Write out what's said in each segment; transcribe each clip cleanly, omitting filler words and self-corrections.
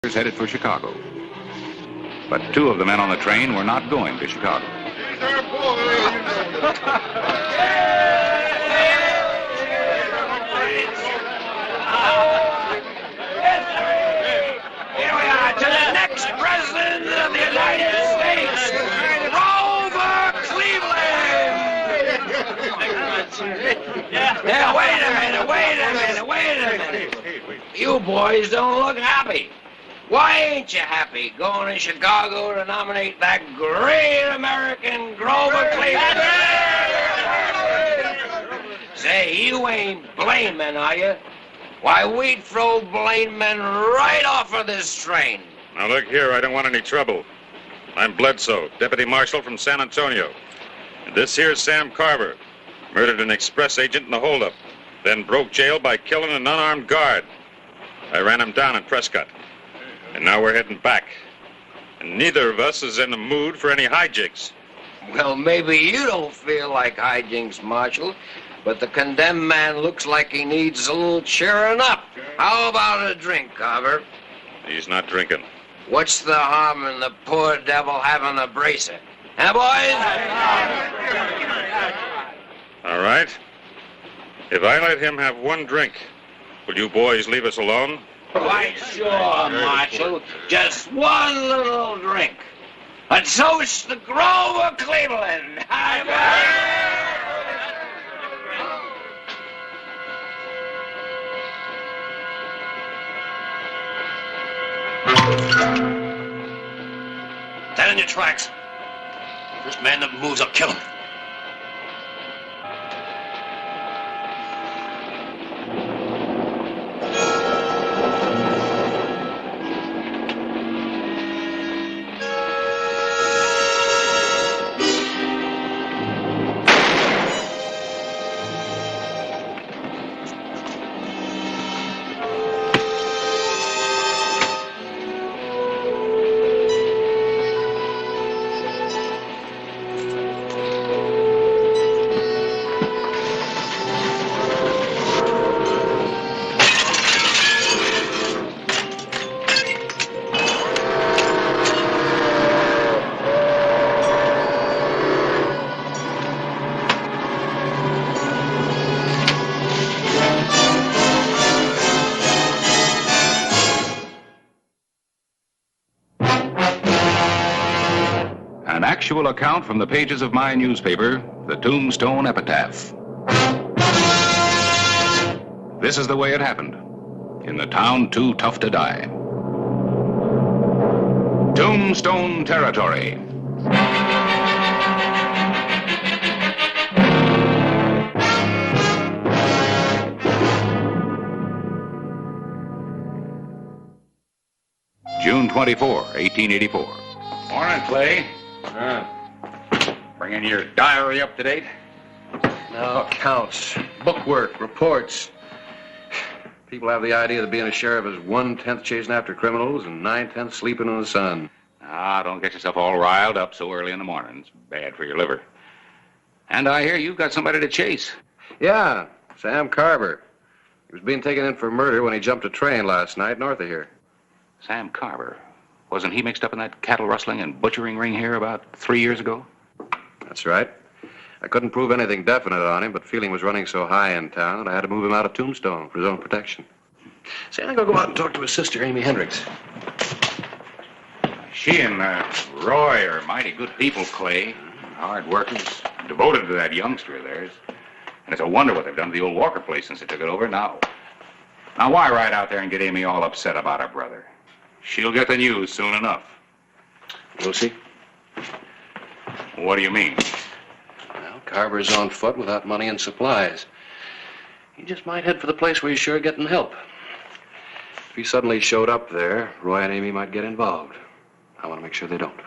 workers headed for Chicago. But two of the men on the train were not going to Chicago. Here we are, to the next president of the United States, Grover Cleveland! Now, wait a minute. You boys don't look happy. Why ain't you happy going to Chicago to nominate that great American Grover Cleveland? Say, you ain't blaming, are you? Why, we'd throw blaming right off of this train. Now, look here, I don't want any trouble. I'm Bledsoe, deputy marshal from San Antonio. And this here's Sam Carver. Murdered an express agent in the holdup. Then broke jail by killing an unarmed guard. I ran him down in Prescott. And now we're heading back. And neither of us is in the mood for any hijinks. Well, maybe you don't feel like hijinks, Marshal, but the condemned man looks like he needs a little cheering up. How about a drink, Carver? He's not drinking. What's the harm in the poor devil having a bracer? Huh, boys? All right. If I let him have one drink, will you boys leave us alone? Why, sure, Marshal. Just one little drink. A toast to Grover Cleveland. Stand in your tracks. This man that moves, I'll kill him. An actual account from the pages of my newspaper, the Tombstone Epitaph. This is the way it happened, in the town too tough to die. Tombstone Territory. June 24, 1884. Morning, Clay. Bringing your diary up to date? No, accounts, bookwork, reports. People have the idea that being a sheriff is 1/10 chasing after criminals and 9/10 sleeping in the sun. Ah, don't get yourself all riled up so early in the morning. It's bad for your liver. And I hear you've got somebody to chase. Yeah, Sam Carver. He was being taken in for murder when he jumped a train last night north of here. Sam Carver. Wasn't he mixed up in that cattle rustling and butchering ring here about 3 years ago? That's right. I couldn't prove anything definite on him, but feeling was running so high in town that I had to move him out of Tombstone for his own protection. Say, I'm going to go out and talk to his sister, Amy Hendricks. She and Roy are mighty good people, Clay. Hard workers, devoted to that youngster of theirs. And it's a wonder what they've done to the old Walker place since they took it over. Now, why ride out there and get Amy all upset about her brother? She'll get the news soon enough. We'll see. What do you mean? Well, Carver's on foot without money and supplies. He just might head for the place where he's sure getting help. If he suddenly showed up there, Roy and Amy might get involved. I want to make sure they don't.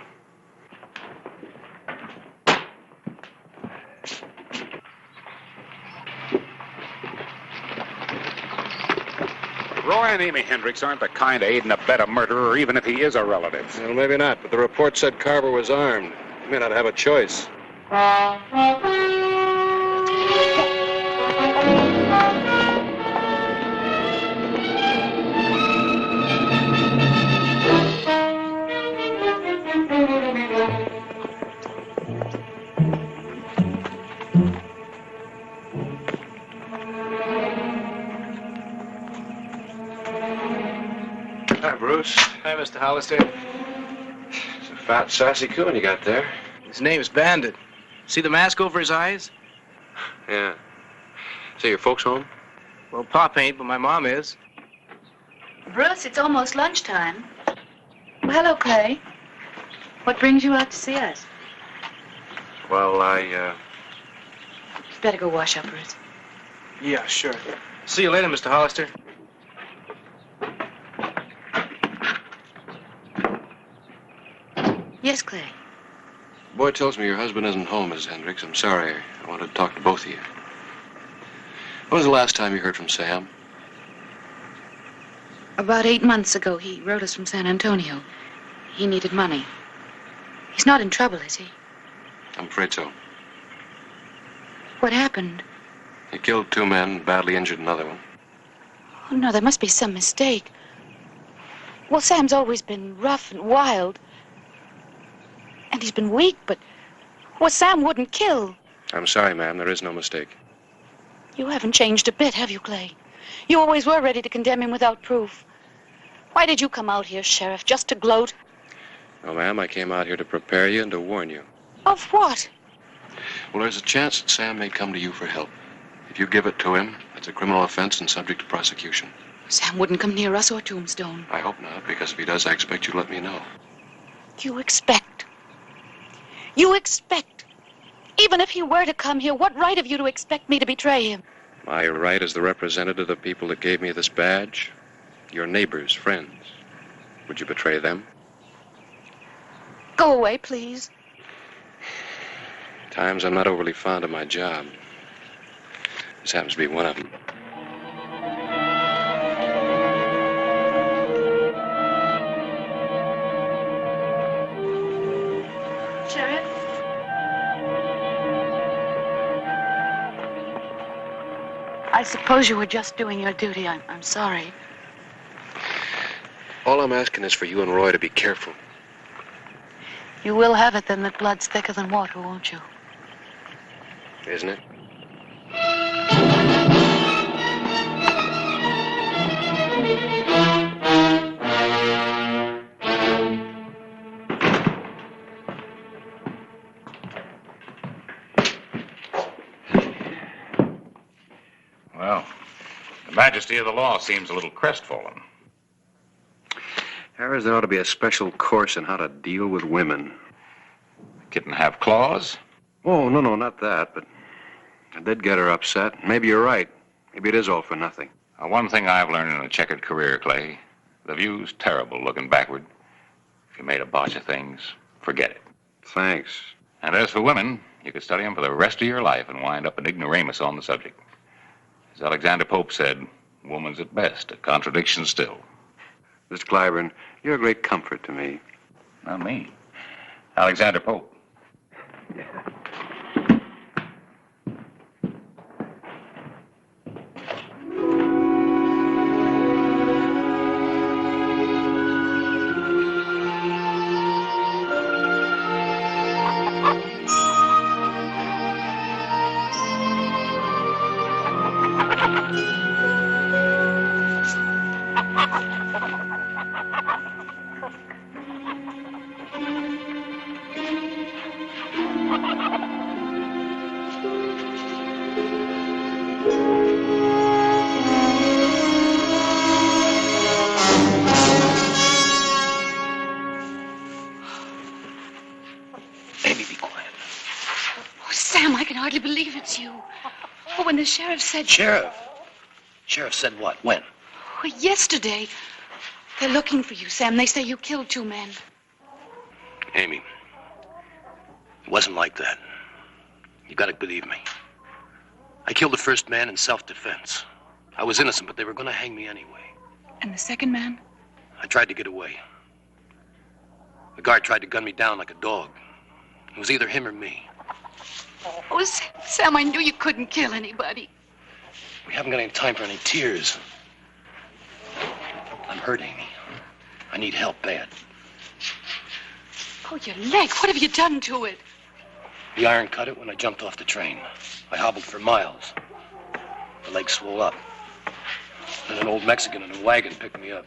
Roy and Amy Hendricks aren't the kind to aid and abet a murderer, even if he is a relative. Well, maybe not, but the report said Carver was armed. He may not have a choice. Hi, Bruce. Hi, Mr. Hollister. It's a fat, sassy coon you got there. His name's Bandit. See the mask over his eyes? Yeah. Say, your folks home? Well, Pop ain't, but my mom is. Bruce, it's almost lunchtime. Well, hello, Clay. What brings you out to see us? Well, You'd better go wash up, Bruce. Yeah, sure. See you later, Mr. Hollister. Yes, Clay. Boy tells me your husband isn't home, Mrs. Hendricks. I'm sorry. I wanted to talk to both of you. When was the last time you heard from Sam? About 8 months ago, he wrote us from San Antonio. He needed money. He's not in trouble, is he? I'm afraid so. What happened? He killed 2 men, badly injured another one. Oh, no, there must be some mistake. Well, Sam's always been rough and wild. And he's been weak, but... Well, Sam wouldn't kill. I'm sorry, ma'am. There is no mistake. You haven't changed a bit, have you, Clay? You always were ready to condemn him without proof. Why did you come out here, Sheriff, just to gloat? No, ma'am. I came out here to prepare you and to warn you. Of what? Well, there's a chance that Sam may come to you for help. If you give it to him, it's a criminal offense and subject to prosecution. Sam wouldn't come near us or Tombstone. I hope not, because if he does, I expect you to let me know. You expect. You expect. Even if he were to come here, what right have you to expect me to betray him? My right as the representative of the people that gave me this badge, your neighbors, friends. Would you betray them? Go away, please. Times I'm not overly fond of my job. This happens to be one of them. Sheriff? I suppose you were just doing your duty. I'm sorry. All I'm asking is for you and Roy to be careful. You will have it then that blood's thicker than water, won't you? Isn't it? Well, the majesty of the law seems a little crestfallen. Harris, there ought to be a special course in how to deal with women. Kitten have claws? Oh, no, not that, but I did get her upset. Maybe you're right. Maybe it is all for nothing. One thing I've learned in a checkered career, Clay, the view's terrible looking backward. If you made a botch of things, forget it. Thanks. And as for women, you could study them for the rest of your life and wind up an ignoramus on the subject. As Alexander Pope said, woman's at best, a contradiction still. Mr. Clyburn, you're a great comfort to me. Not me. Alexander Pope. Amy, be quiet. Oh, Sam, I can hardly believe it's you. Oh, when the sheriff said... Sheriff? Sheriff said what? When? Oh, yesterday. They're looking for you, Sam. They say you killed 2 men. Amy, it wasn't like that. You gotta believe me. I killed the first man in self-defense. I was innocent, but they were gonna hang me anyway. And the second man? I tried to get away. The guard tried to gun me down like a dog. It was either him or me. Oh, Sam, I knew you couldn't kill anybody. We haven't got any time for any tears. I'm hurt, Amy. I need help bad. Oh, your leg. What have you done to it? The iron cut it when I jumped off the train. I hobbled for miles. The leg swole up. Then an old Mexican in a wagon picked me up.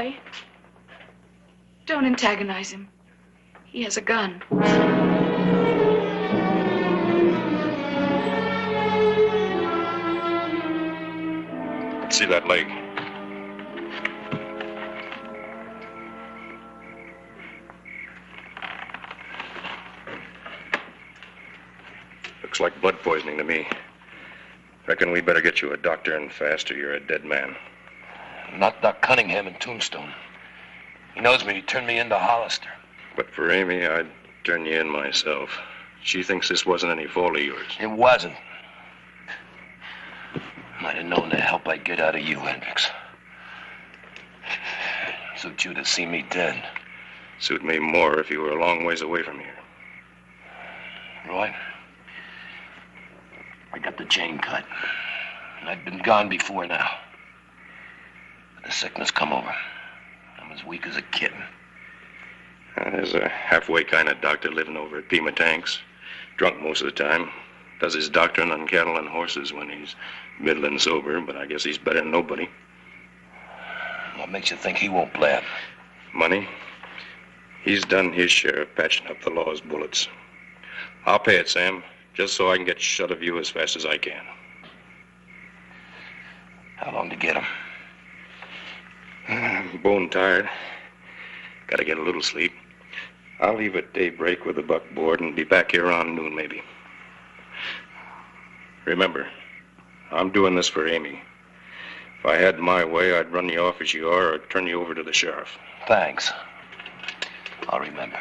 Clay. Don't antagonize him. He has a gun. Let's see that leg. Looks like blood poisoning to me. Reckon we better get you a doctor and fast or you're a dead man. Not Doc Cunningham in Tombstone. He knows me. He turned me into Hollister. But for Amy, I'd turn you in myself. She thinks this wasn't any fault of yours. It wasn't. Might have known the help I'd get out of you, Hendricks. Suit you to see me dead. Suit me more if you were a long ways away from here. Roy, I got the chain cut. And I'd been gone before now. But the sickness come over. I'm as weak as a kitten. There's a halfway kind of doctor living over at Pima Tanks. Drunk most of the time. Does his doctoring on cattle and horses when he's middling sober, but I guess he's better than nobody. What makes you think he won't blab? Money? He's done his share of patching up the law's bullets. I'll pay it, Sam, just so I can get shut of you as fast as I can. How long to get him? I'm bone tired. Gotta get a little sleep. I'll leave at daybreak with the buckboard and be back here around noon, maybe. Remember, I'm doing this for Amy. If I had my way, I'd run you off as you are or turn you over to the sheriff. Thanks. I'll remember.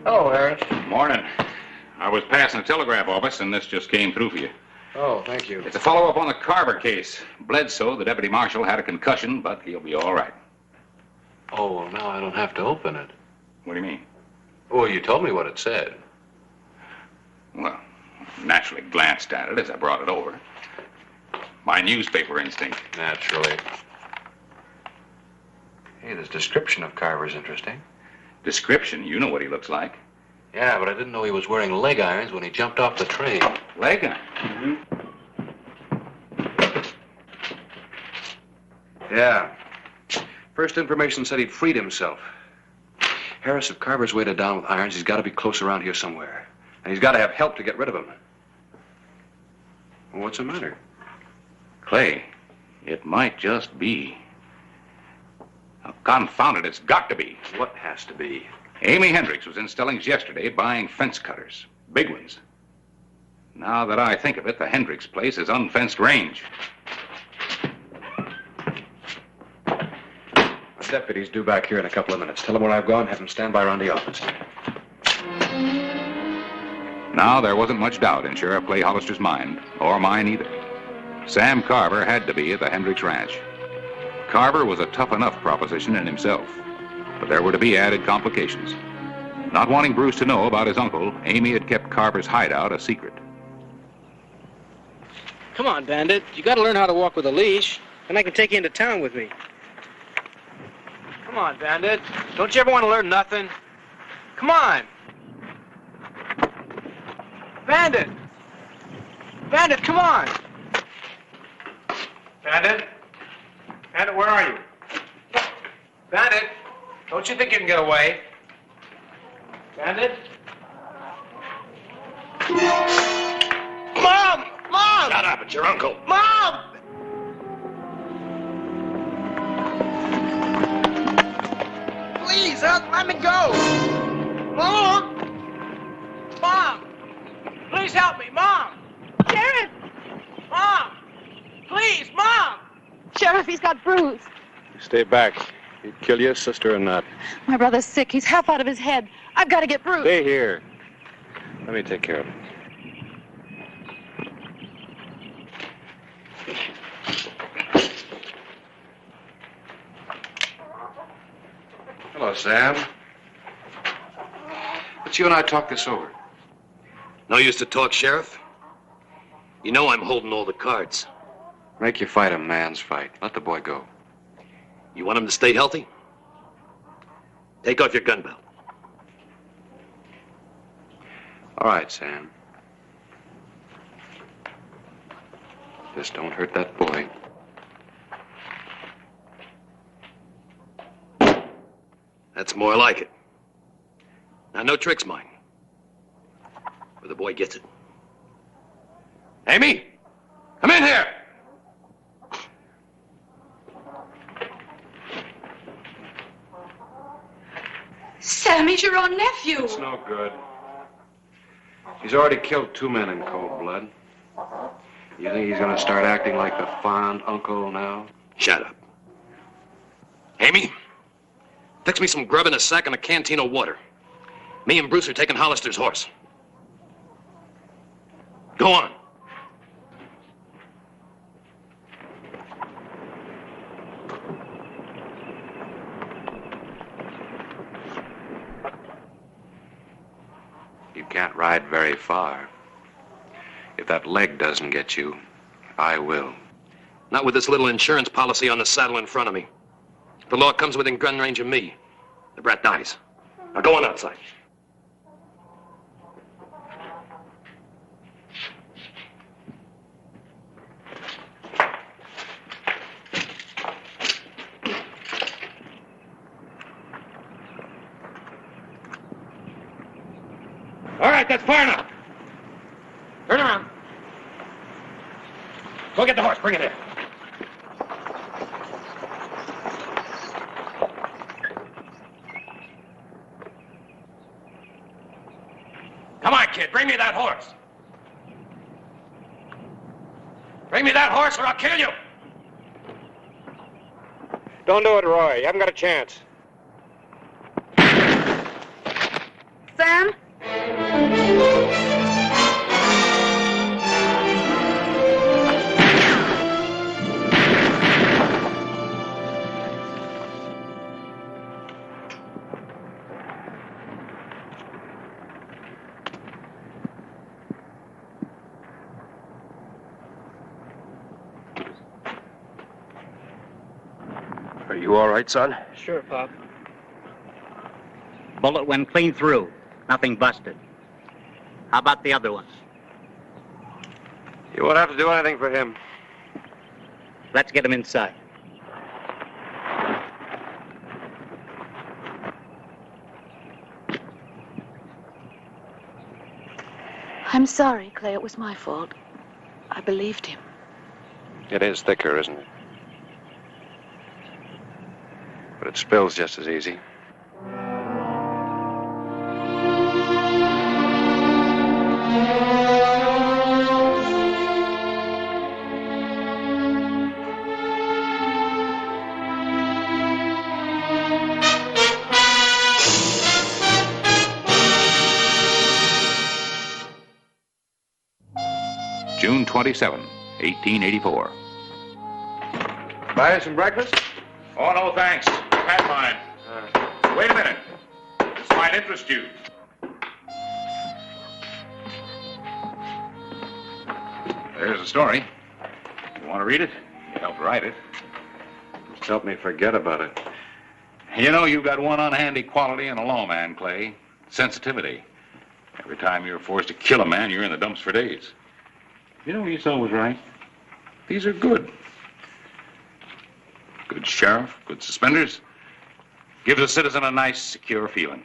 Hello, Harris. Morning. I was passing the telegraph office, and this just came through for you. Oh, thank you. It's a follow-up on the Carver case. Bledsoe, the deputy marshal, had a concussion, but he'll be all right. Oh, well, now I don't have to open it. What do you mean? Oh, you told me what it said. Well, naturally glanced at it as I brought it over. My newspaper instinct. Naturally. Hey, this description of Carver's interesting. Description? You know what he looks like. Yeah, but I didn't know he was wearing leg irons when he jumped off the train. Leg iron? Yeah. First information said he'd freed himself. Harris, if Carver's weighted down with irons, he's got to be close around here somewhere. And he's got to have help to get rid of him. Well, what's the matter? Clay, it might just be. Oh, confound it, it's got to be. What has to be? Amy Hendricks was in Stellings yesterday buying fence cutters. Big ones. Now that I think of it, the Hendricks place is unfenced range. A deputy's due back here in a couple of minutes. Tell him where I've gone, have him stand by around the office. Now, there wasn't much doubt in Sheriff Clay Hollister's mind, or mine either. Sam Carver had to be at the Hendricks Ranch. Carver was a tough enough proposition in himself, but there were to be added complications. Not wanting Bruce to know about his uncle, Amy had kept Carver's hideout a secret. Come on, Bandit. You gotta learn how to walk with a leash, and I can take you into town with me. Come on, Bandit. Don't you ever want to learn nothing? Come on. Bandit! Bandit, come on! Bandit? Bandit, where are you? Bandit! Don't you think you can get away? Bandit? Mom! Mom! Shut up, it's your uncle. Mom! Please, let me go! Mom! Mom! Please help me, Mom! Sheriff! Mom! Please, Mom! Sheriff, he's got bruised. Stay back. He'd kill you, sister or not. My brother's sick. He's half out of his head. I've got to get Bruce. Stay here. Let me take care of him. Hello, Sam. Let's you and I talk this over. No use to talk, Sheriff. You know I'm holding all the cards. Make your fight a man's fight. Let the boy go. You want him to stay healthy? Take off your gun belt. All right, Sam. Just don't hurt that boy. That's more like it. Now, no tricks, mine. Or the boy gets it. Amy! Come in here! Sam, he's your own nephew. It's no good. He's already killed 2 men in cold blood. You think he's gonna start acting like the fond uncle now? Shut up. Amy, fix me some grub in a sack and a canteen of water. Me and Bruce are taking Hollister's horse. Go on. You can't ride very far. If that leg doesn't get you, I will. Not with this little insurance policy on the saddle in front of me. If the law comes within gun range of me, the brat dies. Now go on outside. All right, that's far enough. Turn around. Go get the horse. Bring it in. Come on, kid. Bring me that horse. Bring me that horse or I'll kill you. Don't do it, Roy. You haven't got a chance. Sam? Are you all right, son? Sure, Pop. Bullet went clean through. Nothing busted. How about the other one? You won't have to do anything for him. Let's get him inside. I'm sorry, Clay. It was my fault. I believed him. It is thicker, isn't it? But it spills just as easy. June 27, 1884. Buy some breakfast? Oh, no, thanks. I've had mine. Wait a minute. This might interest you. There's the story. You want to read it? You helped write it. Just help me forget about it. You know, you've got one unhandy quality in a lawman, Clay. Sensitivity. Every time you're forced to kill a man, you're in the dumps for days. You know, you saw was right. These are good. Good sheriff, good suspenders. Gives a citizen a nice, secure feeling.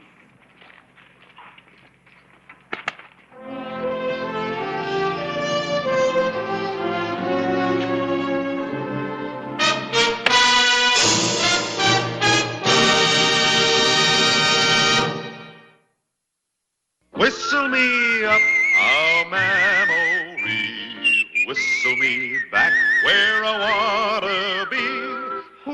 Whistle me up a memory, whistle me back where I wanna be,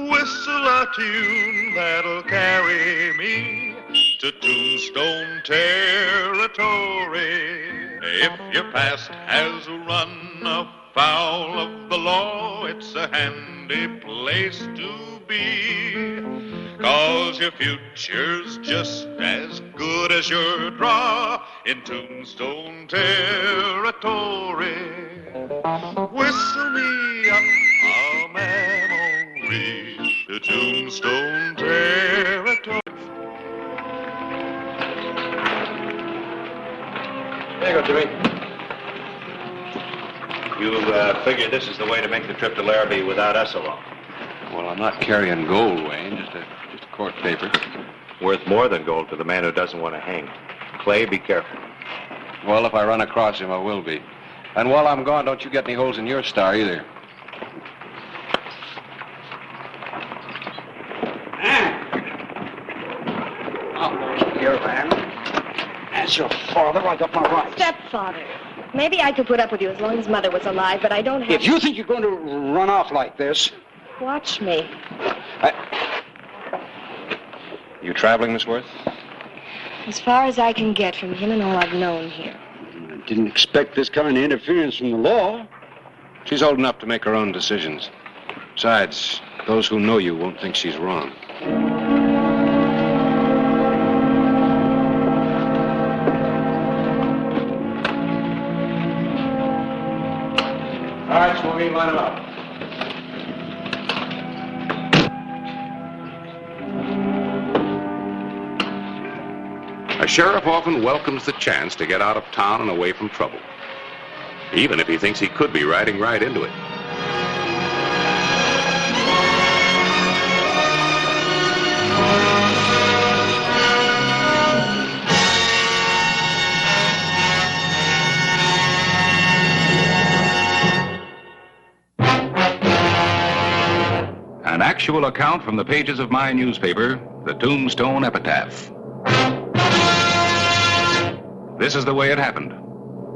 whistle a tune that'll carry me to Tombstone Territory. If your past has run afoul of the law, it's a handy place to be. 'Cause your future's just as good as your draw in Tombstone Territory. Whistle me up a memory to Tombstone Jimmy? You figured this is the way to make the trip to Larrabee without us along. Well, I'm not carrying gold, Wayne, just a court paper. Worth more than gold to the man who doesn't want to hang. Clay, be careful. Well, if I run across him, I will be. And while I'm gone, don't you get any holes in your star either. Here, man. As your father, I got my rights. Stepfather. Maybe I could put up with you as long as Mother was alive, but I don't have... If you think you're going to run off like this... Watch me. You traveling, Miss Worth? As far as I can get from him and all I've known here. I didn't expect this kind of interference from the law. She's old enough to make her own decisions. Besides, those who know you won't think she's wrong. All right, Smokey, line them up. A sheriff often welcomes the chance to get out of town and away from trouble, even if he thinks he could be riding right into it. An actual account from the pages of my newspaper, the Tombstone Epitaph. This is the way it happened,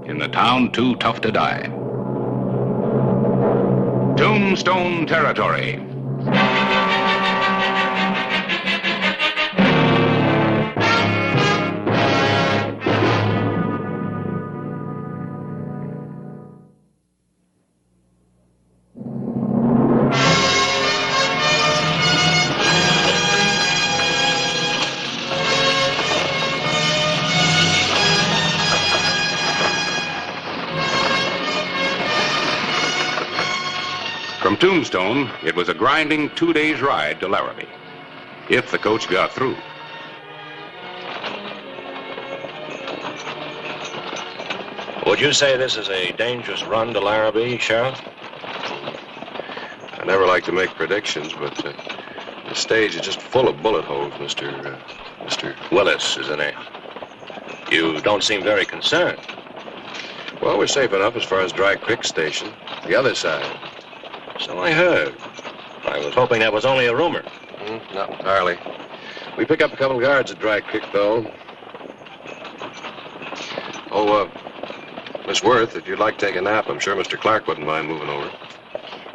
in the town too tough to die. Tombstone Territory. From Tombstone, it was a grinding 2 days' ride to Larrabee, if the coach got through. Would you say this is a dangerous run to Larrabee, Sheriff? I never like to make predictions, but the stage is just full of bullet holes, Mr. Willis, isn't it? You don't seem very concerned. Well, we're safe enough as far as Dry Creek Station, the other side. So I heard. I was hoping that was only a rumor. Not entirely. We pick up a couple of guards at Dry Creek, though. Oh, Miss Worth, if you'd like to take a nap, I'm sure Mr. Clark wouldn't mind moving over.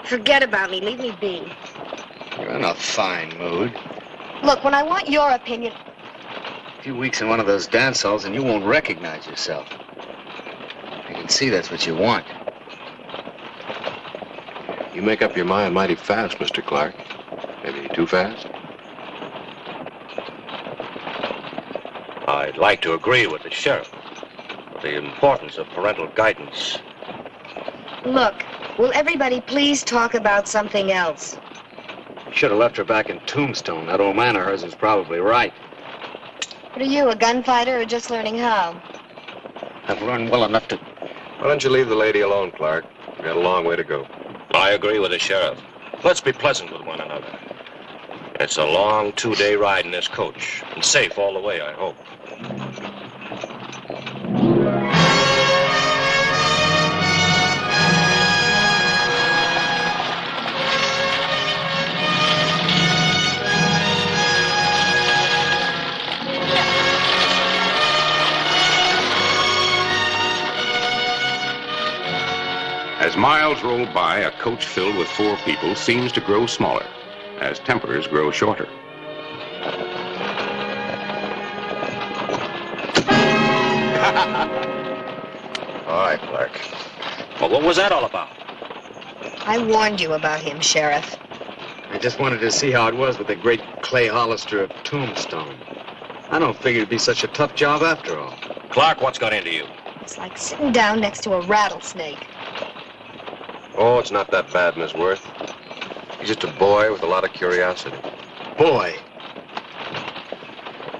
Forget about me. Leave me be. You're in a fine mood. Look, when I want your opinion... A few weeks in one of those dance halls and you won't recognize yourself. I can see that's what you want. You make up your mind mighty fast, Mr. Clark. Maybe too fast? I'd like to agree with the sheriff. The importance of parental guidance. Look, will everybody please talk about something else? Should have left her back in Tombstone. That old man of hers is probably right. What are you, a gunfighter or just learning how? I've learned well enough to... Why don't you leave the lady alone, Clark? We've got a long way to go. I agree with the sheriff. Let's be pleasant with one another. It's a long 2-day ride in this coach, and safe all the way, I hope. As miles roll by, a coach filled with 4 people seems to grow smaller, as tempers grow shorter. All right, Clark. Well, what was that all about? I warned you about him, Sheriff. I just wanted to see how it was with the great Clay Hollister of Tombstone. I don't figure it'd be such a tough job after all. Clark, what's got into you? It's like sitting down next to a rattlesnake. Oh, it's not that bad, Miss Worth. He's just a boy with a lot of curiosity. Boy!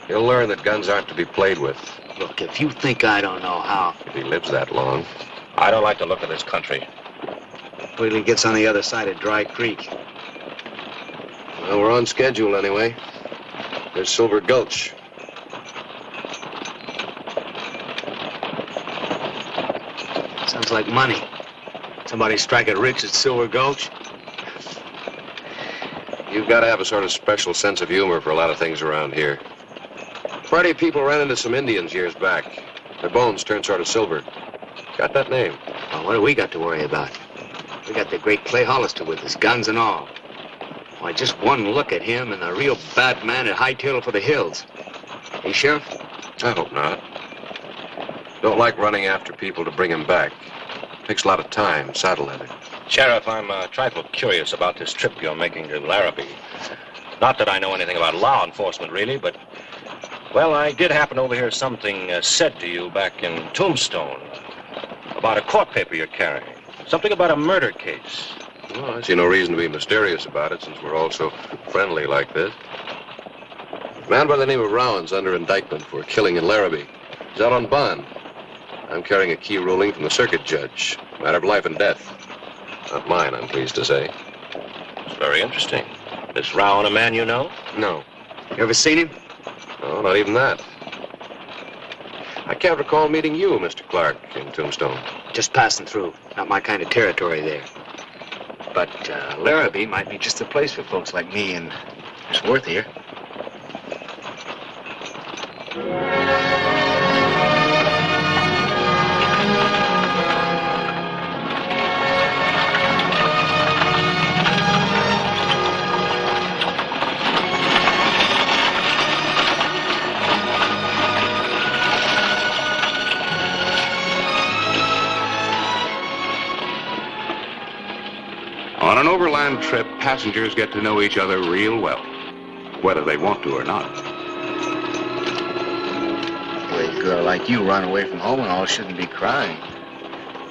He'll learn that guns aren't to be played with. Look, if you think I don't know how... If he lives that long. I don't like the look of this country. Wait till he gets on the other side of Dry Creek. Well, we're on schedule anyway. There's Silver Gulch. Sounds like money. Somebody strike it rich at Silver Gulch. You've got to have a sort of special sense of humor for a lot of things around here. Party of people ran into some Indians years back. Their bones turned sort of silver. Got that name. Well, what do we got to worry about? We got the great Clay Hollister with us, guns and all. Why, just one look at him and the real bad man at hightail for the hills. Hey, Sheriff? I hope not. Don't like running after people to bring him back. Takes a lot of time, saddle leather. Sheriff, I'm a trifle curious about this trip you're making to Larrabee. Not that I know anything about law enforcement, really, but... Well, I did happen to overhear something said to you back in Tombstone about a court paper you're carrying. Something about a murder case. Well, I see no reason to be mysterious about it since we're all so friendly like this. A man by the name of Rowan's under indictment for killing in Larrabee. He's out on bond. I'm carrying a key ruling from the circuit judge. Matter of life and death. Not mine, I'm pleased to say. It's very interesting. Is Rowan a man you know? No. You ever seen him? No, not even that. I can't recall meeting you, Mr. Clark, in Tombstone. Just passing through. Not my kind of territory there. But Larrabee might be just the place for folks like me and Miss Worth here. On an overland trip, passengers get to know each other real well, whether they want to or not. A girl like you run away from home and all shouldn't be crying.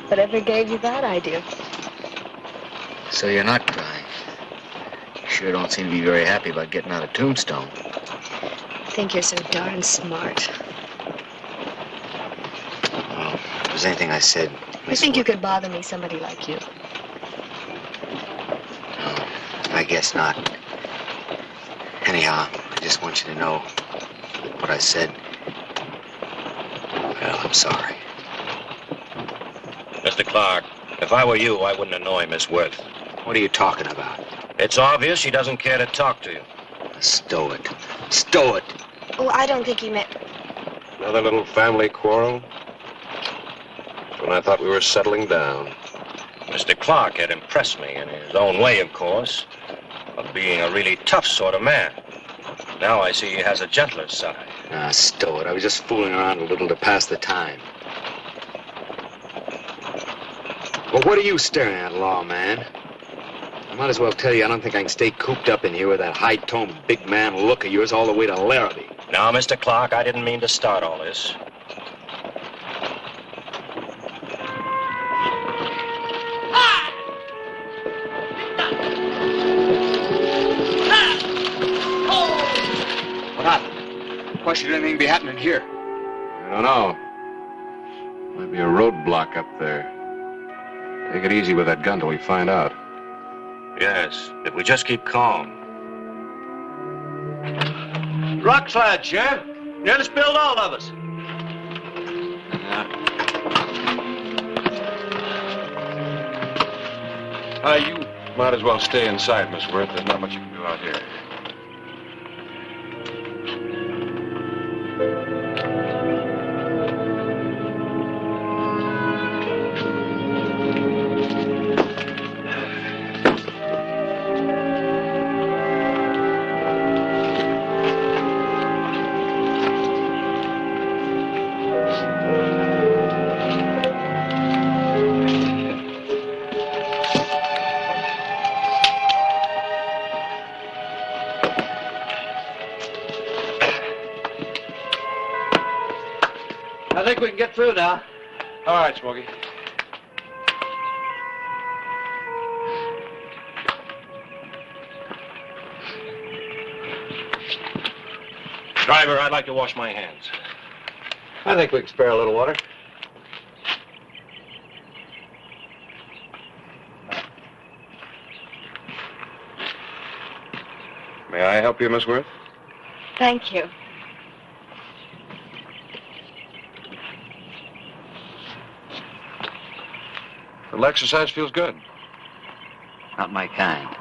Whatever gave you that idea? So you're not crying. You sure don't seem to be very happy about getting out of Tombstone. I think you're so darn smart. Well, if there's anything I said... You think you could bother me, somebody like you? I guess not. Anyhow, I just want you to know what I said. Well, I'm sorry. Mr. Clark, if I were you, I wouldn't annoy Miss Worth. What are you talking about? It's obvious she doesn't care to talk to you. Stow it. Stow it. Oh, I don't think he meant... Another little family quarrel? When I thought we were settling down. Mr. Clark had impressed me in his own way, of course, of being a really tough sort of man. Now I see he has a gentler side. Ah, stow it. I was just fooling around a little to pass the time. Well, what are you staring at, lawman? I might as well tell you I don't think I can stay cooped up in here with that high-toned big man look of yours all the way to Larrabee. Now, Mr. Clark, I didn't mean to start all this. What happened? Why should anything be happening here? I don't know. Might be a roadblock up there. Take it easy with that gun till we find out. Yes, if we just keep calm. Rock slide, Sheriff. Nearly spilled all of us. You might as well stay inside, Miss Worth. There's not much you can do out here. I think we can get through now. All right, Smokey. Driver, I'd like to wash my hands. I think we can spare a little water. May I help you, Miss Worth? Thank you. The little exercise feels good. Not my kind.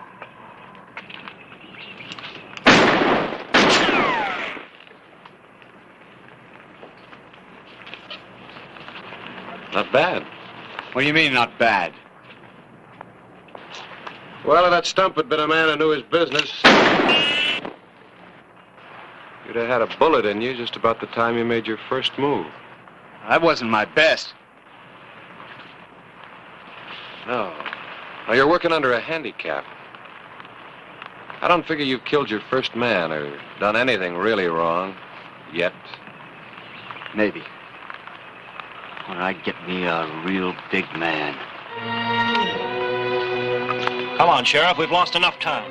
Not bad. What do you mean, not bad? Well, if that stump had been a man who knew his business, you'd have had a bullet in you just about the time you made your first move. That wasn't my best. No. Now, you're working under a handicap. I don't figure you've killed your first man or done anything really wrong yet. Maybe. When I get me a real big man. Come on, Sheriff. We've lost enough time.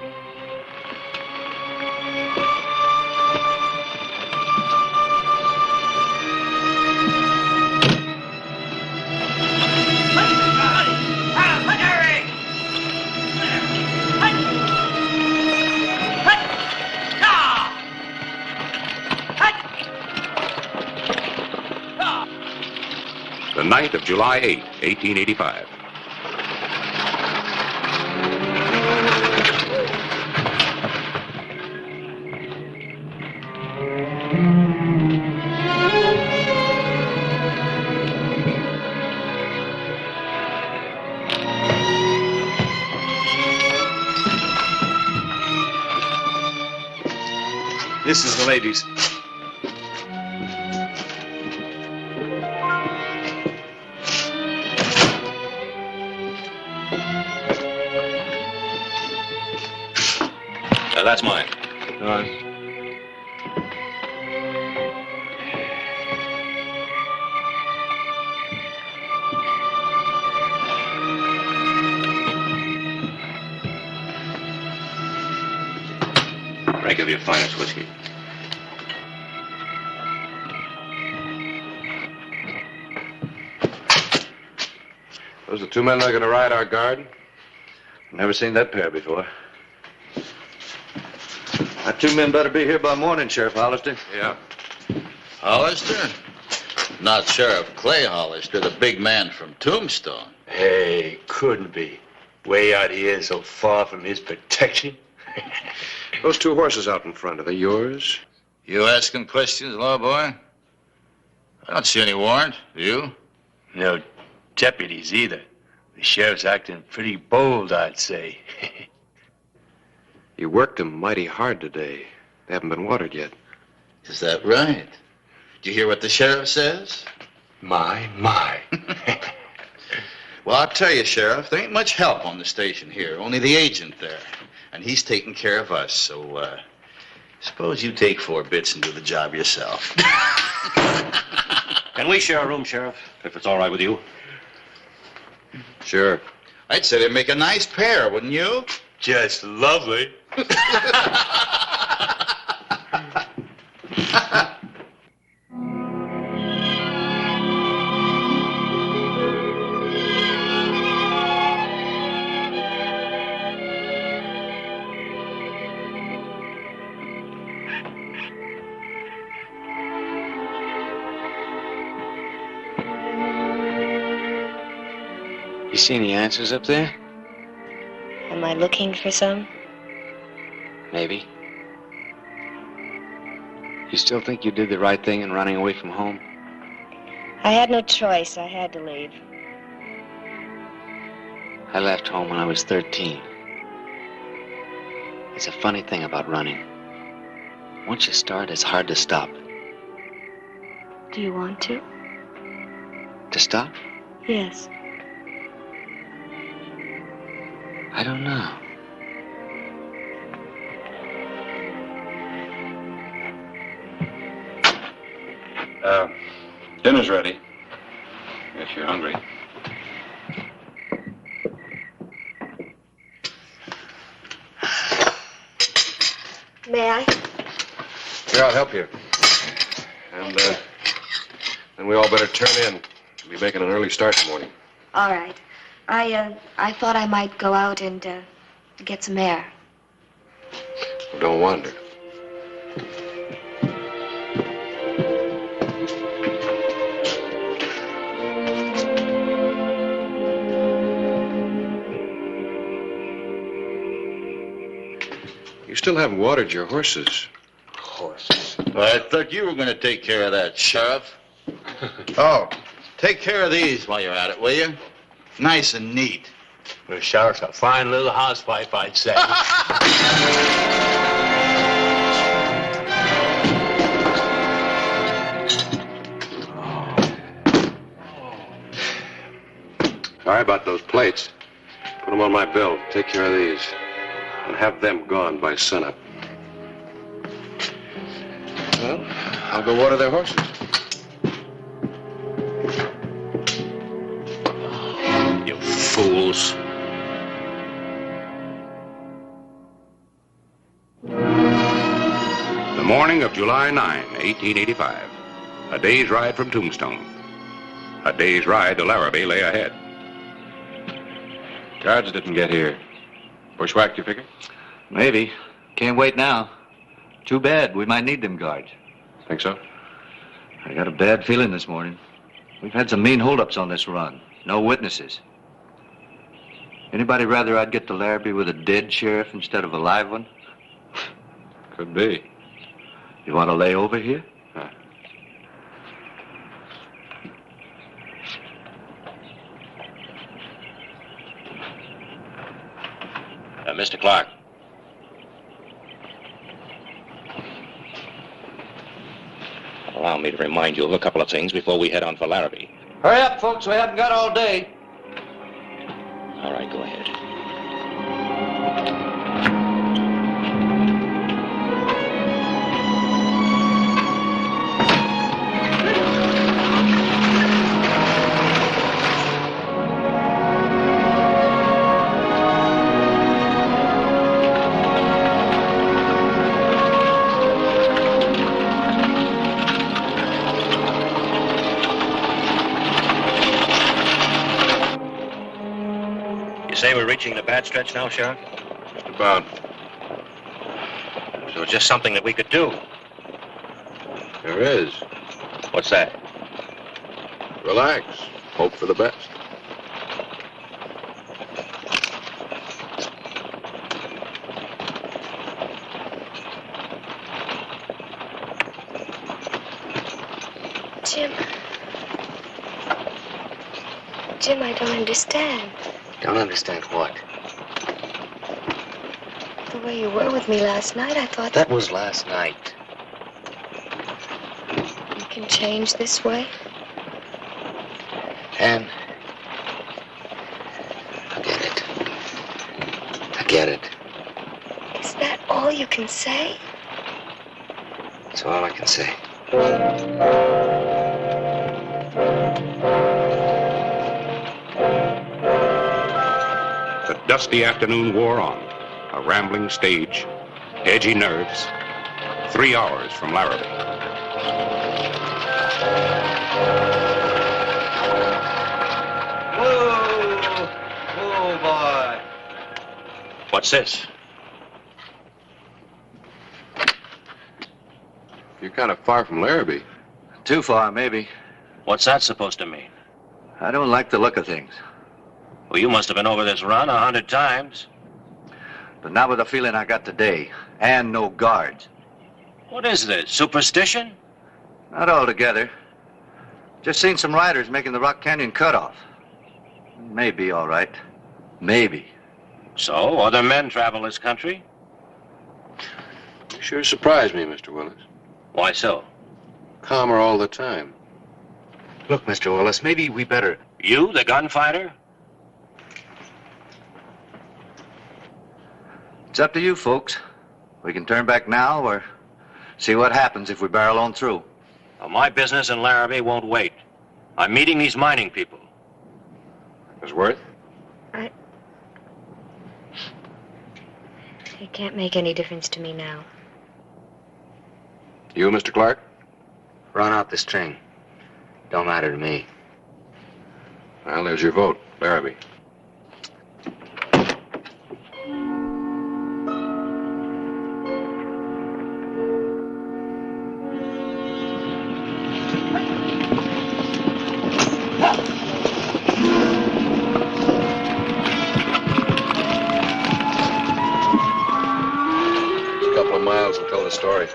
The night of July 8, 1885. This is the ladies. That's mine. All right. Drink of your finest whiskey. Those are the two men that are going to ride our guard? Never seen that pair before. Our two men better be here by morning, Sheriff Hollister. Yeah. Hollister? Not Sheriff Clay Hollister, the big man from Tombstone. Hey, couldn't be. Way out here so far from his protection. Those two horses out in front, are they yours? You asking questions, lawboy? I don't see any warrant. You? No deputies either. The sheriff's acting pretty bold, I'd say. You worked them mighty hard today. They haven't been watered yet. Is that right? Did you hear what the sheriff says? My. Well, I'll tell you, Sheriff, there ain't much help on the station here. Only the agent there. And he's taking care of us, so, suppose you take 4 bits and do the job yourself. Can we share a room, Sheriff, if it's all right with you? Sure. I'd say they'd make a nice pair, wouldn't you? Just lovely. You see any answers up there? Am I looking for some? Maybe. You still think you did the right thing in running away from home? I had no choice. I had to leave. I left home when I was 13. It's a funny thing about running. Once you start, it's hard to stop. Do you want to? To stop? Yes. I don't know. Dinner's ready. If you're hungry. May I? Here, I'll help you. And, Then we all better turn in. We'll be making an early start in the morning. All right. I thought I might go out and get some air. Well, don't wander. You still haven't watered your horses. Horses? I thought you were going to take care of that, Sheriff. Oh, take care of these while you're at it, will you? Nice and neat. Well, Sheriff's a fine little housewife, I'd say. Sorry about those plates. Put them on my bill. Take care of these. And have them gone by sunup. Well, I'll go water their horses. You fools. The morning of July 9, 1885. A day's ride from Tombstone. A day's ride to Larrabee lay ahead. Guards didn't get here. Bushwhacked, you figure? Maybe. Can't wait now. Too bad. We might need them guards. Think so? I got a bad feeling this morning. We've had some mean holdups on this run. No witnesses. Anybody rather I'd get to Larrabee with a dead sheriff instead of a live one? Could be. You want to lay over here? Mr. Clark. Allow me to remind you of a couple of things before we head on for Larrabee. Hurry up, folks. We haven't got all day. All right, go ahead. Say we're reaching the bad stretch now, Sheriff? Just about. So it's just something that we could do. There is. What's that? Relax. Hope for the best. Jim, I don't understand. Don't understand what? The way you were with me last night, I thought... That was last night. You can change this way? Ann, forget it. Forget it. Is that all you can say? That's all I can say. The dusty afternoon wore on. A rambling stage, edgy nerves. 3 hours from Larrabee. Whoa, boy. What's this? You're kind of far from Larrabee. Too far, maybe. What's that supposed to mean? I don't like the look of things. Well, you must have been over this run 100 times. But not with the feeling I got today. And no guards. What is this, superstition? Not altogether. Just seen some riders making the Rock Canyon cutoff. Maybe all right. Maybe. So, other men travel this country? You sure surprised me, Mr. Willis. Why so? Calmer all the time. Look, Mr. Willis, maybe we better... You, the gunfighter? It's up to you, folks. We can turn back now or see what happens if we barrel on through. Well, my business in Larrabee won't wait. I'm meeting these mining people. Miss Worth? It can't make any difference to me now. You, Mr. Clark? Run out the string. Don't matter to me. Well, there's your vote, Larrabee. Miles will tell the story.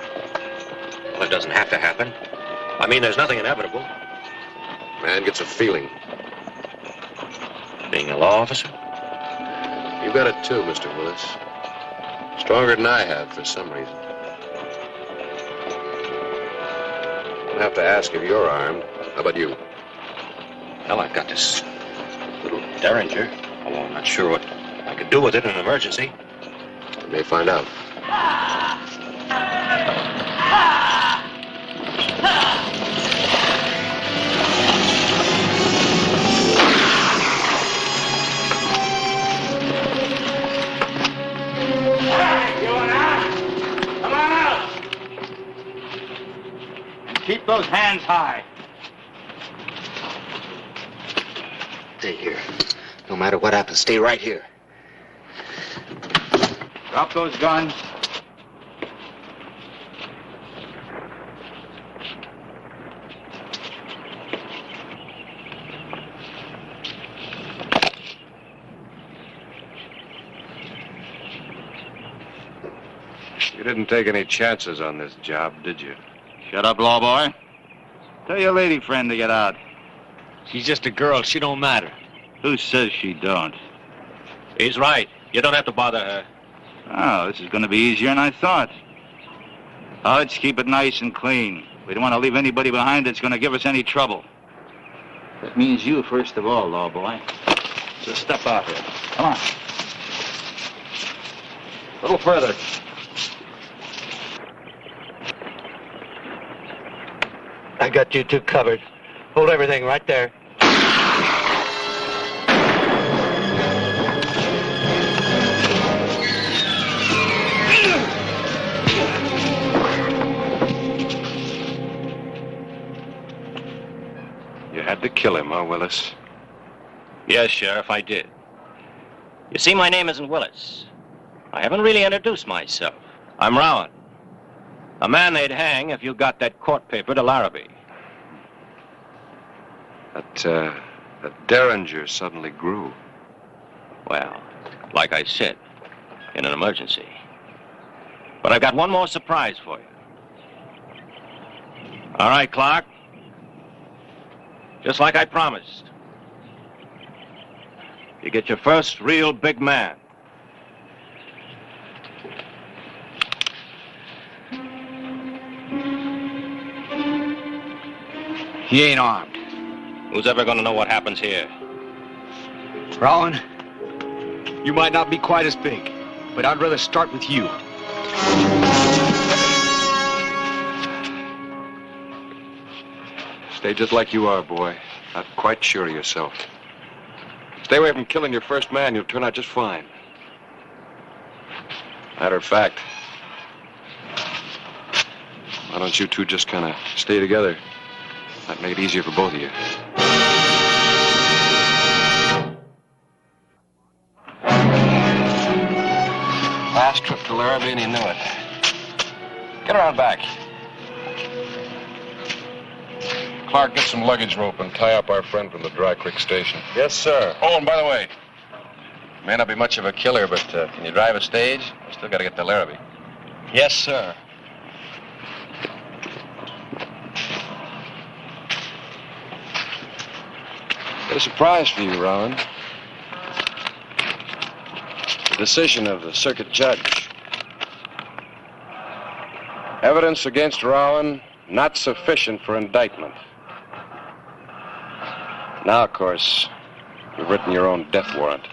Well, it doesn't have to happen. I mean, there's nothing inevitable. Man gets a feeling. Being a law officer? You've got it too, Mr. Willis. Stronger than I have for some reason. I'll have to ask if you're armed. How about you? Well, I've got this little derringer, although I'm not sure what I could do with it in an emergency. We may find out. Keep those hands high. Stay here. No matter what happens, stay right here. Drop those guns. You didn't take any chances on this job, did you? Shut up, law boy. Tell your lady friend to get out. She's just a girl. She don't matter. Who says she don't? He's right. You don't have to bother her. Oh, this is going to be easier than I thought. Oh, let's keep it nice and clean. We don't want to leave anybody behind that's going to give us any trouble. That means you first of all, law boy. So step out here. Come on. A little further. I got you two covered. Hold everything right there. You had to kill him, huh, Willis? Yes, Sheriff, I did. You see, my name isn't Willis. I haven't really introduced myself. I'm Rowan. A man they'd hang if you got that court paper to Larrabee. That derringer suddenly grew. Well, like I said, in an emergency. But I've got one more surprise for you. All right, Clark. Just like I promised. You get your first real big man. He ain't armed. Who's ever going to know what happens here? Rowan, you might not be quite as big, but I'd rather start with you. Stay just like you are, boy. Not quite sure of yourself. Stay away from killing your first man. You'll turn out just fine. Matter of fact, why don't you two just kind of stay together? Might make it easier for both of you. Last trip to Larrabee and he knew it. Get around back. Clark, get some luggage rope and tie up our friend from the Dry Creek station. Yes, sir. Oh, and by the way, may not be much of a killer, but can you drive a stage? I still got to get to Larrabee. Yes, sir. Got a surprise for you, Rowan. The decision of the circuit judge. Evidence against Rowan not sufficient for indictment. Now, of course, you've written your own death warrant.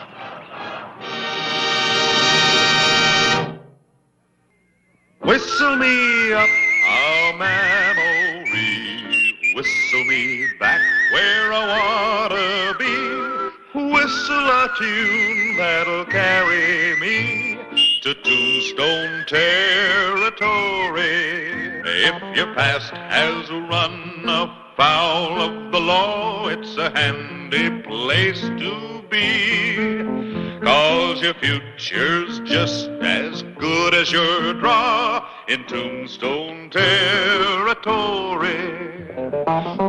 Whistle me up a memory, whistle me back where I wanna be, whistle a tune that'll carry me to Tombstone Territory. If your past has run afoul afoul of the law, it's a handy place to be. 'Cause your future's just as good as your draw in Tombstone Territory.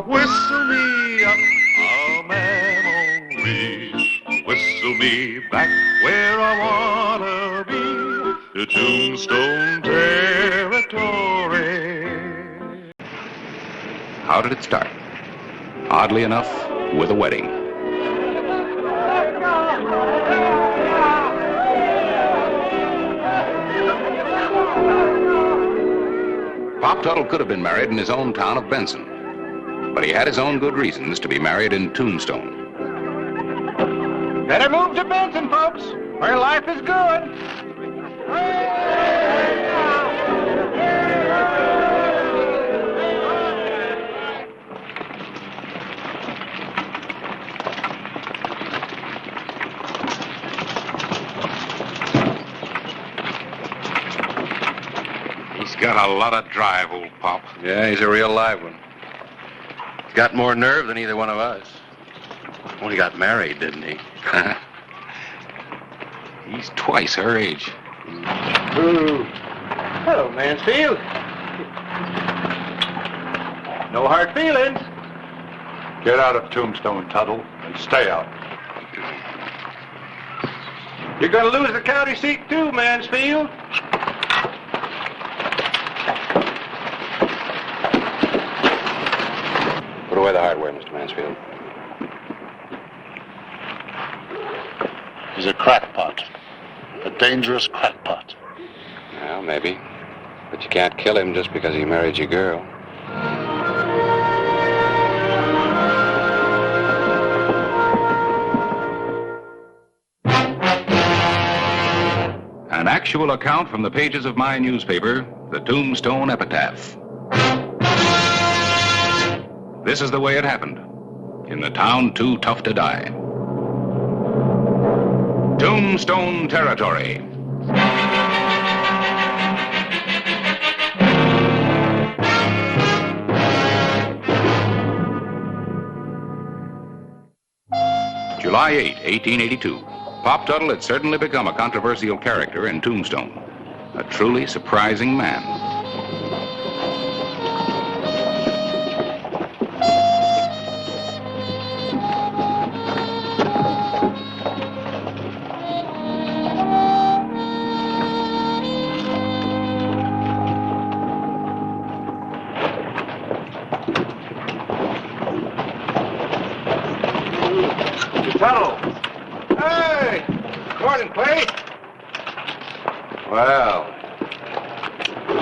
Whistle me up a memory, whistle me back where I wanna be, to Tombstone Territory. How did it start? Oddly enough, with a wedding. Pop Tuttle could have been married in his own town of Benson, but he had his own good reasons to be married in Tombstone. Better move to Benson, folks, where life is good. He's got a lot of drive, old Pop. Yeah, he's a real live one. He's got more nerve than either one of us. Well, he got married, didn't he? He's twice her age. Ooh. Hello, Mansfield. No hard feelings. Get out of Tombstone, Tuttle, and stay out. You're going to lose the county seat, too, Mansfield. Put away the hardware, Mr. Mansfield. He's a crackpot. A dangerous crackpot. Well, maybe. But you can't kill him just because he married your girl. An actual account from the pages of my newspaper, the Tombstone Epitaph. This is the way it happened, in the town too tough to die. Tombstone Territory. July 8, 1882. Pop Tuttle had certainly become a controversial character in Tombstone. A truly surprising man. Tuttle. Hey! Morning, Clay. Well,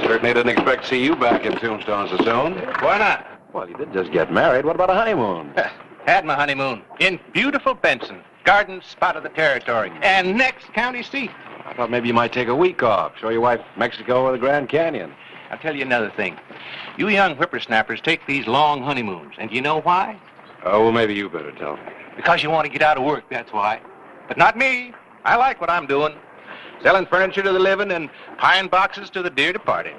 certainly didn't expect to see you back in Tombstone so soon. Why not? Well, you did just get married. What about a honeymoon? Had my honeymoon in beautiful Benson, garden spot of the territory, and next county seat. I thought maybe you might take a week off, show your wife Mexico or the Grand Canyon. I'll tell you another thing. You young whippersnappers take these long honeymoons, and do you know why? Oh, well, maybe you better tell me. Because you want to get out of work, that's why. But not me. I like what I'm doing. Selling furniture to the living and pine boxes to the dear departed.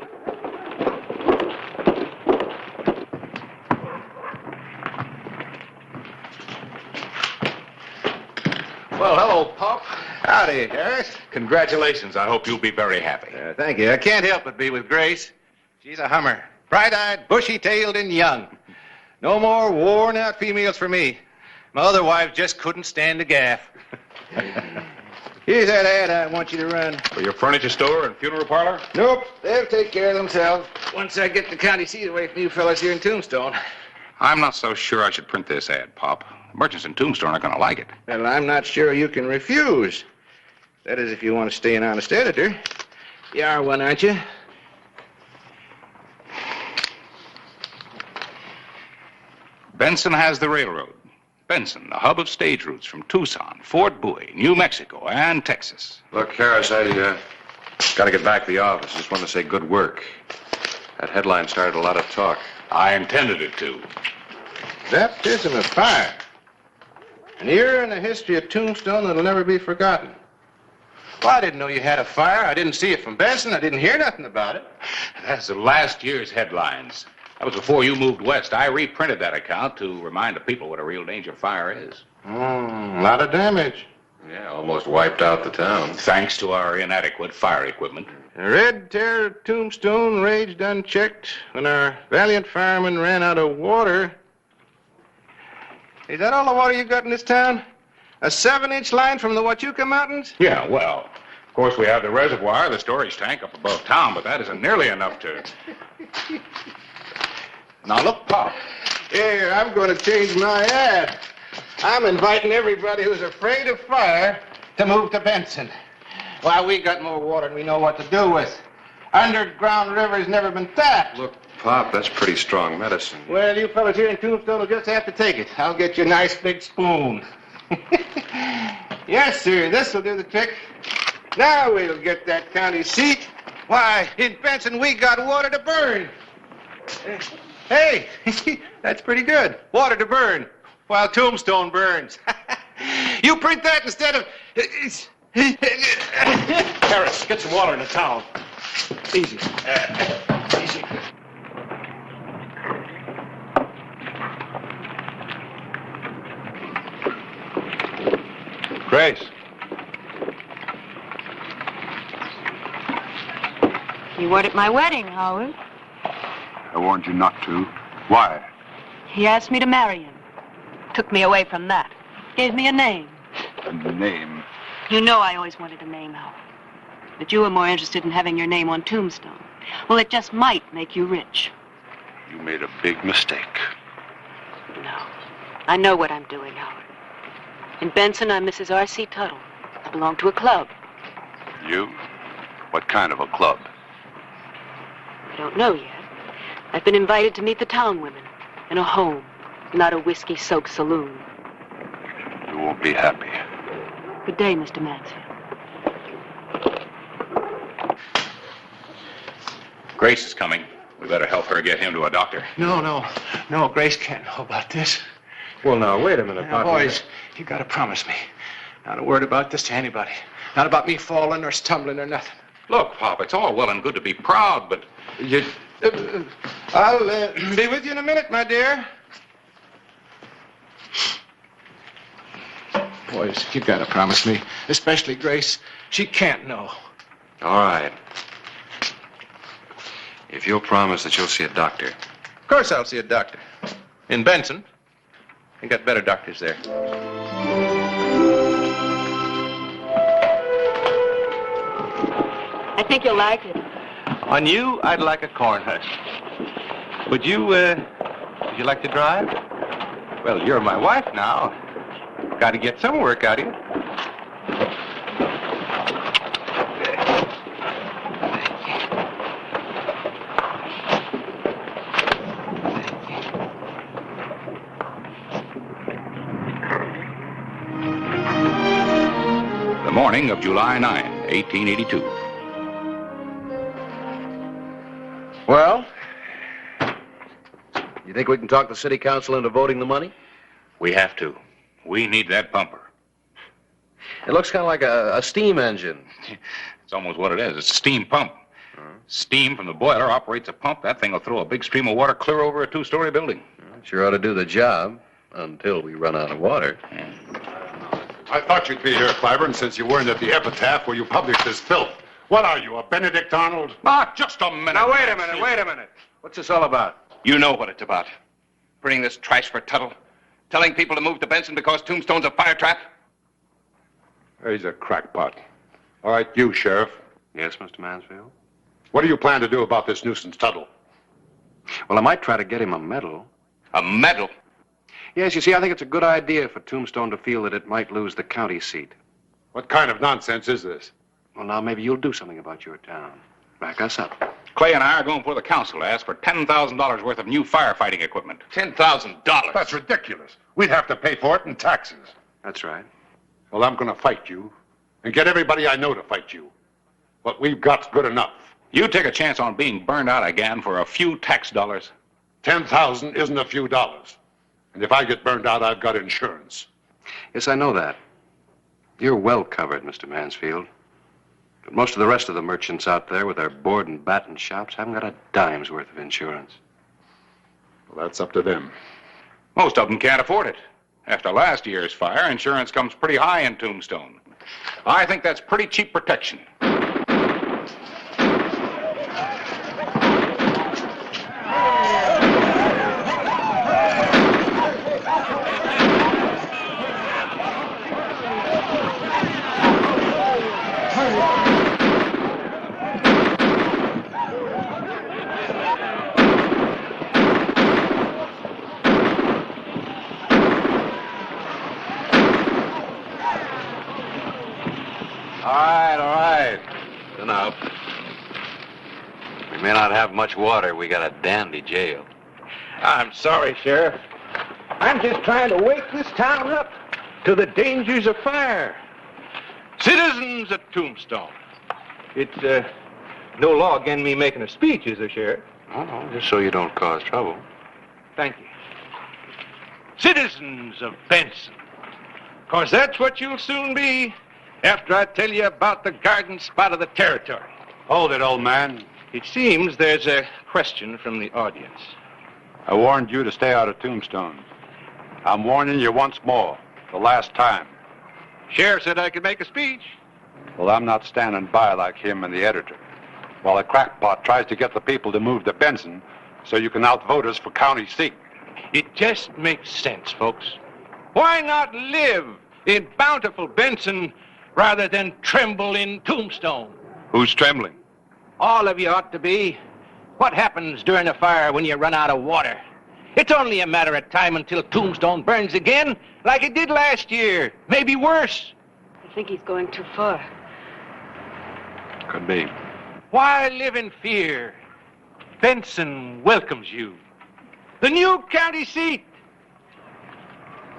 Well, hello, Pop. Howdy, Harris. Congratulations. I hope you'll be very happy. Thank you. I can't help but be with Grace. She's a hummer. Bright-eyed, bushy-tailed, and young. No more worn-out females for me. My other wives just couldn't stand the gaff. Here's that ad I want you to run. For your furniture store and funeral parlor? Nope, they'll take care of themselves once I get the county seat away from you fellas here in Tombstone. I'm not so sure I should print this ad, Pop. Merchants in Tombstone aren't going to like it. Well, I'm not sure you can refuse. That is, if you want to stay an honest editor. You are one, aren't you? Benson has the railroad. Benson, the hub of stage routes from Tucson, Fort Bowie, New Mexico, and Texas. Look, Harris, I got to get back to the office. Just wanted to say good work. That headline started a lot of talk. I intended it to. Baptism of fire. An era in the history of Tombstone that'll never be forgotten. Well, I didn't know you had a fire. I didn't see it from Benson. I didn't hear nothing about it. That's last year's headlines. That was before you moved west. I reprinted that account to remind the people what a real danger fire is. A lot of damage. Yeah, almost wiped out the town. Thanks to our inadequate fire equipment. The Red Terror of Tombstone raged unchecked when our valiant firemen ran out of water. Is that all the water you got in this town? A 7-inch line from the Huachuca Mountains? Yeah, well, of course we have the reservoir, the storage tank up above town, but that isn't nearly enough to... Now look, Pop. Here, I'm going to change my ad. I'm inviting everybody who's afraid of fire to move to Benson. Why, we got more water than we know what to do with. Underground river's never been tapped. Look, Pop, that's pretty strong medicine. Well, you fellas here in Tombstone will just have to take it. I'll get you a nice big spoon. Yes, sir, this'll do the trick. Now we'll get that county seat. Why, in Benson we got water to burn. Hey, that's pretty good. Water to burn while Tombstone burns. You print that instead of... Harris, get some water in the town. Easy. Easy. Grace. You weren't at my wedding, Howard. I warned you not to. Why? He asked me to marry him. Took me away from that. Gave me a name. A name? You know I always wanted a name, Howard. But you were more interested in having your name on Tombstone. Well, it just might make you rich. You made a big mistake. No. I know what I'm doing, Howard. In Benson, I'm Mrs. R.C. Tuttle. I belong to a club. You? What kind of a club? I don't know yet. I've been invited to meet the town women in a home, not a whiskey-soaked saloon. You won't be happy. Good day, Mr. Mansfield. Grace is coming. We better help her get him to a doctor. No, Grace can't know about this. Well, now, wait a minute, Now, Pop. boys, you gotta promise me. Not a word about this to anybody. Not about me falling or stumbling or nothing. Look, Pop, it's all well and good to be proud, but... I'll be with you in a minute, my dear. Boys, you gotta promise me, especially Grace. She can't know. All right. If you'll promise that you'll see a doctor. Of course I'll see a doctor. In Benson. They got better doctors there. I think you'll like it. On you, I'd like a corn husk. Would you like to drive? Well, you're my wife now. Got to get some work out of you. The morning of July 9, 1882. Well, you think we can talk the city council into voting the money? We have to. We need that pumper. It looks kind of like a steam engine. It's almost what it is. It's a steam pump. Steam from the boiler operates a pump. That thing will throw a big stream of water clear over a two-story building. Sure ought to do the job until we run out of water. I thought you'd be here, Clyburn, since you weren't at the epitaph where you published this filth. What are you, a Benedict Arnold? Not just a minute. Now, wait a minute. What's this all about? You know what it's about. Bringing this trash for Tuttle. Telling people to move to Benson because Tombstone's a fire trap. He's a crackpot. All right, you, Sheriff. Yes, Mr. Mansfield? What do you plan to do about this nuisance, Tuttle? Well, I might try to get him a medal. A medal? Yes, you see, I think it's a good idea for Tombstone to feel that it might lose the county seat. What kind of nonsense is this? Well, now, maybe you'll do something about your town. Back us up. Clay and I are going before the council to ask for $10,000 worth of new firefighting equipment. $10,000? That's ridiculous. We'd have to pay for it in taxes. That's right. Well, I'm going to fight you and get everybody I know to fight you. What we've got's good enough. You take a chance on being burned out again for a few tax dollars? 10,000 isn't a few dollars. And if I get burned out, I've got insurance. Yes, I know that. You're well covered, Mr. Mansfield. But most of the rest of the merchants out there with their board and batten shops haven't got a dime's worth of insurance. Well, that's up to them. Most of them can't afford it. After last year's fire, insurance comes pretty high in Tombstone. I think that's pretty cheap protection. All right. Enough. We may not have much water. We got a dandy jail. I'm sorry, Sheriff. I'm just trying to wake this town up to the dangers of fire. Citizens of Tombstone. It's no law against me making a speech, is there, Sheriff? Oh, just so you don't cause trouble. Thank you. Citizens of Benson. 'Cause that's what you'll soon be after I tell you about the garden spot of the territory. Hold it, old man. It seems there's a question from the audience. I warned you to stay out of Tombstone. I'm warning you once more, the last time. Sheriff said I could make a speech. Well, I'm not standing by like him and the editor, while a crackpot tries to get the people to move to Benson so you can outvote us for county seat. It just makes sense, folks. Why not live in bountiful Benson rather than tremble in Tombstone? Who's trembling? All of you ought to be. What happens during a fire when you run out of water? It's only a matter of time until Tombstone burns again, like it did last year. Maybe worse. I think he's going too far. Could be. Why live in fear? Benson welcomes you. The new county seat.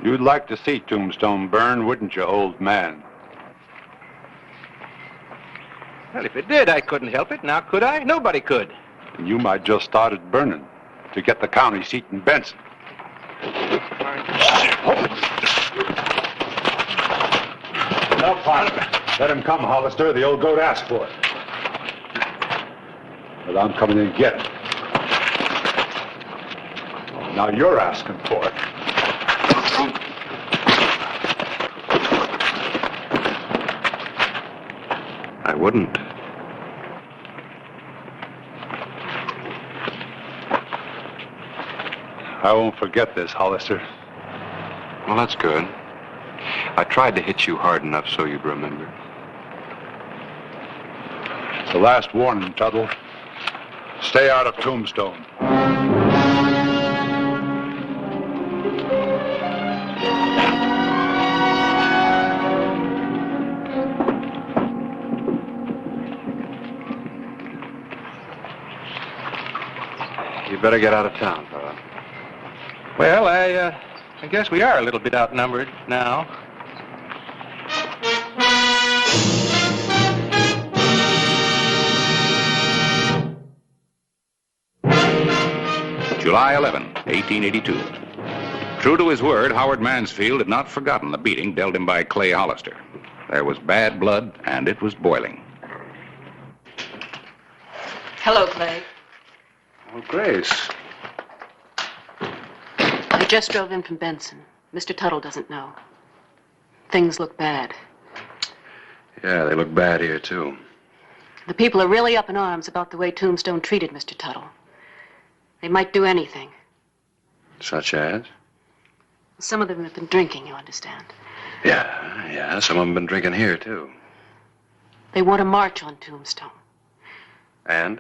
You'd like to see Tombstone burn, wouldn't you, old man? Well, if it did, I couldn't help it. Now, could I? Nobody could. And you might just start it burning to get the county seat in Benson. Now, partner, let him come, Hollister. The old goat asked for it. But I'm coming in to get it. Now you're asking for it. I wouldn't. I won't forget this, Hollister. Well, that's good. I tried to hit you hard enough so you'd remember. It's the last warning, Tuttle. Stay out of Tombstone. You better get out of town, fella. Well, I guess we are a little bit outnumbered now. July 11, 1882. True to his word, Howard Mansfield had not forgotten the beating dealt him by Clay Hollister. There was bad blood, and it was boiling. Hello, Clay. Oh, Grace. I just drove in from Benson. Mr. Tuttle doesn't know. Things look bad. Yeah, they look bad here, too. The people are really up in arms about the way Tombstone treated Mr. Tuttle. They might do anything. Such as? Some of them have been drinking, you understand. Yeah, some of them been drinking here, too. They want to march on Tombstone. And?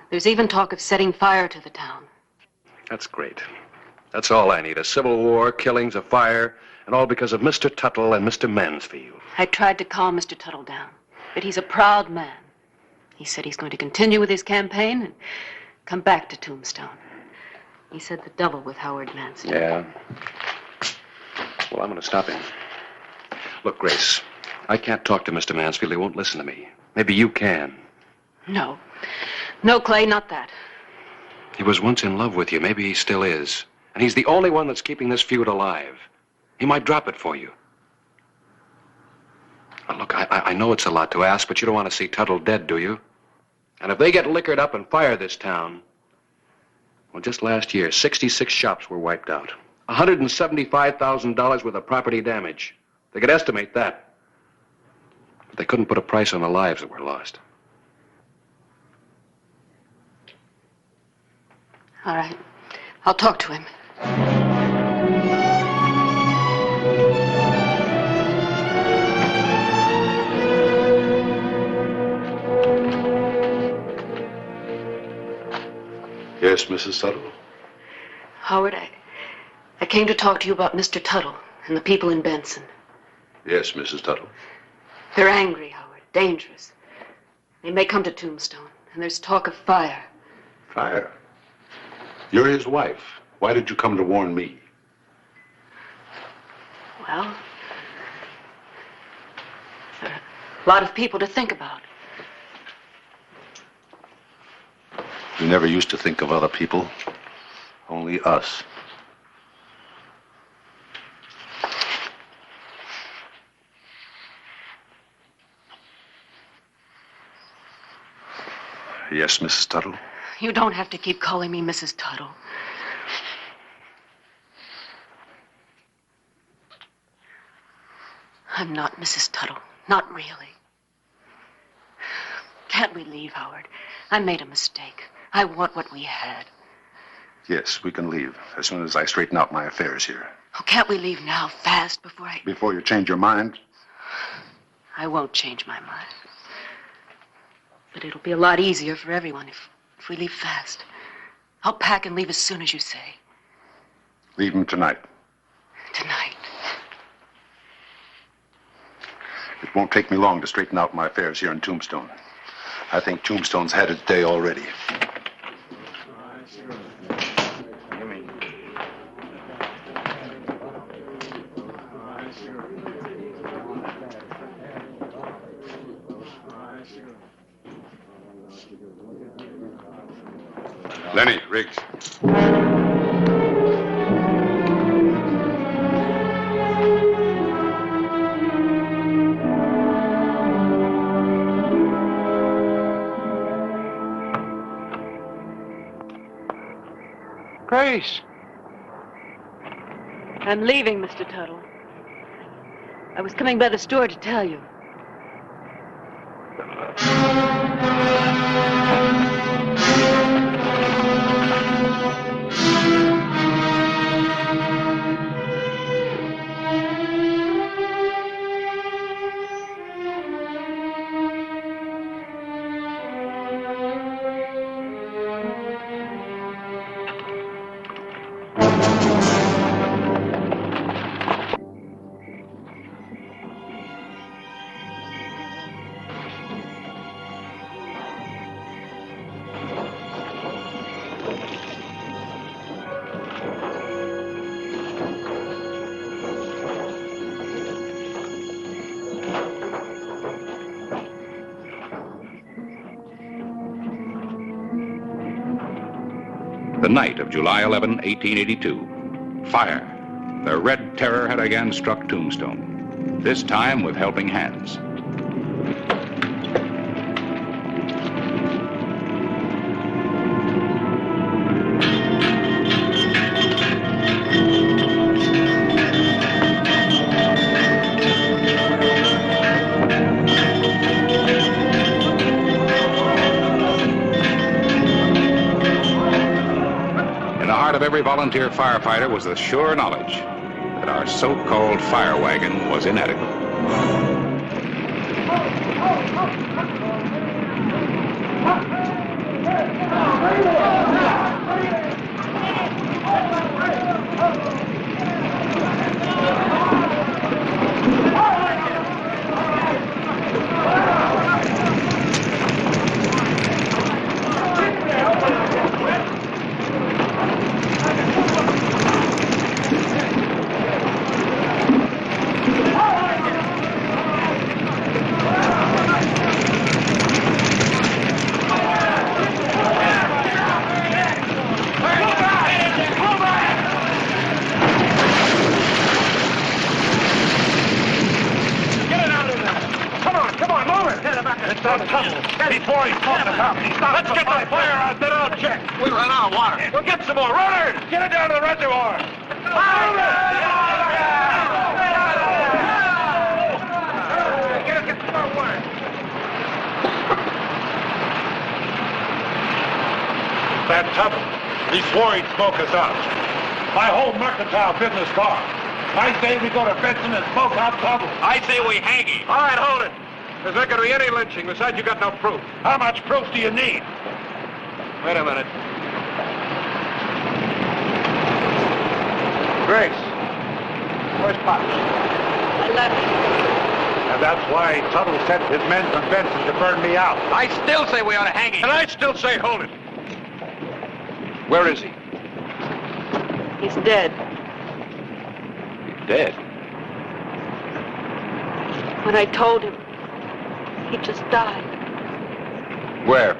There's even talk of setting fire to the town. That's great. That's all I need. A civil war, killings, a fire, and all because of Mr. Tuttle and Mr. Mansfield. I tried to calm Mr. Tuttle down, but he's a proud man. He said he's going to continue with his campaign and come back to Tombstone. He said the devil with Howard Mansfield. Yeah. Well, I'm going to stop him. Look, Grace, I can't talk to Mr. Mansfield. He won't listen to me. Maybe you can. No. No, Clay, not that. He was once in love with you. Maybe he still is. And he's the only one that's keeping this feud alive. He might drop it for you. Now, look, I know it's a lot to ask, but you don't want to see Tuttle dead, do you? And if they get liquored up and fire this town, Well, just last year, 66 shops were wiped out. $175,000 worth of property damage. They could estimate that. But they couldn't put a price on the lives that were lost. All right. I'll talk to him. Yes, Mrs. Tuttle? Howard, I came to talk to you about Mr. Tuttle and the people in Benson. Yes, Mrs. Tuttle. They're angry, Howard. Dangerous. They may come to Tombstone, and there's talk of fire. Fire? You're his wife. Why did you come to warn me? Well, there are a lot of people to think about. You never used to think of other people. Only us. Yes, Mrs. Tuttle? You don't have to keep calling me Mrs. Tuttle. I'm not Mrs. Tuttle. Not really. Can't we leave, Howard? I made a mistake. I want what we had. Yes, we can leave as soon as I straighten out my affairs here. Oh, can't we leave now, fast, before I... Before you change your mind? I won't change my mind. But it'll be a lot easier for everyone if we leave fast. I'll pack and leave as soon as you say. Leave him tonight. Tonight. It won't take me long to straighten out my affairs here in Tombstone. I think Tombstone's had its day already. Lenny, Riggs. Grace. I'm leaving, Mr. Tuttle. I was coming by the store to tell you. The night of July 11, 1882. Fire. The Red Terror had again struck Tombstone, this time with helping hands. Every volunteer firefighter was the sure knowledge that our so-called fire wagon was inadequate. It's that tunnel. Before he smoking us out. Let's get the fire out, then I'll check. We run out of water. We'll get some more. Runners! Get it down to the reservoir. Get some more water. That tunnel. He swore he'd smoke us out. My whole mercantile business gone. I say we go to Benson and smoke out Tuttle. I say we hang him. All right, hold it. There's not going to be any lynching. Besides, you got no proof. How much proof do you need? Wait a minute. Grace, where's Pops? I left him. And that's why Tuttle sent his men from Benson to burn me out. I still say we ought to hang him. And I still say hold it. Where is he? He's dead. He's dead. When I told him, he just died. Where?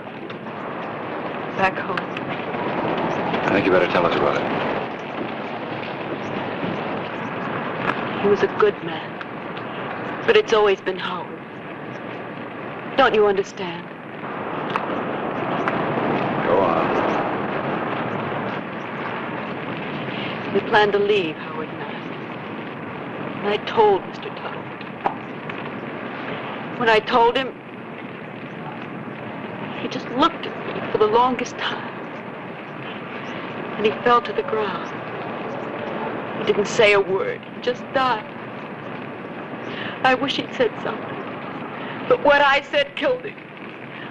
Back home. I think you better tell us about it. He was a good man. But it's always been Howard. Don't you understand? Go on. We planned to leave, Howard and I. And I told Mr. Tuttle. When I told him, he just looked at me for the longest time. And he fell to the ground. He didn't say a word. He just died. I wish he'd said something. But what I said killed him.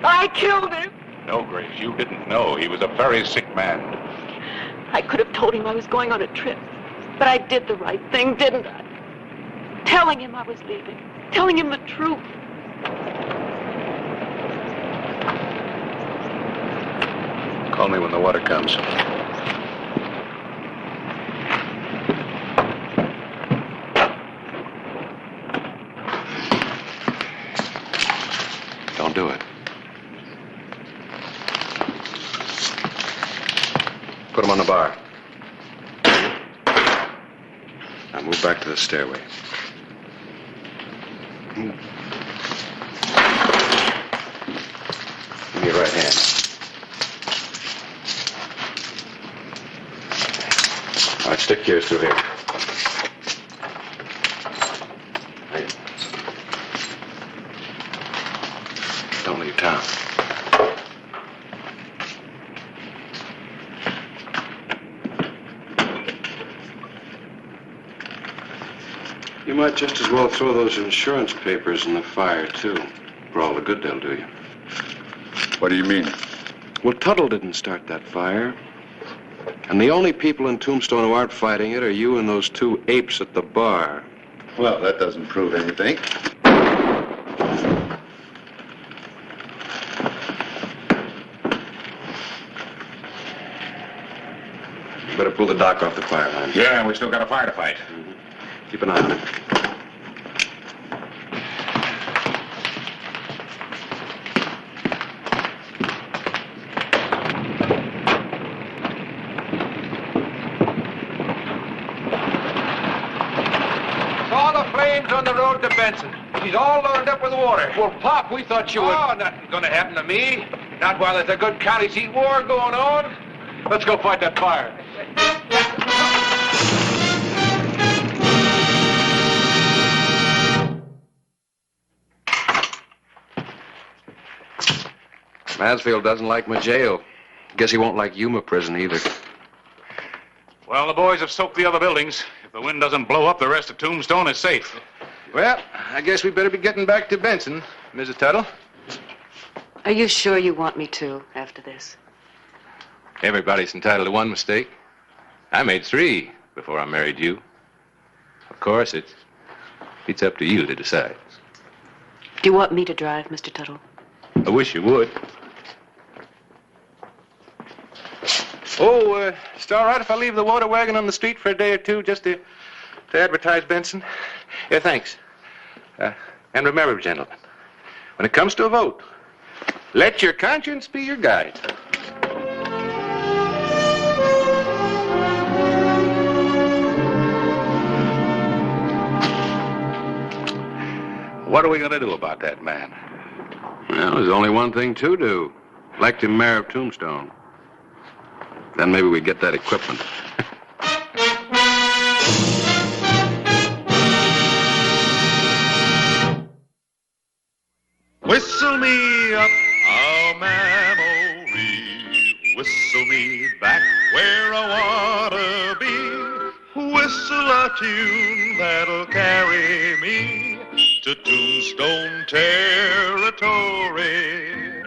I killed him. No, Grace, you didn't know. He was a very sick man. I could have told him I was going on a trip. But I did the right thing, didn't I? Telling him I was leaving. Telling him the truth. Call me when the water comes. Don't do it. Put him on the bar. Now move back to the stairway. Give me your right hand. All right, stick yours through here. Hey. Don't leave town. You might just as well throw those insurance papers in the fire, too. For all the good they'll do you. What do you mean? Well, Tuttle didn't start that fire. And the only people in Tombstone who aren't fighting it are you and those two apes at the bar. Well, that doesn't prove anything. You better pull the dock off the fire line. Yeah, we still got a fire to fight. Keep an eye on it. Saw the flames on the road to Benson. She's all loaded up with water. Well, Pop, we thought you would... Oh, nothing's gonna happen to me. Not while there's a good county seat war going on. Let's go fight that fire. Mansfield doesn't like my jail. Guess he won't like Yuma prison either. Well, the boys have soaked the other buildings. If the wind doesn't blow up, the rest of Tombstone is safe. Well, I guess we better be getting back to Benson, Mrs. Tuttle. Are you sure you want me to after this? Everybody's entitled to one mistake. I made 3 before I married you. Of course, it's up to you to decide. Do you want me to drive, Mr. Tuttle? I wish you would. Oh, it's all right if I leave the water wagon on the street for a day or two just to advertise Benson? Yeah, thanks. And remember, gentlemen, when it comes to a vote, let your conscience be your guide. What are we going to do about that man? Well, there's only one thing to do. Elect him mayor of Tombstone. Then maybe we get that equipment. Whistle me up a memory. Whistle me back where I wanna be. Whistle a tune that'll carry me to Tombstone Territory.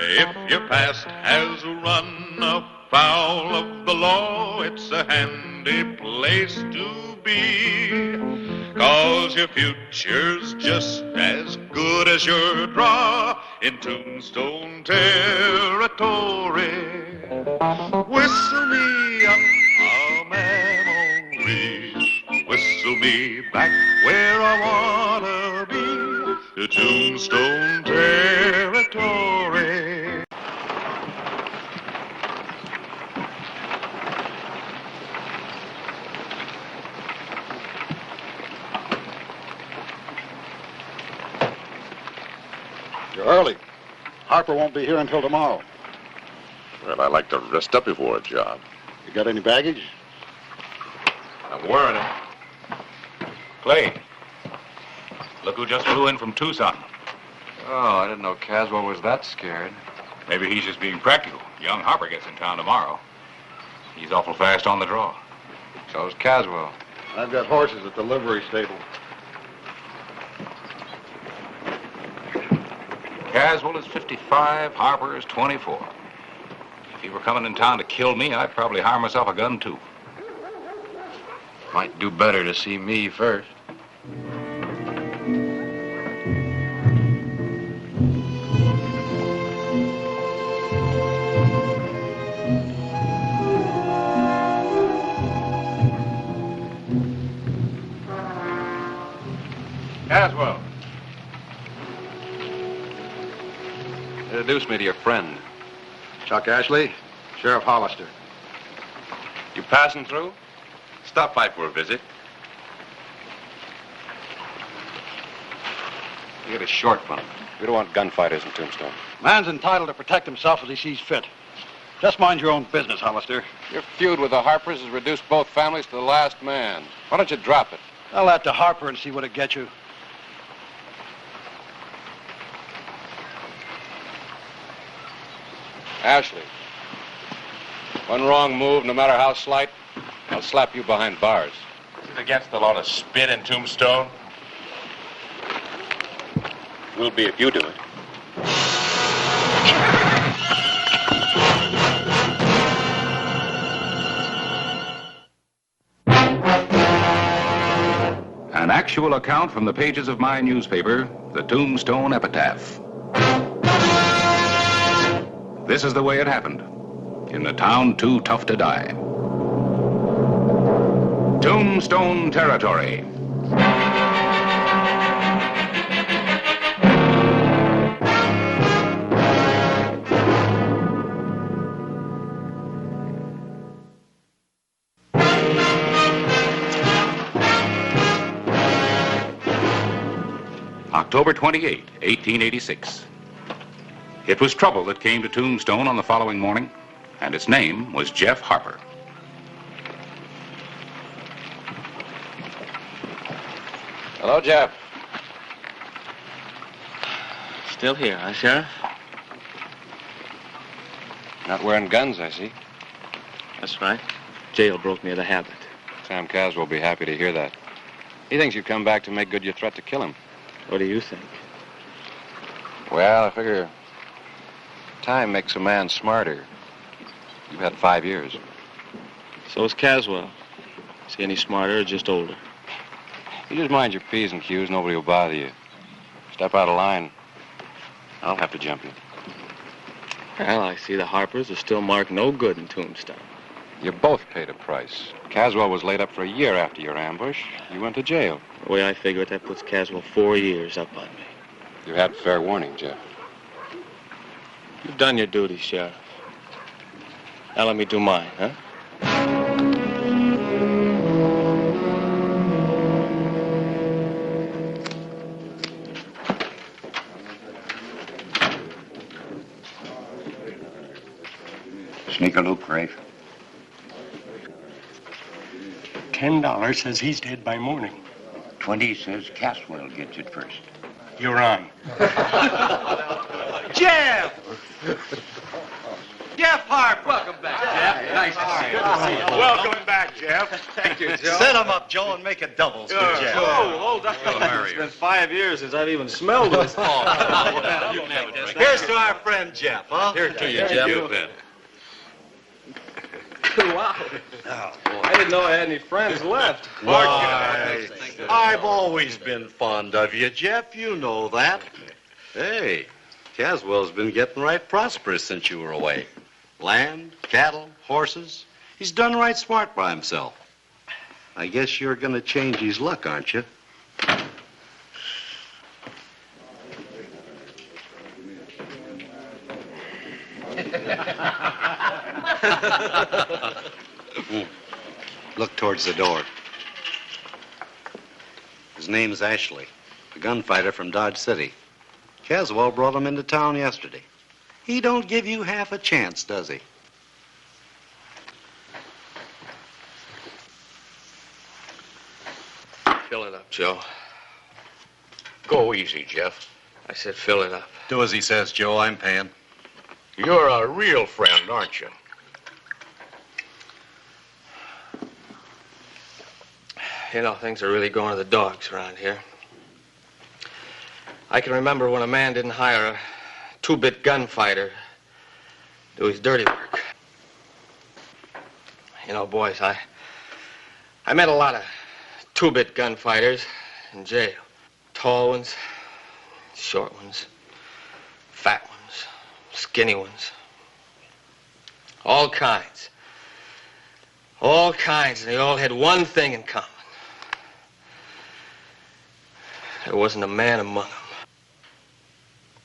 If your past has run afoul of the law, it's a handy place to be. 'Cause your future's just as good as your draw in Tombstone Territory. Whistle me up a memory. Whistle me back where I wanna be, to Tombstone Territory. You're early. Harper won't be here until tomorrow. Well, I like to rest up before a job. You got any baggage? I'm wearing it. Clay, look who just flew in from Tucson. Oh, I didn't know Caswell was that scared. Maybe he's just being practical. Young Harper gets in town tomorrow. He's awful fast on the draw. So's Caswell. I've got horses at the livery stable. Caswell is 55, Harper is 24. If he were coming in town to kill me, I'd probably hire myself a gun, too. Might do better to see me first. Caswell. Introduce me to your friend. Chuck Ashley, Sheriff Hollister. You passing through? Stop by for a visit. You get a short one. We don't want gunfighters in Tombstone. Man's entitled to protect himself as he sees fit. Just mind your own business, Hollister. Your feud with the Harpers has reduced both families to the last man. Why don't you drop it? Tell that to Harper and see what it gets you. Ashley, one wrong move, no matter how slight, I'll slap you behind bars. Is it against the law to spit in Tombstone? Will be if you do it. An actual account from the pages of my newspaper, the Tombstone Epitaph. This is the way it happened, in the town too tough to die. Tombstone Territory. October 28, 1886. It was trouble that came to Tombstone on the following morning, and its name was Jeff Harper. Hello, Jeff. Still here, huh, Sheriff? Not wearing guns, I see. That's right. Jail broke me of the habit. Sam Caswell will be happy to hear that. He thinks you've come back to make good your threat to kill him. What do you think? Well, I figure time makes a man smarter. You've had 5 years. So is Caswell. Is he any smarter or just older? You just mind your P's and Q's, nobody will bother you. Step out of line, I'll have to jump you. Well, I see the Harpers are still marked no good in Tombstone. You both paid a price. Caswell was laid up for a year after your ambush. You went to jail. The way I figure it, that puts Caswell 4 years up on me. You had fair warning, Jeff. You've done your duty, Sheriff. Now let me do mine, huh? Sneak-a-loop, Rafe. $10 says he's dead by morning. 20 says Caswell gets it first. You're on. Jeff! Jeff Harper. Welcome back, Jeff. Nice to see you. Welcome back, Jeff. Thank you, Joe. Set him up, Joe, and make it doubles for Jeff. Oh, hold on. It's been 5 years since I've even smelled this. Here's to our friend Jeff, huh? Here to you, Jeff. You bet. Wow. I didn't know I had any friends left. Why, I've always been fond of you, Jeff. You know that. Hey, Caswell's been getting right prosperous since you were away. Land, cattle, horses. He's done right smart by himself. I guess you're going to change his luck, aren't you? Look towards the door. His name's Ashley, a gunfighter from Dodge City. Caswell brought him into town yesterday. He don't give you half a chance, does he? Fill it up, Joe. Go easy, Jeff. I said fill it up. Do as he says, Joe. I'm paying. You're a real friend, aren't you? You know, things are really going to the dogs around here. I can remember when a man didn't hire a two-bit gunfighter to do his dirty work. You know, boys, I met a lot of two-bit gunfighters in jail. Tall ones, short ones, fat ones, skinny ones. All kinds. All kinds, and they all had one thing in common. There wasn't a man among them.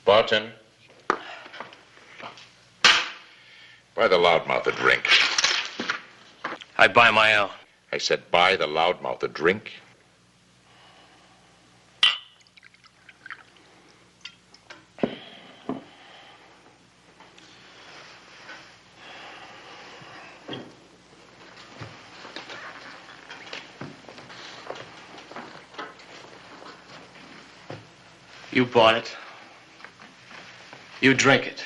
Barton. Buy the loudmouth a drink. I buy my own. I said buy the loudmouth a drink. You bought it. You drink it.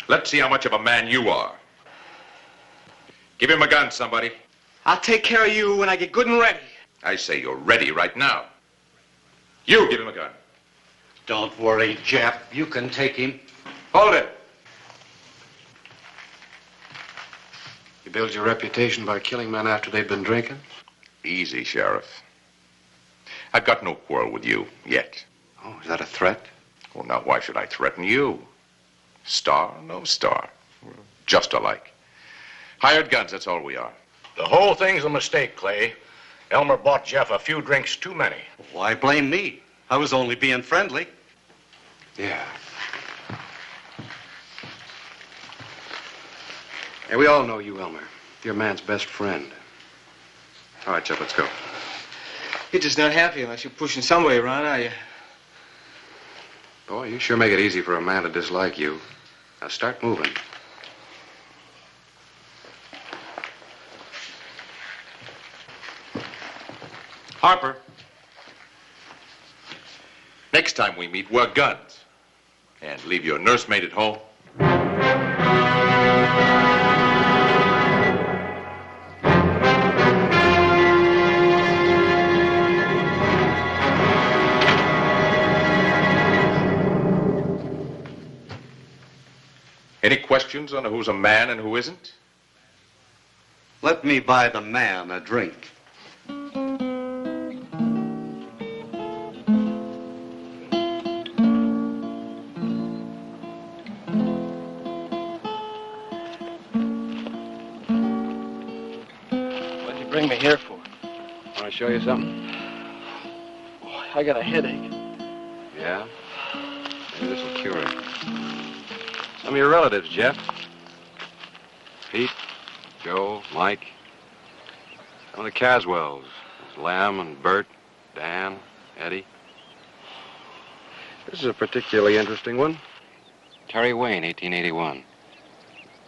Let's see how much of a man you are. Give him a gun, somebody. I'll take care of you when I get good and ready. I say you're ready right now. You give him a gun. Don't worry, Jeff. You can take him. Hold it. You build your reputation by killing men after they've been drinking? Easy, Sheriff. I've got no quarrel with you yet. Oh, is that a threat? Well, now, why should I threaten you? Star, no star. We're just alike. Hired guns, that's all we are. The whole thing's a mistake, Clay. Elmer bought Jeff a few drinks too many. Why blame me? I was only being friendly. Yeah. Hey, we all know you, Elmer. You're a man's best friend. All right, Jeff, let's go. You're just not happy unless you're pushing somebody around, are you? Boy, you sure make it easy for a man to dislike you. Now start moving. Harper. Next time we meet, wear guns. And leave your nursemaid at home. Any questions on who's a man and who isn't? Let me buy the man a drink. What'd you bring me here for? Want to show you something? I got a headache. Yeah? Maybe this will cure it. Some of your relatives, Jeff. Pete, Joe, Mike. Some of the Caswells. There's Lem and Bert, Dan, Eddie. This is a particularly interesting one. Terry Wayne, 1881.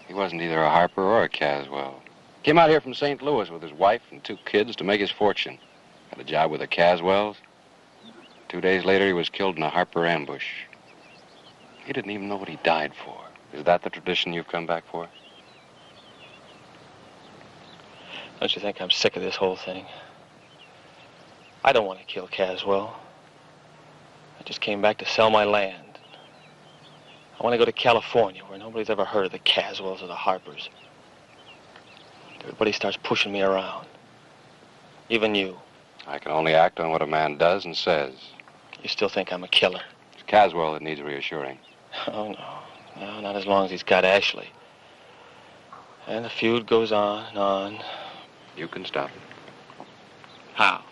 He wasn't either a Harper or a Caswell. Came out here from St. Louis with his wife and 2 kids to make his fortune. Had a job with the Caswells. 2 days later, he was killed in a Harper ambush. He didn't even know what he died for. Is that the tradition you've come back for? Don't you think I'm sick of this whole thing? I don't want to kill Caswell. I just came back to sell my land. I want to go to California, where nobody's ever heard of the Caswells or the Harpers. Everybody starts pushing me around. Even you. I can only act on what a man does and says. You still think I'm a killer? It's Caswell that needs reassuring. Oh, no. No, not as long as he's got Ashley. And the feud goes on and on. You can stop it. How?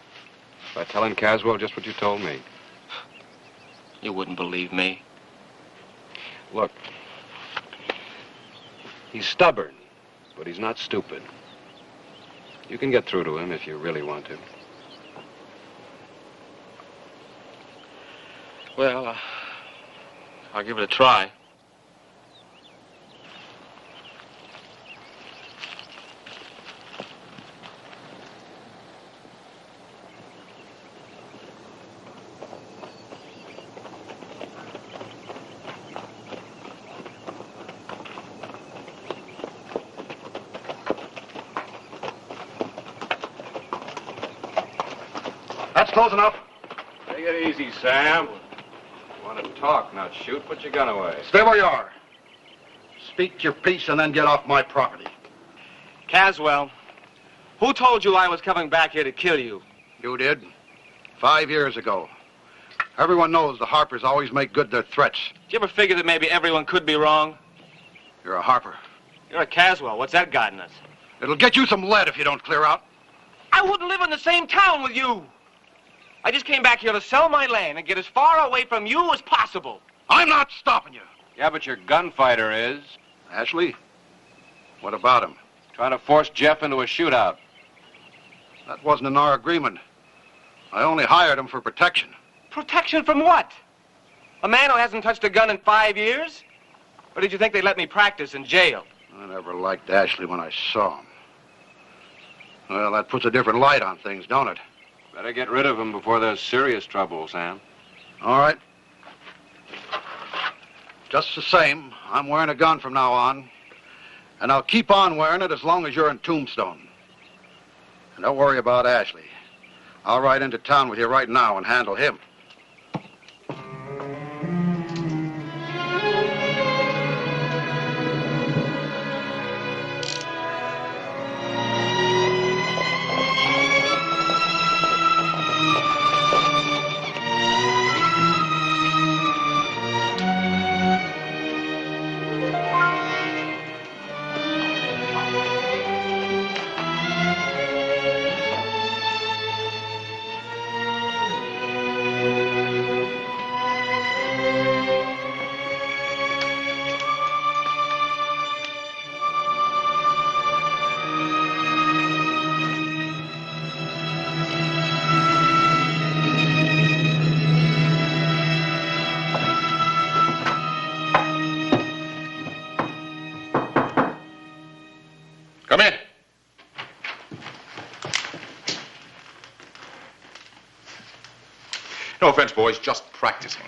By telling Caswell just what you told me. You wouldn't believe me. Look, he's stubborn, but he's not stupid. You can get through to him if you really want to. Well, I'll give it a try. That's close enough. Take it easy, Sam. You want to talk, not shoot. Put your gun away. Stay where you are. Speak your piece and then get off my property. Caswell, who told you I was coming back here to kill you? You did. 5 years ago. Everyone knows the Harpers always make good their threats. Did you ever figure that maybe everyone could be wrong? You're a Harper. You're a Caswell. What's that got in us? It'll get you some lead if you don't clear out. I wouldn't live in the same town with you. I just came back here to sell my land and get as far away from you as possible. I'm not stopping you. Yeah, but your gunfighter is. Ashley? What about him? Trying to force Jeff into a shootout. That wasn't in our agreement. I only hired him for protection. Protection from what? A man who hasn't touched a gun in 5 years? Or did you think they'd let me practice in jail? I never liked Ashley when I saw him. Well, that puts a different light on things, don't it? Better get rid of him before there's serious trouble, Sam. All right. Just the same, I'm wearing a gun from now on. And I'll keep on wearing it as long as you're in Tombstone. And don't worry about Ashley. I'll ride into town with you right now and handle him. Come in. No offense, boys, just practicing.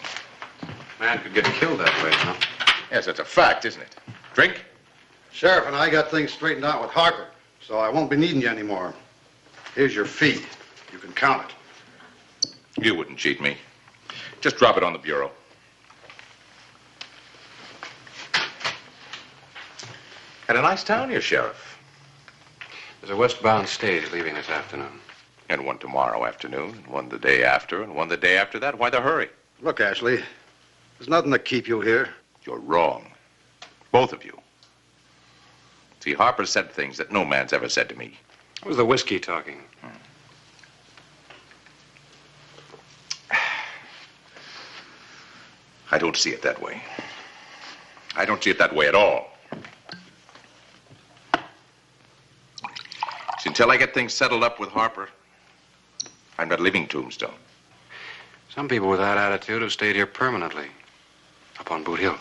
Man could get killed that way, huh? Yes, that's a fact, isn't it? Drink? Sheriff and I got things straightened out with Harper, so I won't be needing you anymore. Here's your fee. You can count it. You wouldn't cheat me. Just drop it on the bureau. Had a nice town here, Sheriff. There's a westbound stage leaving this afternoon. And one tomorrow afternoon, and one the day after, and one the day after that. Why the hurry? Look, Ashley, there's nothing to keep you here. You're wrong. Both of you. See, Harper said things that no man's ever said to me. It was the whiskey talking. I don't see it that way. I don't see it that way at all. See, until I get things settled up with Harper, I'm not leaving Tombstone. Some people with that attitude have stayed here permanently, up on Boot Hill.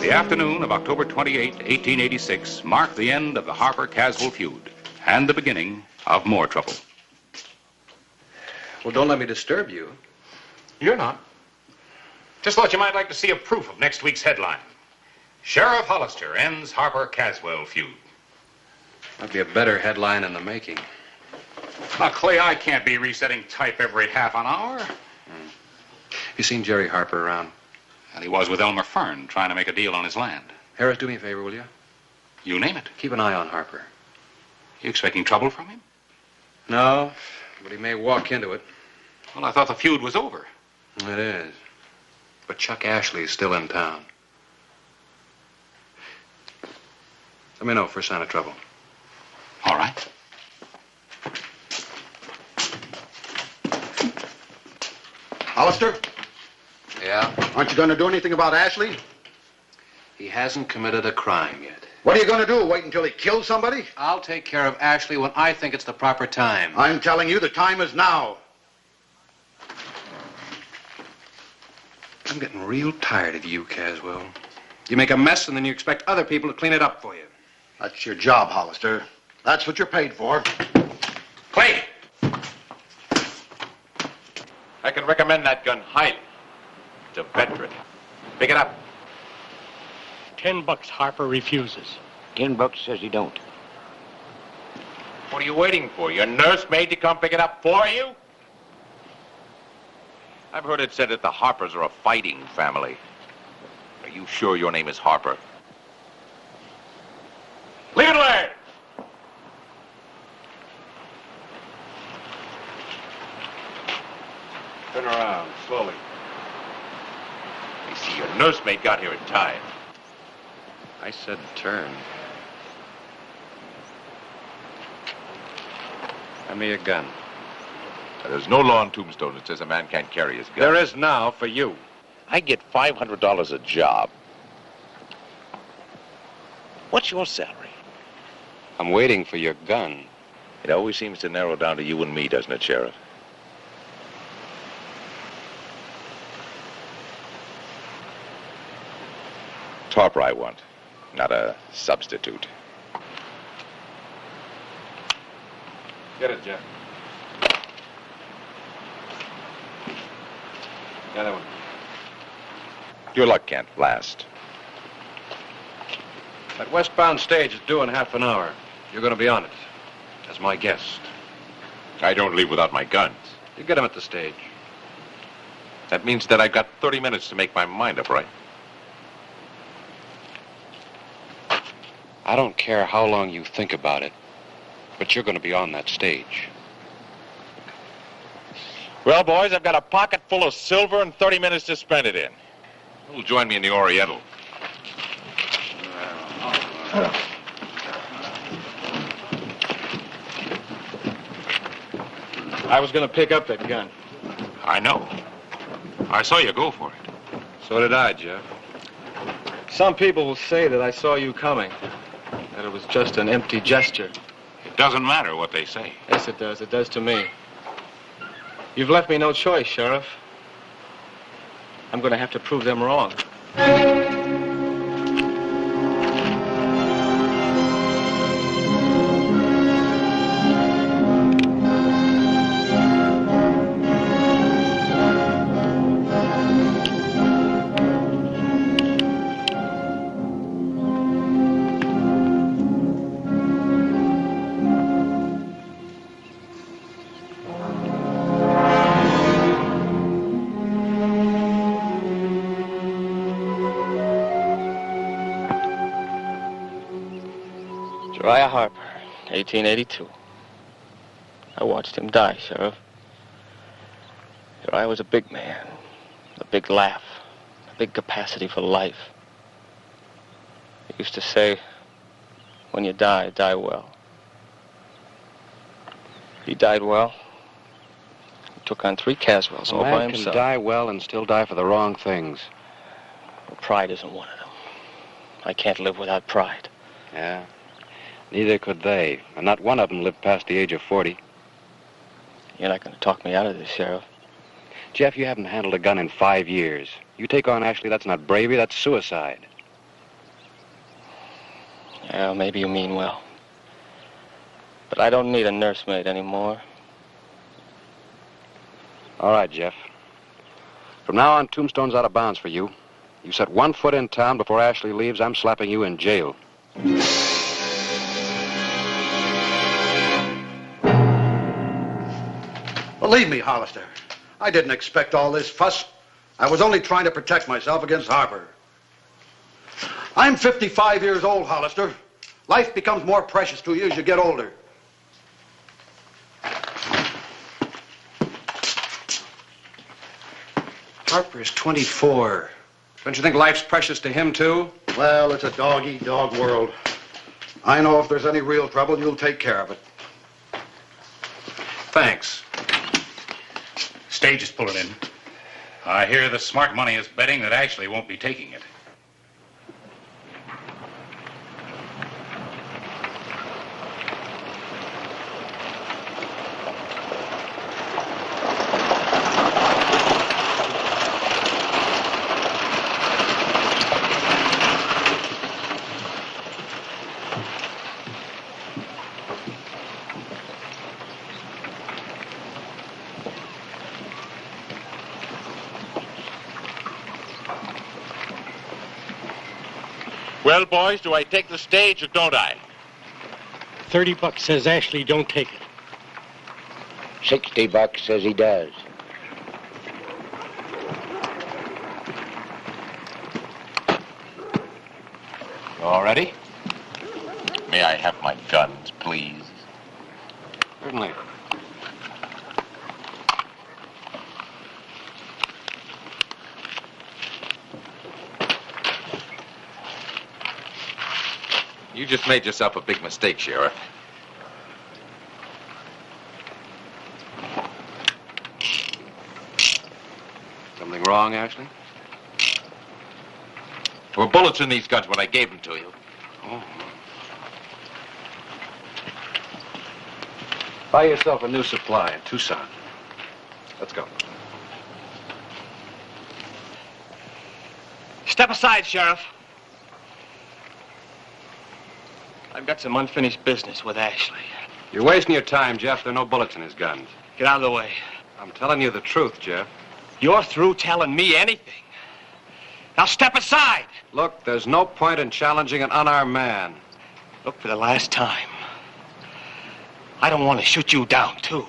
The afternoon of October 28, 1886, marked the end of the Harper-Caswell feud and the beginning of more trouble. Well, don't let me disturb you. You're not. Just thought you might like to see a proof of next week's headline. Sheriff Hollister ends Harper-Caswell feud. That'd be a better headline in the making. Now, Clay, I can't be resetting type every half an hour. You seen Jerry Harper around? And he was with Elmer Fern, trying to make a deal on his land. Harris, do me a favor, will you? You name it. Keep an eye on Harper. You expecting trouble from him? No, but he may walk into it. Well, I thought the feud was over. It is. But Chuck Ashley is still in town. Let me know if we're sign of trouble. All right. Hollister, Yeah? aren't you going to do anything about Ashley? He hasn't committed a crime yet. What are you going to do? Wait until he kills somebody? I'll take care of Ashley when I think it's the proper time. I'm telling you, the time is now. I'm getting real tired of you, Caswell. You make a mess and then you expect other people to clean it up for you. That's your job, Hollister. That's what you're paid for. Clay! I can recommend that gun highly. It's a veteran. Pick it up. $10 Harper refuses. $10 says he don't. What are you waiting for? Your nursemaid to come pick it up for you? I've heard it said that the Harpers are a fighting family. Are you sure your name is Harper? Leave it alone! Turn around, slowly. You see, your nursemaid got here in time. I said turn. Hand me a gun. Now, there's no law in Tombstone that says a man can't carry his gun. There is now for you. I get $500 a job. What's your salary? I'm waiting for your gun. It always seems to narrow down to you and me, doesn't it, Sheriff? Tarper I want, not a substitute. Get it, Jeff. The other one. Your luck can't last. That westbound stage is due in half an hour. You're going to be on it. As my guest. I don't leave without my guns. You get him at the stage. That means that I've got 30 minutes to make my mind up, right? I don't care how long you think about it, but you're going to be on that stage. Well, boys, I've got a pocket full of silver and 30 minutes to spend it in. Who'll join me in the Oriental? I was going to pick up that gun. I know. I saw you go for it. So did I, Jeff. Some people will say that I saw you coming, that it was just an empty gesture. It doesn't matter what they say. Yes, it does. It does to me. You've left me no choice, Sheriff. I'm going to have to prove them wrong. Uriah Harper, 1882. I watched him die, Sheriff. Uriah was a big man, a big laugh, a big capacity for life. He used to say, when you die, die well. He died well. He took on 3 Caswells all by A man can himself. die well and still die for the wrong things. Well, pride isn't one of them. I can't live without pride. Yeah? Neither could they, and not one of them lived past the age of 40. You're not going to talk me out of this, Sheriff. Jeff, you haven't handled a gun in 5 years. You take on Ashley, that's not bravery, that's suicide. Yeah, maybe you mean well. But I don't need a nursemaid anymore. All right, Jeff. From now on, Tombstone's out of bounds for you. You set 1 foot in town before Ashley leaves, I'm slapping you in jail. Believe me, Hollister, I didn't expect all this fuss. I was only trying to protect myself against Harper. I'm 55 years old, Hollister. Life becomes more precious to you as you get older. Harper's 24. Don't you think life's precious to him, too? Well, it's a dog-eat-dog world. I know if there's any real trouble, you'll take care of it. Thanks. Stage is pulling in. I hear the smart money is betting that Ashley won't be taking it. Well, boys, do I take the stage or don't I? $30 says Ashley don't take it. $60 says he does. All ready? May I have my guns, please? Certainly. You just made yourself a big mistake, Sheriff. Something wrong, Ashley? There were bullets in these guns when I gave them to you. Oh. Buy yourself a new supply in Tucson. Let's go. Step aside, Sheriff. I've got some unfinished business with Ashley. You're wasting your time, Jeff. There are no bullets in his guns. Get out of the way. I'm telling you the truth, Jeff. You're through telling me anything. Now step aside. Look, there's no point in challenging an unarmed man. Look, for the last time, I don't want to shoot you down, too.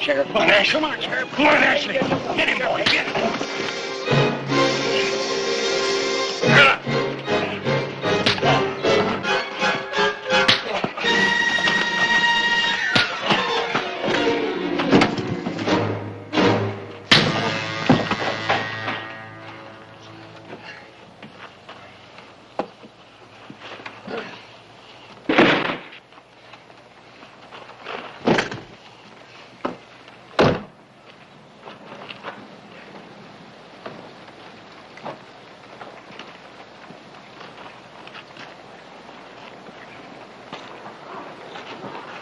Sheriff. Come on, Ashley. Come on, Sheriff. Come on, Ashley. Get him, boy. Get him.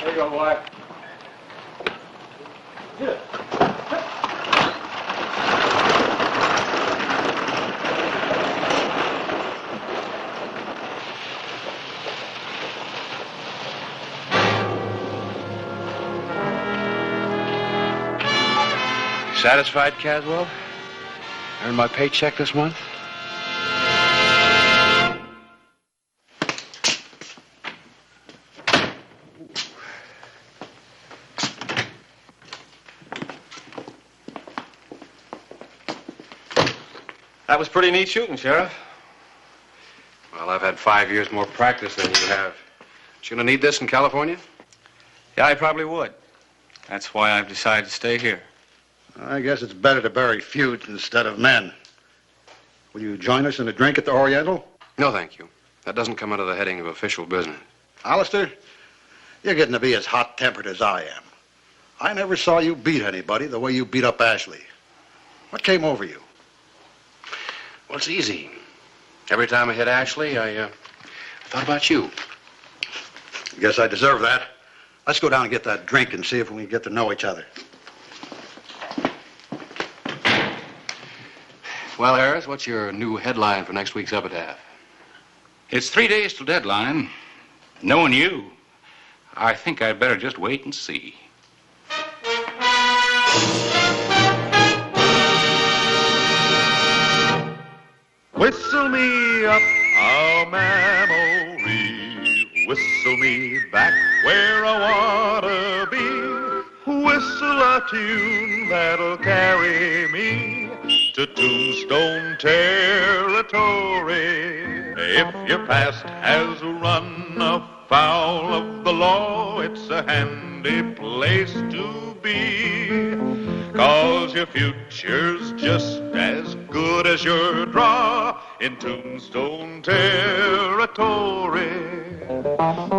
There you go, boy. Satisfied, Caswell? Earned my paycheck this month? That was pretty neat shooting, Sheriff. Well, I've had 5 years more practice than you have. You gonna need this in California? Yeah, I probably would. That's why I've decided to stay here. I guess it's better to bury feuds instead of men. Will you join us in a drink at the Oriental? No, thank you. That doesn't come under the heading of official business. Hollister, you're getting to be as hot-tempered as I am. I never saw you beat anybody the way you beat up Ashley. What came over you? Well, it's easy. Every time I hit Ashley, I thought about you. Guess I deserve that. Let's go down and get that drink and see if we can get to know each other. Well, Harris, what's your new headline for next week's Epitaph? It's 3 days till deadline. Knowing you, I think I'd better just wait and see. Whistle me up a memory, whistle me back where I wanna be, whistle a tune that'll carry me to Tombstone Territory. If your past has run afoul of the law, it's a handy place to be, 'cause your future's just as good as your draw in Tombstone Territory.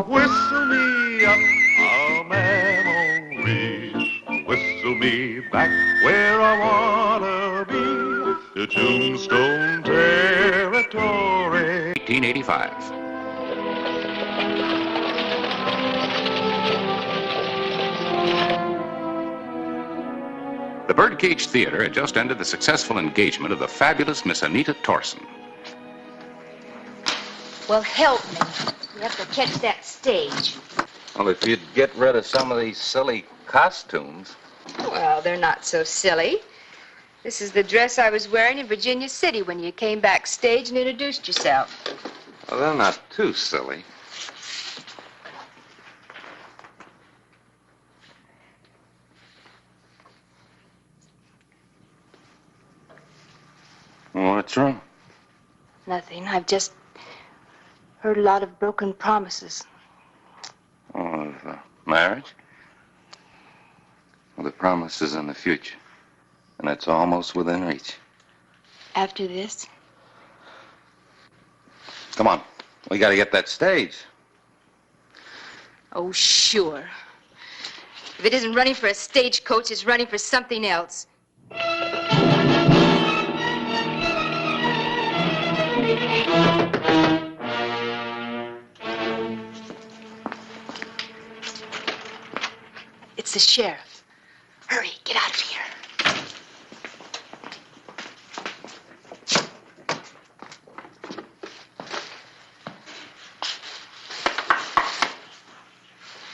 Whistle me up a memory, whistle me back where I wanna be, to Tombstone Territory. 1885. The Birdcage Theater had just ended the successful engagement of the fabulous Miss Anita Torson. Well, help me. We have to catch that stage. Well, if you'd get rid of some of these silly costumes. Well, they're not so silly. This is the dress I was wearing in Virginia City when you came backstage and introduced yourself. Well, they're not too silly. What's wrong? Nothing. I've just heard a lot of broken promises. Oh, of marriage? Well, the promise is in the future, and it's almost within reach. After this? Come on. We got to get that stage. Oh, sure. If it isn't running for a stagecoach, it's running for something else. It's the sheriff. Hurry, get out of here.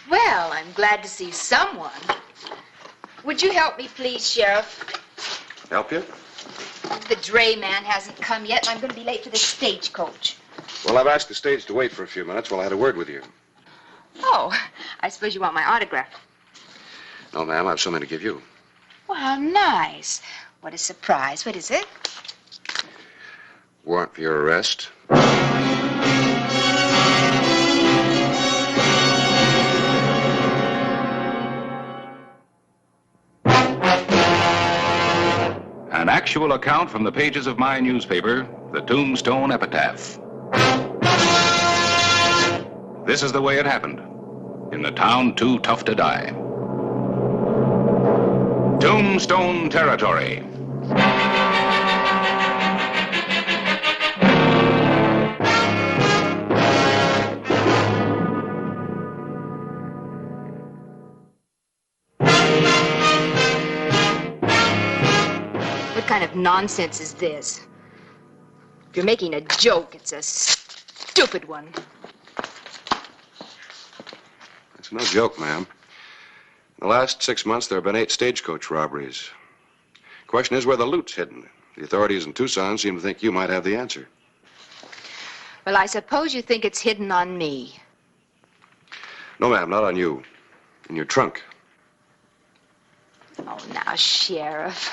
Well, I'm glad to see someone. Would you help me, please, Sheriff? Help you? The dray man hasn't come yet, and I'm going to be late for the stagecoach. Well, I've asked the stage to wait for a few minutes while I had a word with you. Oh, I suppose you want my autograph. No, ma'am, I have something to give you. Well, how nice. What a surprise. What is it? Warrant for your arrest. An actual account from the pages of my newspaper, the Tombstone Epitaph. This is the way it happened. In the town too tough to die. Tombstone Territory. What kind of nonsense is this? If you're making a joke, it's a stupid one. It's no joke, ma'am. In the last 6 months, there have been 8 stagecoach robberies. Question is where the loot's hidden. The authorities in Tucson seem to think you might have the answer. Well, I suppose you think it's hidden on me. No, ma'am, not on you. In your trunk. Oh, now, Sheriff.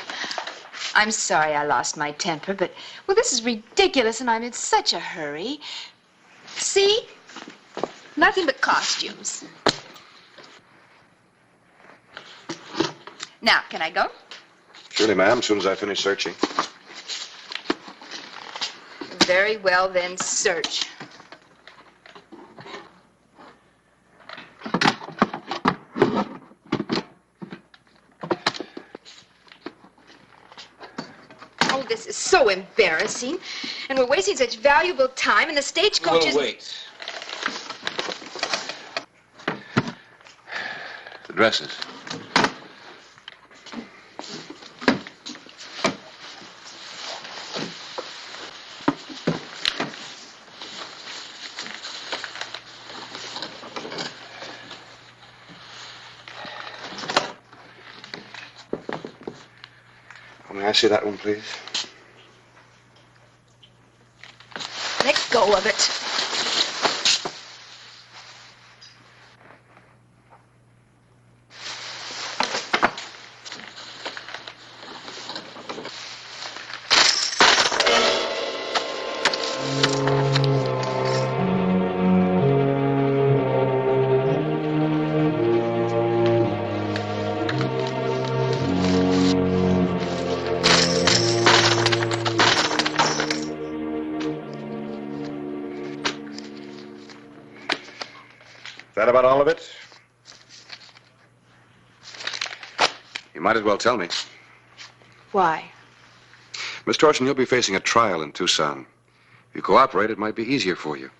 I'm sorry I lost my temper, but, well, this is ridiculous, and I'm in such a hurry. See? Nothing but costumes. Now, can I go? Surely, ma'am, as soon as I finish searching. Very well, then, search. Oh, this is so embarrassing. And we're wasting such valuable time, and the stagecoach is... We'll wait. The dresses. May I see that one, please? Let go of it. Is that about all of it? You might as well tell me. Why? Miss Torson, you'll be facing a trial in Tucson. If you cooperate, it might be easier for you.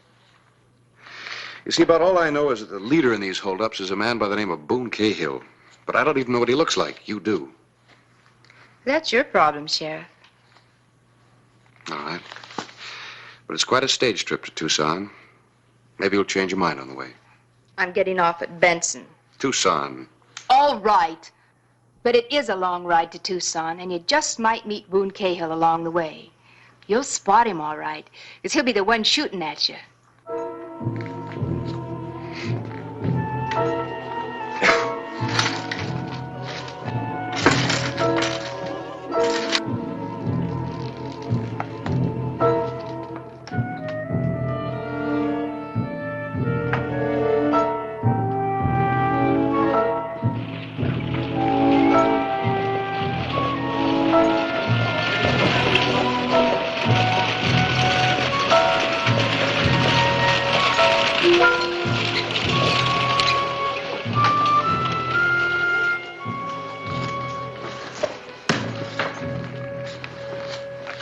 You see, about all I know is that the leader in these holdups is a man by the name of Boone Cahill. But I don't even know what he looks like. You do. That's your problem, Sheriff. All right. But it's quite a stage trip to Tucson. Maybe you'll change your mind on the way. I'm getting off at Benson. Tucson. All right. But it is a long ride to Tucson, and you just might meet Boone Cahill along the way. You'll spot him all right, because he'll be the one shooting at you.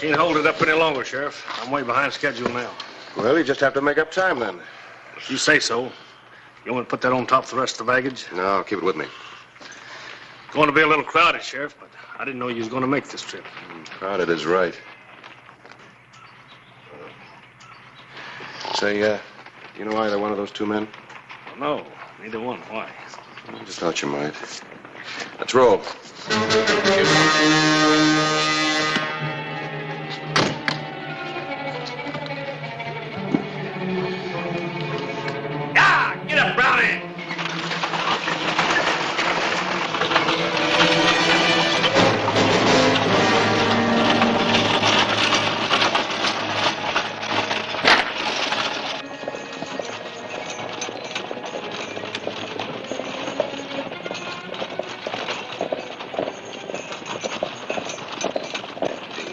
Can't hold it up any longer, Sheriff. I'm way behind schedule now. Well, you just have to make up time then. If you say so. You want me to put that on top of the rest of the baggage? No, keep it with me. Going to be a little crowded, Sheriff, but I didn't know you was going to make this trip. Crowded is right. Say, you know either one of those two men? No, neither one. Why? I just thought you might. Let's roll. Yeah, get up, Brownie.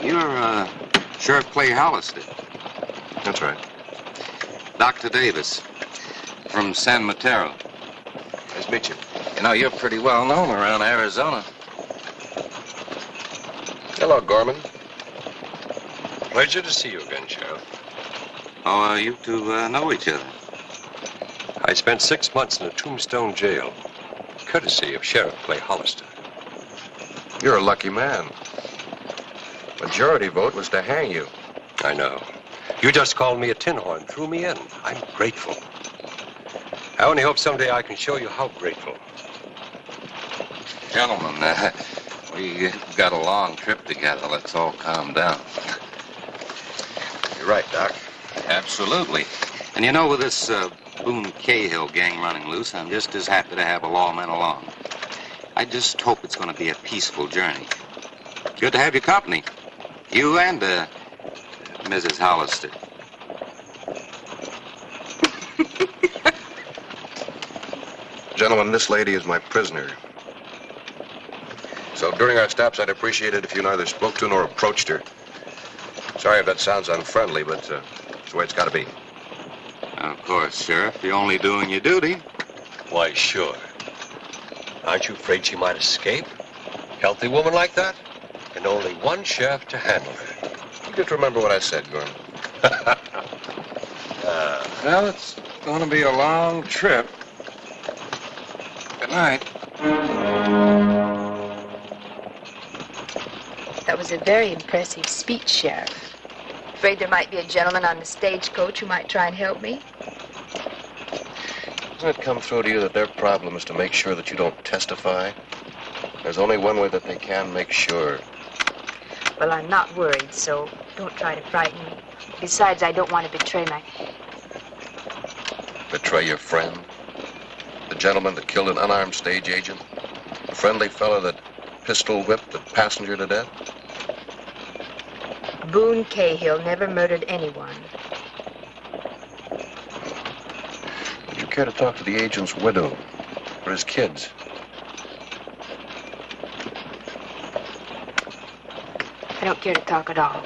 You're, Sheriff Clay Hollister. That's right. Dr. Davis from San Mateo. Nice to meet you. You know, you're pretty well known around Arizona. Hello, Gorman. Pleasure to see you again, Sheriff. Oh, you two know each other. I spent 6 months in a Tombstone jail, courtesy of Sheriff Clay Hollister. You're a lucky man. Majority vote was to hang you. I know. You just called me a tin horn, threw me in. I'm grateful. I only hope someday I can show you how grateful. Gentlemen, we got a long trip together. Let's all calm down. You're right, Doc. Absolutely. And you know, with this Boone Cahill gang running loose, I'm just as happy to have a lawman along. I just hope it's going to be a peaceful journey. Good to have your company. You and Mrs. Hollister. Gentlemen, this lady is my prisoner. So during our stops, I'd appreciate it if you neither spoke to nor approached her. Sorry if that sounds unfriendly, but it's the way it's got to be. Of course, Sheriff. You're only doing your duty. Why, sure. Aren't you afraid she might escape? Healthy woman like that? And only one sheriff to handle her. You just remember what I said, Gordon. Well, it's going to be a long trip. Good night. That was a very impressive speech, Sheriff. Afraid there might be a gentleman on the stagecoach who might try and help me. Doesn't it come through to you that their problem is to make sure that you don't testify? There's only one way that they can make sure. Well, I'm not worried, so don't try to frighten me. Besides, I don't want to betray my... Betray your friend? The gentleman that killed an unarmed stage agent? The friendly fellow that pistol whipped the passenger to death? Boone Cahill never murdered anyone. Would you care to talk to the agent's widow or his kids? I don't care to talk at all.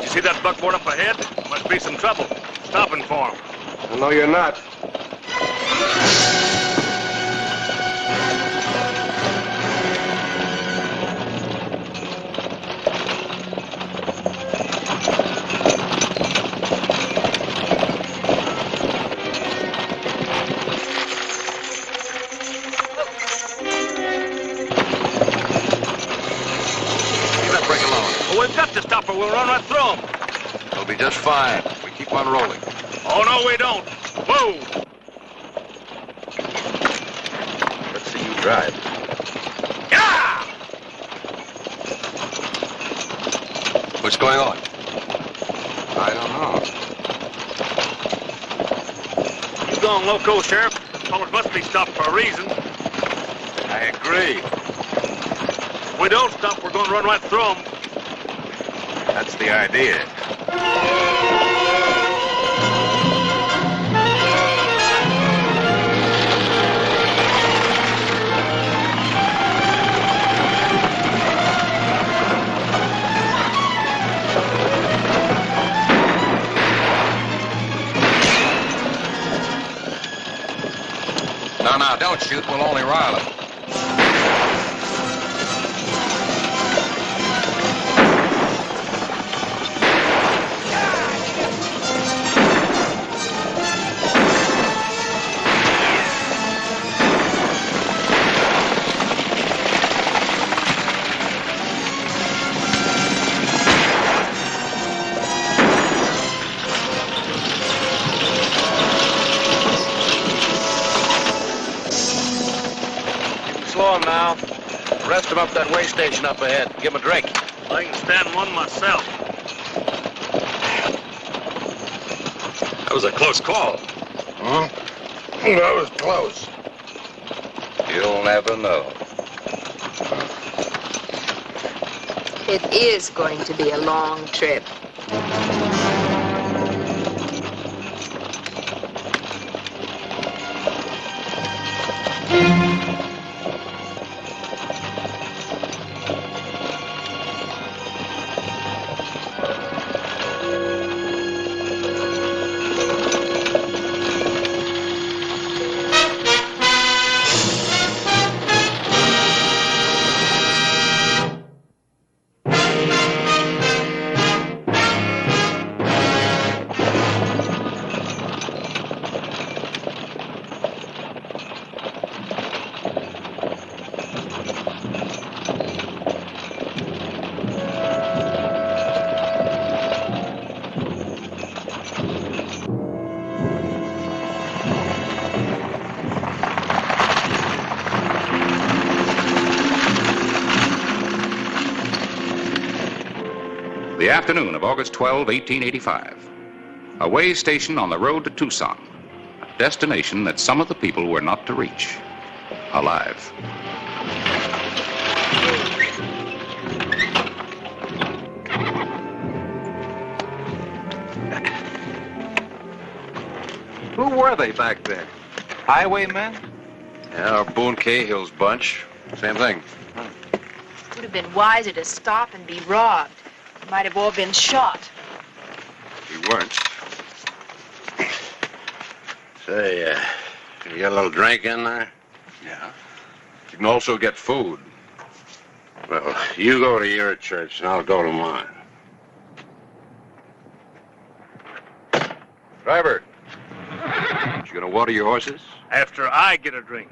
See that buckboard up ahead? Must be some trouble. Stopping for him. No, you're not. We've got to stop or we'll run right through them. We'll be just fine. We keep on rolling. Oh, no, we don't. Whoa! Let's see you drive. Yeah! What's going on? I don't know. You gone loco, Sheriff? Fellas must be stopped for a reason. I agree. If we don't stop, we're going to run right through them. That's the idea. No, don't shoot. We'll only rile it. Slow him now. Rest him up that way station up ahead. Give him a drink. I can stand one myself. That was a close call. Huh? That was close. You'll never know. It is going to be a long trip. afternoon of August 12, 1885. A way station on the road to Tucson, a destination that some of the people were not to reach alive. Who were they back there? Highwaymen? Yeah, or Boone Cahill's bunch. Same thing. Would have been wiser to stop and be robbed. Might have all been shot. We weren't. Say, you get a little drink in there? Yeah. You can also get food. Well, you go to your church and I'll go to mine. Driver, you gonna water your horses? After I get a drink.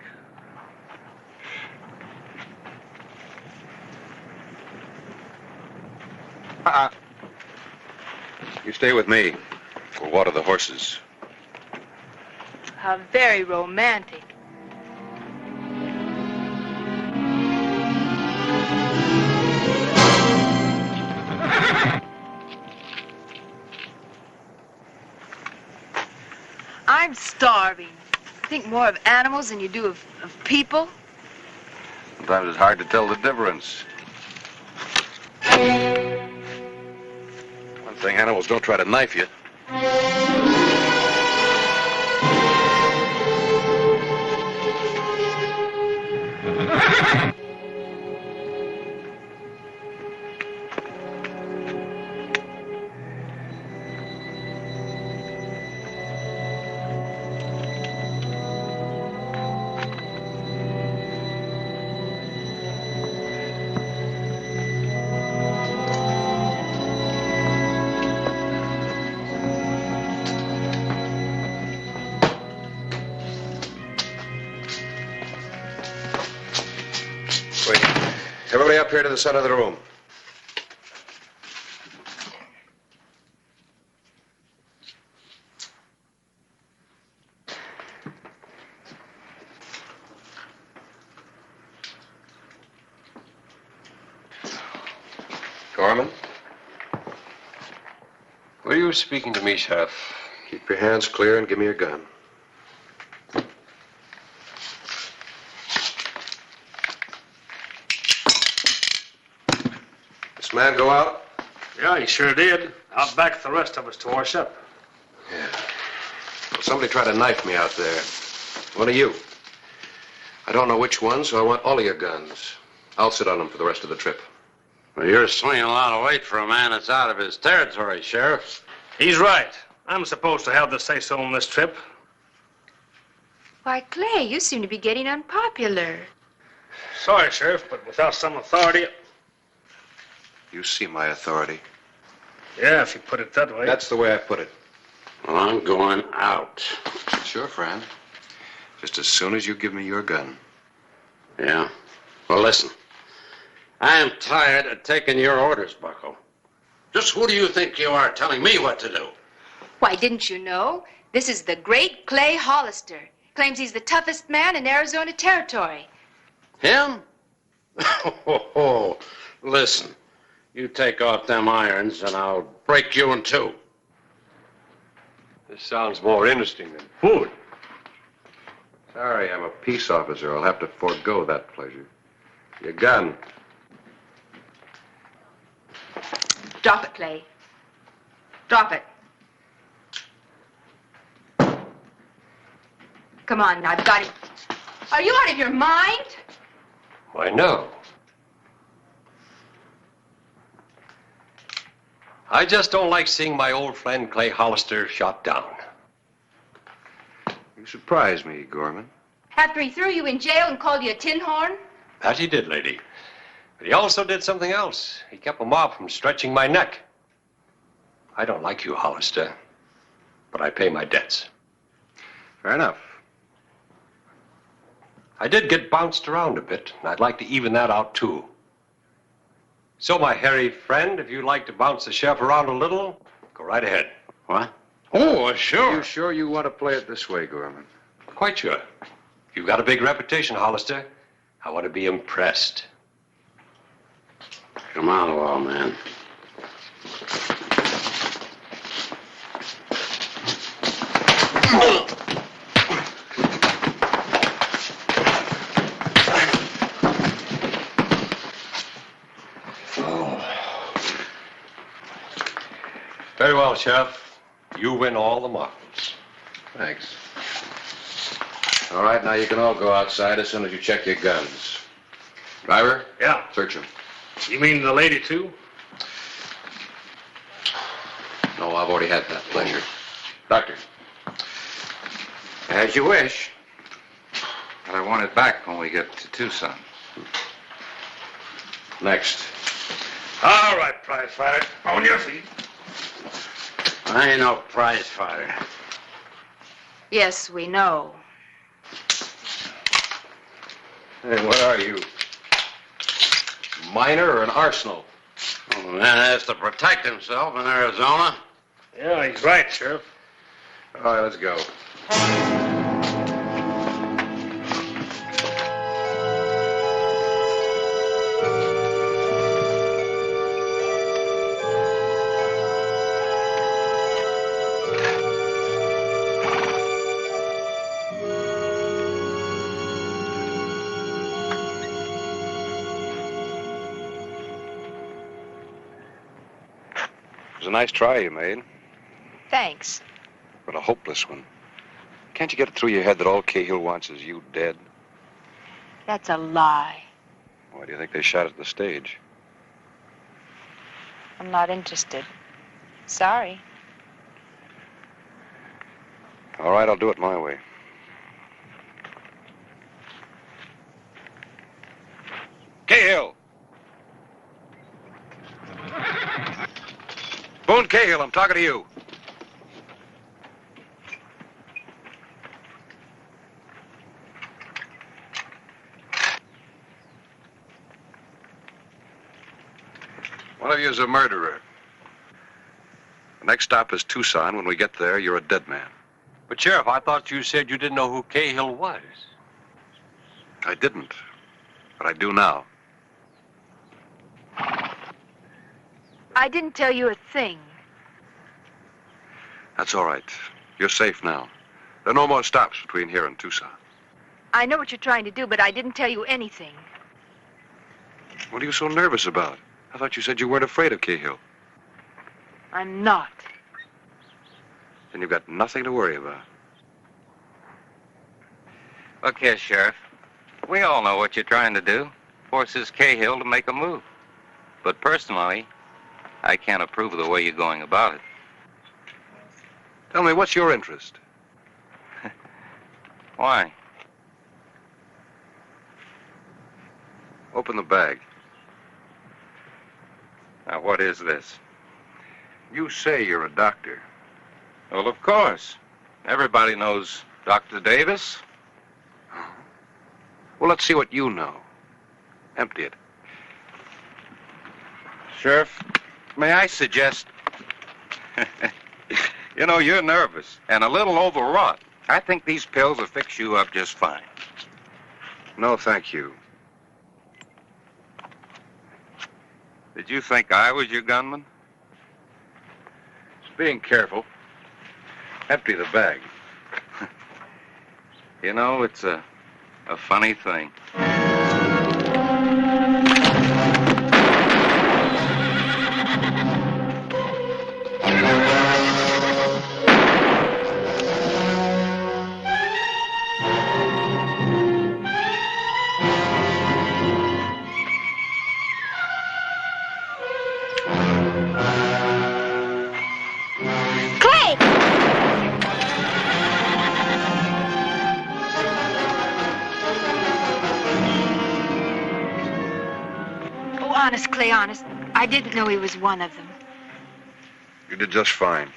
You stay with me. We'll water the horses. How very romantic. I'm starving. Think more of animals than you do of people. Sometimes it's hard to tell the difference. One thing, animals don't try to knife you. Everybody up here to the center of the room. Gorman? Were you speaking to me, Sheriff? Keep your hands clear and give me your gun. This man go out? Yeah, he sure did. Out back with the rest of us to wash up. Yeah. Well, somebody tried to knife me out there. One of you. I don't know which one, so I want all of your guns. I'll sit on them for the rest of the trip. Well, you're swinging a lot of weight for a man that's out of his territory, Sheriff. He's right. I'm supposed to have the say-so on this trip. Why, Clay, you seem to be getting unpopular. Sorry, Sheriff, but without some authority... You see my authority. Yeah, if you put it that way. That's the way I put it. Well, I'm going out. Sure, Fran. Just as soon as you give me your gun. Yeah? Well, listen. I am tired of taking your orders, Bucko. Just who do you think you are telling me what to do? Why, didn't you know? This is the great Clay Hollister. Claims he's the toughest man in Arizona Territory. Him? Oh, listen. You take off them irons and I'll break you in two. This sounds more interesting than food. Sorry, I'm a peace officer. I'll have to forego that pleasure. Your gun. Drop it, Clay. Drop it. Come on, I've got it. Are you out of your mind? Why, no. I just don't like seeing my old friend Clay Hollister shot down. You surprise me, Gorman. After he threw you in jail and called you a tin horn? That he did, lady. But he also did something else. He kept a mob from stretching my neck. I don't like you, Hollister, but I pay my debts. Fair enough. I did get bounced around a bit, and I'd like to even that out, too. So, my hairy friend, if you'd like to bounce the chef around a little, go right ahead. What? Oh, sure. You sure you want to play it this way, Gorman? Quite sure. You've got a big reputation, Hollister. I want to be impressed. Come on, old man. well, Sheriff. You win all the marbles. Thanks. All right, now you can all go outside as soon as you check your guns. Driver? Yeah. Search them. You mean the lady, too? No, I've already had that pleasure. Doctor. As you wish. But I want it back when we get to Tucson. Next. All right, prize fighter. On your feet. I ain't no prize fighter. Yes, we know. Hey, what are you? Miner or an arsenal? Oh, man has to protect himself in Arizona. Yeah, he's right, Sheriff. All right, let's go. It was a nice try you made, Thanks. but a hopeless one. Can't you get it through your head that all Cahill wants is you dead? That's a lie. Why do you think they shot at the stage? I'm not interested. Sorry. All right, I'll do it my way. Cahill! Boone Cahill, I'm talking to you. One of you is a murderer. The next stop is Tucson. When we get there, you're a dead man. But, Sheriff, I thought you said you didn't know who Cahill was. I didn't, but I do now. I didn't tell you a thing. That's all right. You're safe now. There are no more stops between here and Tucson. I know what you're trying to do, but I didn't tell you anything. What are you so nervous about? I thought you said you weren't afraid of Cahill. I'm not. Then you've got nothing to worry about. Look here, Sheriff. We all know what you're trying to do. Forces Cahill to make a move. But personally, I can't approve of the way you're going about it. Tell me, what's your interest? Why? Open the bag. Now, what is this? You say you're a doctor. Well, of course. Everybody knows Dr. Davis. Well, let's see what you know. Empty it. Sheriff, may I suggest... You know, you're nervous and a little overwrought. I think these pills will fix you up just fine. No, thank you. Did you think I was your gunman? Just being careful. Empty the bag. You know, it's a funny thing. Honest, Clay, honest. I didn't know he was one of them. You did just fine.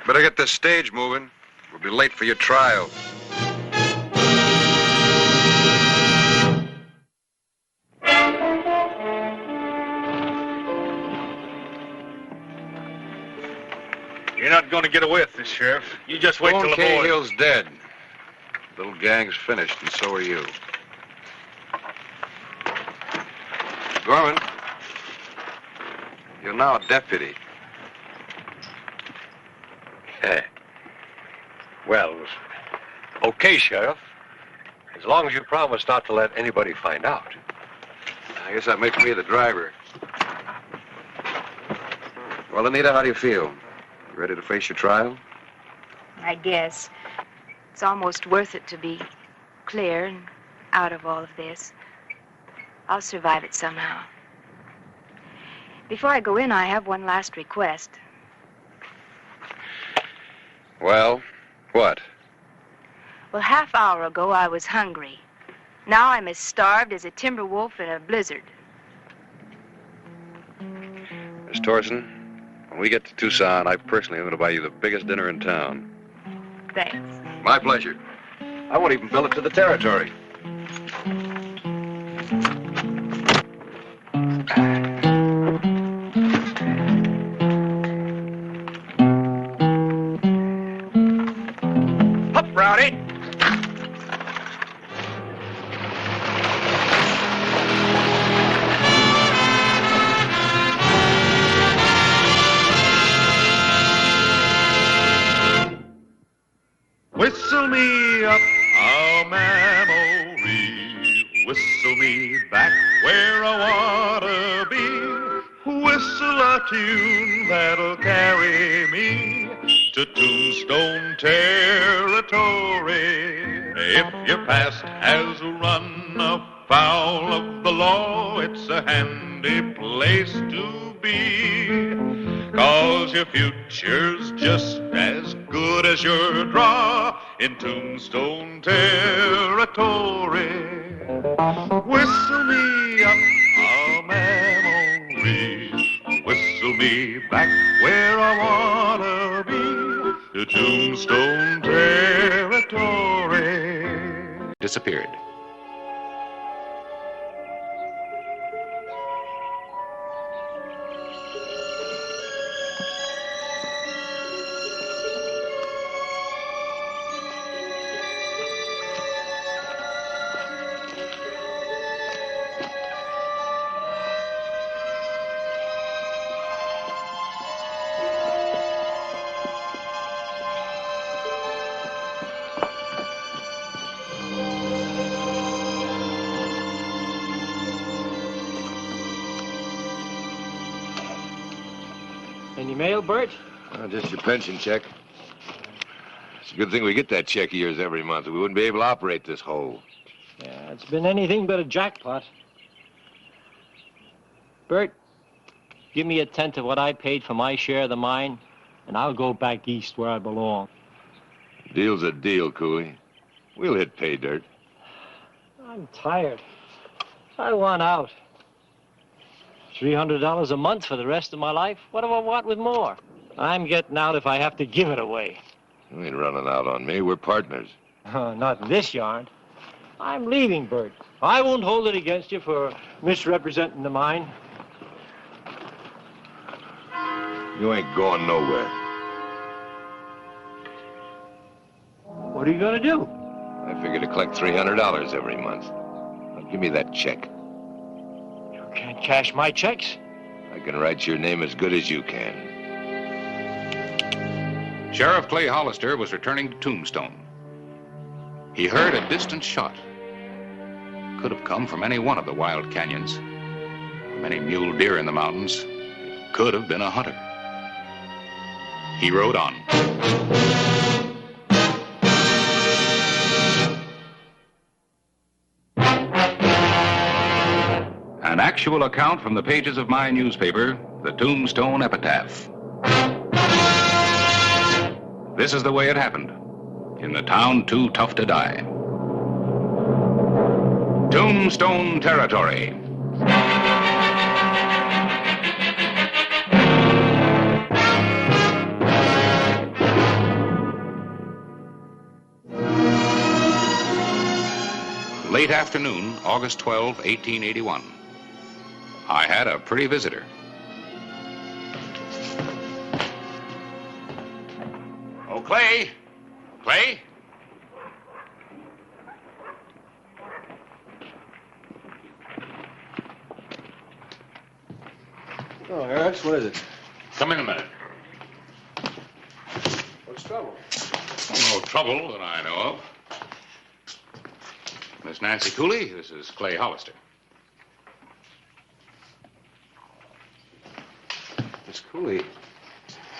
Better get this stage moving. We'll be late for your trial. You're not going to get away with this, Sheriff. You just wait till the boys... Cahill's dead. Little gang's finished, and so are you. Gorman, you're now a deputy. Well, okay, Sheriff. As long as you promise not to let anybody find out. I guess that makes me the driver. Well, Anita, how do you feel? You ready to face your trial? I guess. It's almost worth it to be clear and out of all of this. I'll survive it somehow. Before I go in, I have one last request. Well, what? Well, half hour ago, I was hungry. Now I'm as starved as a timber wolf in a blizzard. Miss Torson, when we get to Tucson, I personally am going to buy you the biggest dinner in town. Thanks. My pleasure. I won't even bill it to the territory. Up, Rowdy. Whistle me up a memory, whistle me back where I wanna be, whistle a tune that'll carry me to Tombstone Territory. If your past has run afoul of the law, it's a handy place to be, 'cause your future's just as good as your draw in Tombstone Territory. Whistle me up a memory, whistle me back where I wanna be, to Tombstone Territory. Disappeared. Any mail, Bert? Just your pension check. It's a good thing we get that check of yours every month. We wouldn't be able to operate this hole. Yeah, it's been anything but a jackpot. Bert, give me a tenth of what I paid for my share of the mine, and I'll go back east where I belong. Deal's a deal, Cooley. We'll hit pay dirt. I'm tired. I want out. $300 a month for the rest of my life? What do I want with more? I'm getting out if I have to give it away. You ain't running out on me. We're partners. Not in this yarn. I'm leaving, Bert. I won't hold it against you for misrepresenting the mine. You ain't going nowhere. What are you going to do? I figure to collect $300 every month. Now, give me that check. You can't cash my checks. I can write your name as good as you can. Sheriff Clay Hollister was returning to Tombstone. He heard a distant shot. Could have come from any one of the wild canyons. Many mule deer in the mountains. It could have been a hunter. He rode on. An actual account from the pages of my newspaper, the Tombstone Epitaph. This is the way it happened, in the town too tough to die. Tombstone Territory. Late afternoon, August 12, 1881. I had a pretty visitor. Oh, Clay! Clay? Oh, Harris, what is it? Come in a minute. What's trouble? No trouble that I know of. Miss Nancy Cooley, this is Clay Hollister. Miss Cooley,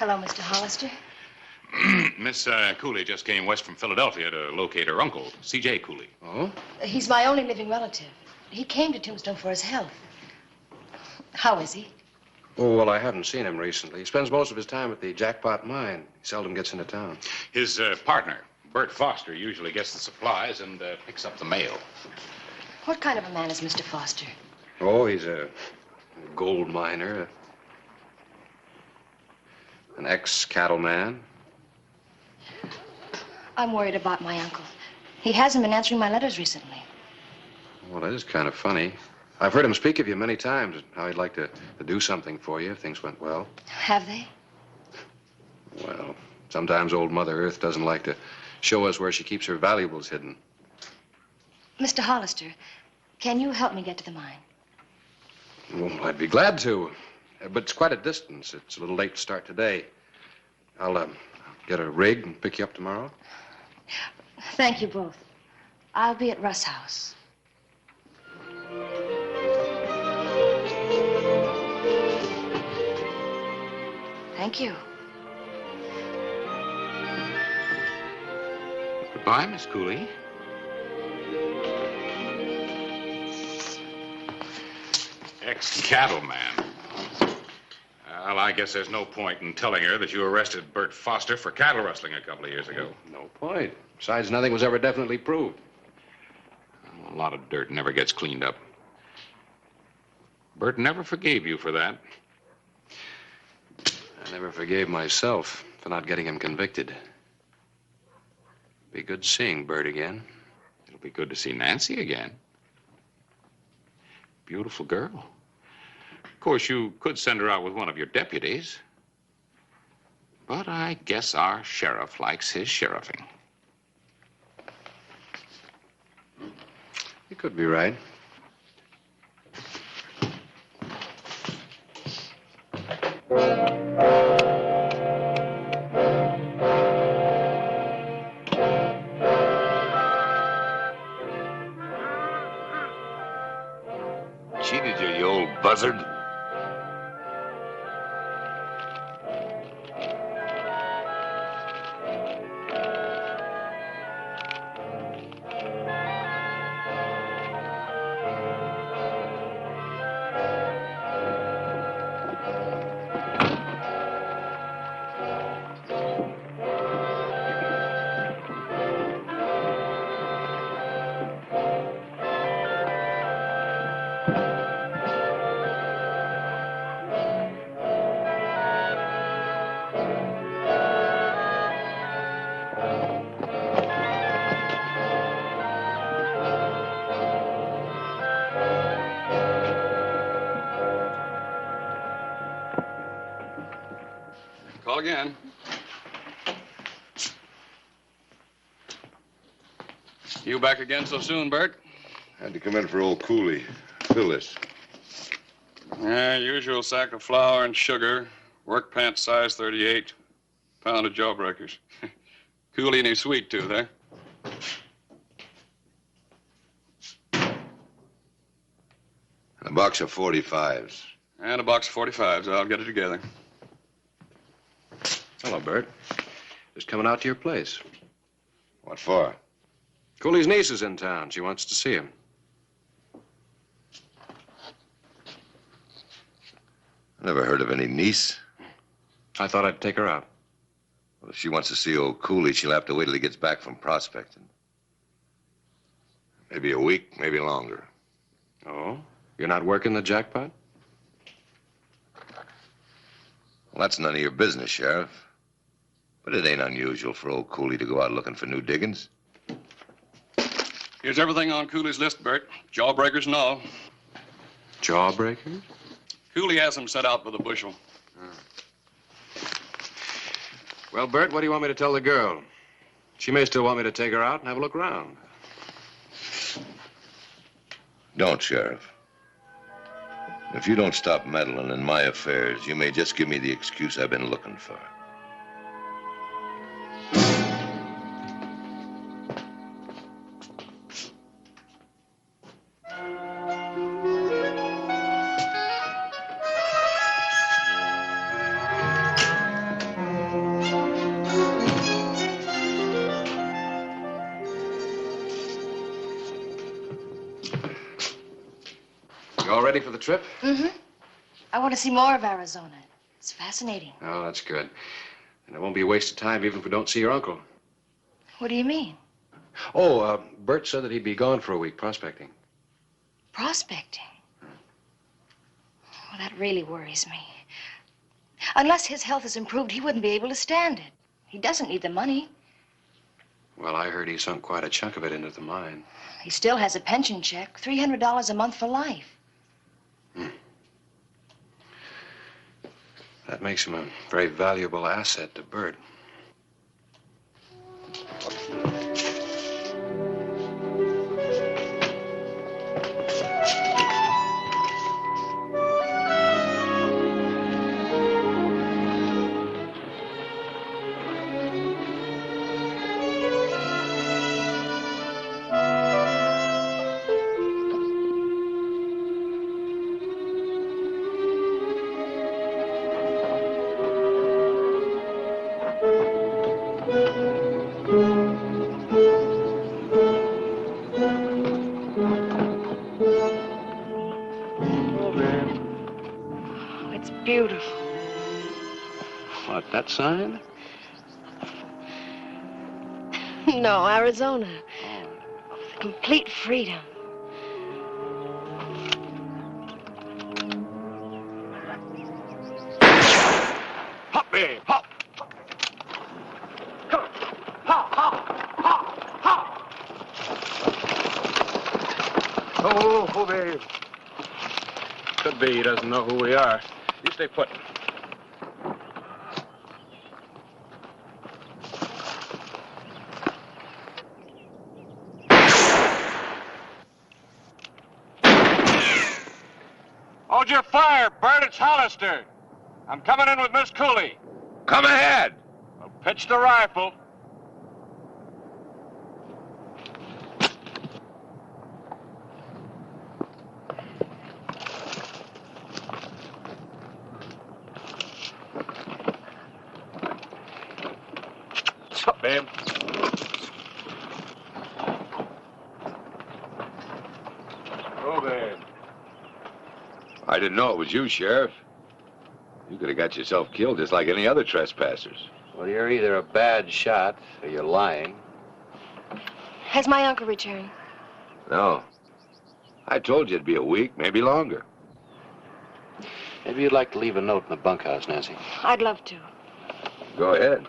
Hello, Mr. Hollister. Miss Cooley just came west from Philadelphia to locate her uncle, C.J. Cooley. Oh? He's my only living relative. He came to Tombstone for his health. How is he? Oh, well, I haven't seen him recently. He spends most of his time at the Jackpot Mine. He seldom gets into town. His partner, Bert Foster, usually gets the supplies and picks up the mail. What kind of a man is Mr. Foster? Oh, he's a gold miner, an ex-cattleman. I'm worried about my uncle. He hasn't been answering my letters recently. Well, that is kind of funny. I've heard him speak of you many times, how he'd like to do something for you if things went well. Have they? Well, sometimes old Mother Earth doesn't like to show us where she keeps her valuables hidden. Mr. Hollister, can you help me get to the mine? Well, I'd be glad to, but it's quite a distance. It's a little late to start today. I'll get a rig and pick you up tomorrow. Thank you both. I'll be at Russ' house. Thank you. Goodbye, Miss Cooley. Ex-cattleman. Well, I guess there's no point in telling her that you arrested Bert Foster for cattle rustling a couple of years ago. No point. Besides, nothing was ever definitely proved. A lot of dirt never gets cleaned up. Bert never forgave you for that. I never forgave myself for not getting him convicted. Be good seeing Bert again. It'll be good to see Nancy again. Beautiful girl. Of course, you could send her out with one of your deputies. But I guess our sheriff likes his sheriffing. You could be right. Cheated you, you old buzzard. Call again. You back again so soon, Bert? Had to come in for old Cooley. Fill this. Yeah, usual sack of flour and sugar. Work pants size 38. Pound of jawbreakers. Cooley and his sweet tooth, eh? And a box of 45s. And a box of 45s. I'll get it together. Hello, Bert. Just coming out to your place. What for? Cooley's niece is in town. She wants to see him. I never heard of any niece. I thought I'd take her out. Well, if she wants to see old Cooley, she'll have to wait till he gets back from prospecting. Maybe a week, maybe longer. Oh? You're not working the jackpot? Well, that's none of your business, Sheriff. But it ain't unusual for old Cooley to go out looking for new diggings. Here's everything on Cooley's list, Bert. Jawbreakers and all. Jawbreakers? Cooley has them set out by the bushel. Well, Bert, what do you want me to tell the girl? She may still want me to take her out and have a look around. Don't, Sheriff. If you don't stop meddling in my affairs, you may just give me the excuse I've been looking for. all ready for the trip? Mm-hmm. I want to see more of Arizona. It's fascinating. Oh, that's good. And it won't be a waste of time even if we don't see your uncle. What do you mean? Oh, Bert said that he'd be gone for a week prospecting. Prospecting? Well, that really worries me. Unless his health is improved, he wouldn't be able to stand it. He doesn't need the money. Well, I heard he sunk quite a chunk of it into the mine. He still has a pension check, $300 a month for life. That makes him a very valuable asset to Bert. It's beautiful. What, that sign? No, Arizona. Complete freedom. Hop, babe, hop. Come on. Hop, hop, hop, hop. Oh, babe. Could be he doesn't know who we are. You stay put. Hold your fire, Bert. It's Hollister. I'm coming in with Miss Cooley. Come ahead. Well, pitch the rifle. What's up, babe? Oh, babe. I didn't know it was you, Sheriff. You could have got yourself killed just like any other trespassers. Well, you're either a bad shot or you're lying. Has my uncle returned? No. I told you it'd be a week, maybe longer. Maybe you'd like to leave a note in the bunkhouse, Nancy. I'd love to. Go ahead.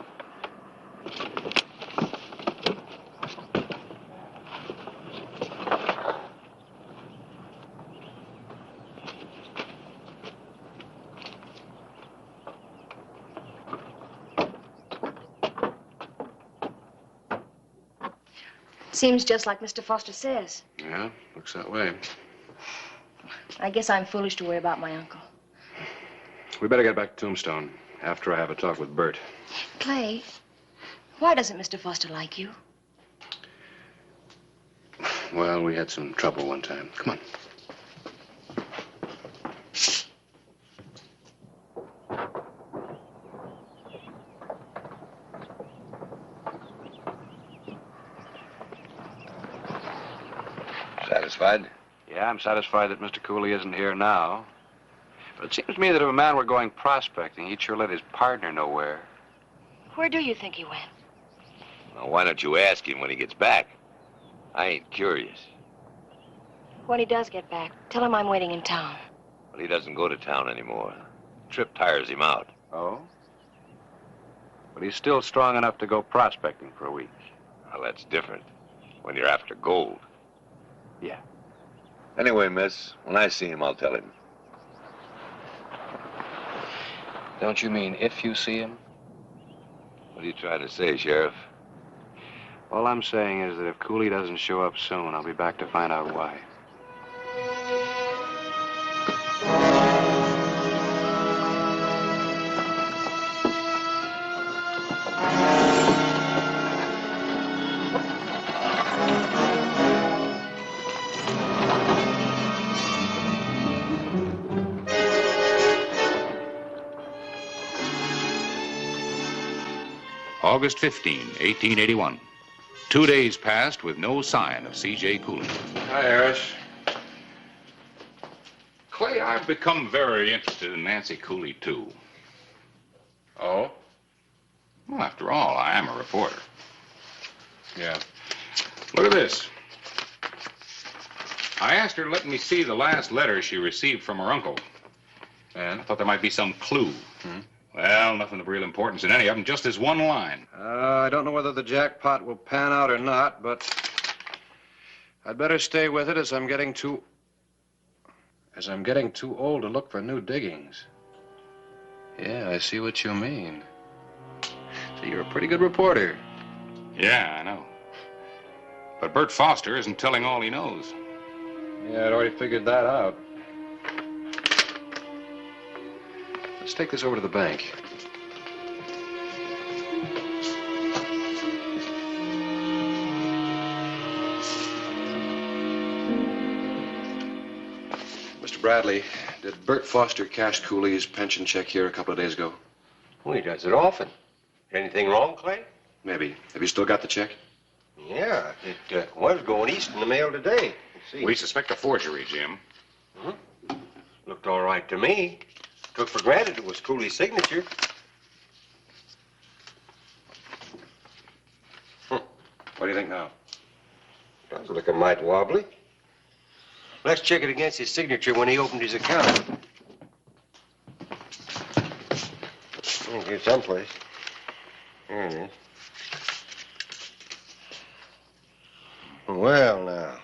Seems just like Mr. Foster says. Yeah, looks that way. I guess I'm foolish to worry about my uncle. We better get back to Tombstone after I have a talk with Bert. Clay, why doesn't Mr. Foster like you? Well, we had some trouble one time. Come on. Satisfied? Yeah, I'm satisfied that Mr. Cooley isn't here now. But it seems to me that if a man were going prospecting, he'd sure let his partner know where. Where do you think he went? Well, why don't you ask him when he gets back? I ain't curious. When he does get back, tell him I'm waiting in town. Well, he doesn't go to town anymore. Trip tires him out. Oh? But he's still strong enough to go prospecting for a week. Well, that's different. When you're after gold. Yeah. Anyway, miss, when I see him, I'll tell him. Don't you mean if you see him? What are you trying to say, Sheriff? All I'm saying is that if Cooley doesn't show up soon, I'll be back to find out why. August 15, 1881. 2 days passed with no sign of C.J. Cooley. Hi, Harris. Clay, I've become very interested in Nancy Cooley, too. Oh? Well, after all, I am a reporter. Yeah. Look at this. I asked her to let me see the last letter she received from her uncle. And I thought there might be some clue. Well, nothing of real importance in any of them, just this one line. I don't know whether the jackpot will pan out or not, but I'd better stay with it as I'm getting too old to look for new diggings. Yeah, I see what you mean. So you're a pretty good reporter. Yeah, I know. But Bert Foster isn't telling all he knows. Yeah, I'd already figured that out. Let's take this over to the bank. Mr. Bradley, did Bert Foster cash Cooley's pension check here a couple of days ago? Well, he does it often. Anything wrong, Clay? Maybe. Have you still got the check? Yeah, it was going east in the mail today. Let's see. We suspect a forgery, Jim. Looked all right to me. Took for granted it was Cooley's signature. What do you think now? Does looking mighty wobbly. Let's check it against his signature when he opened his account. Here someplace. Here it is. Well, now.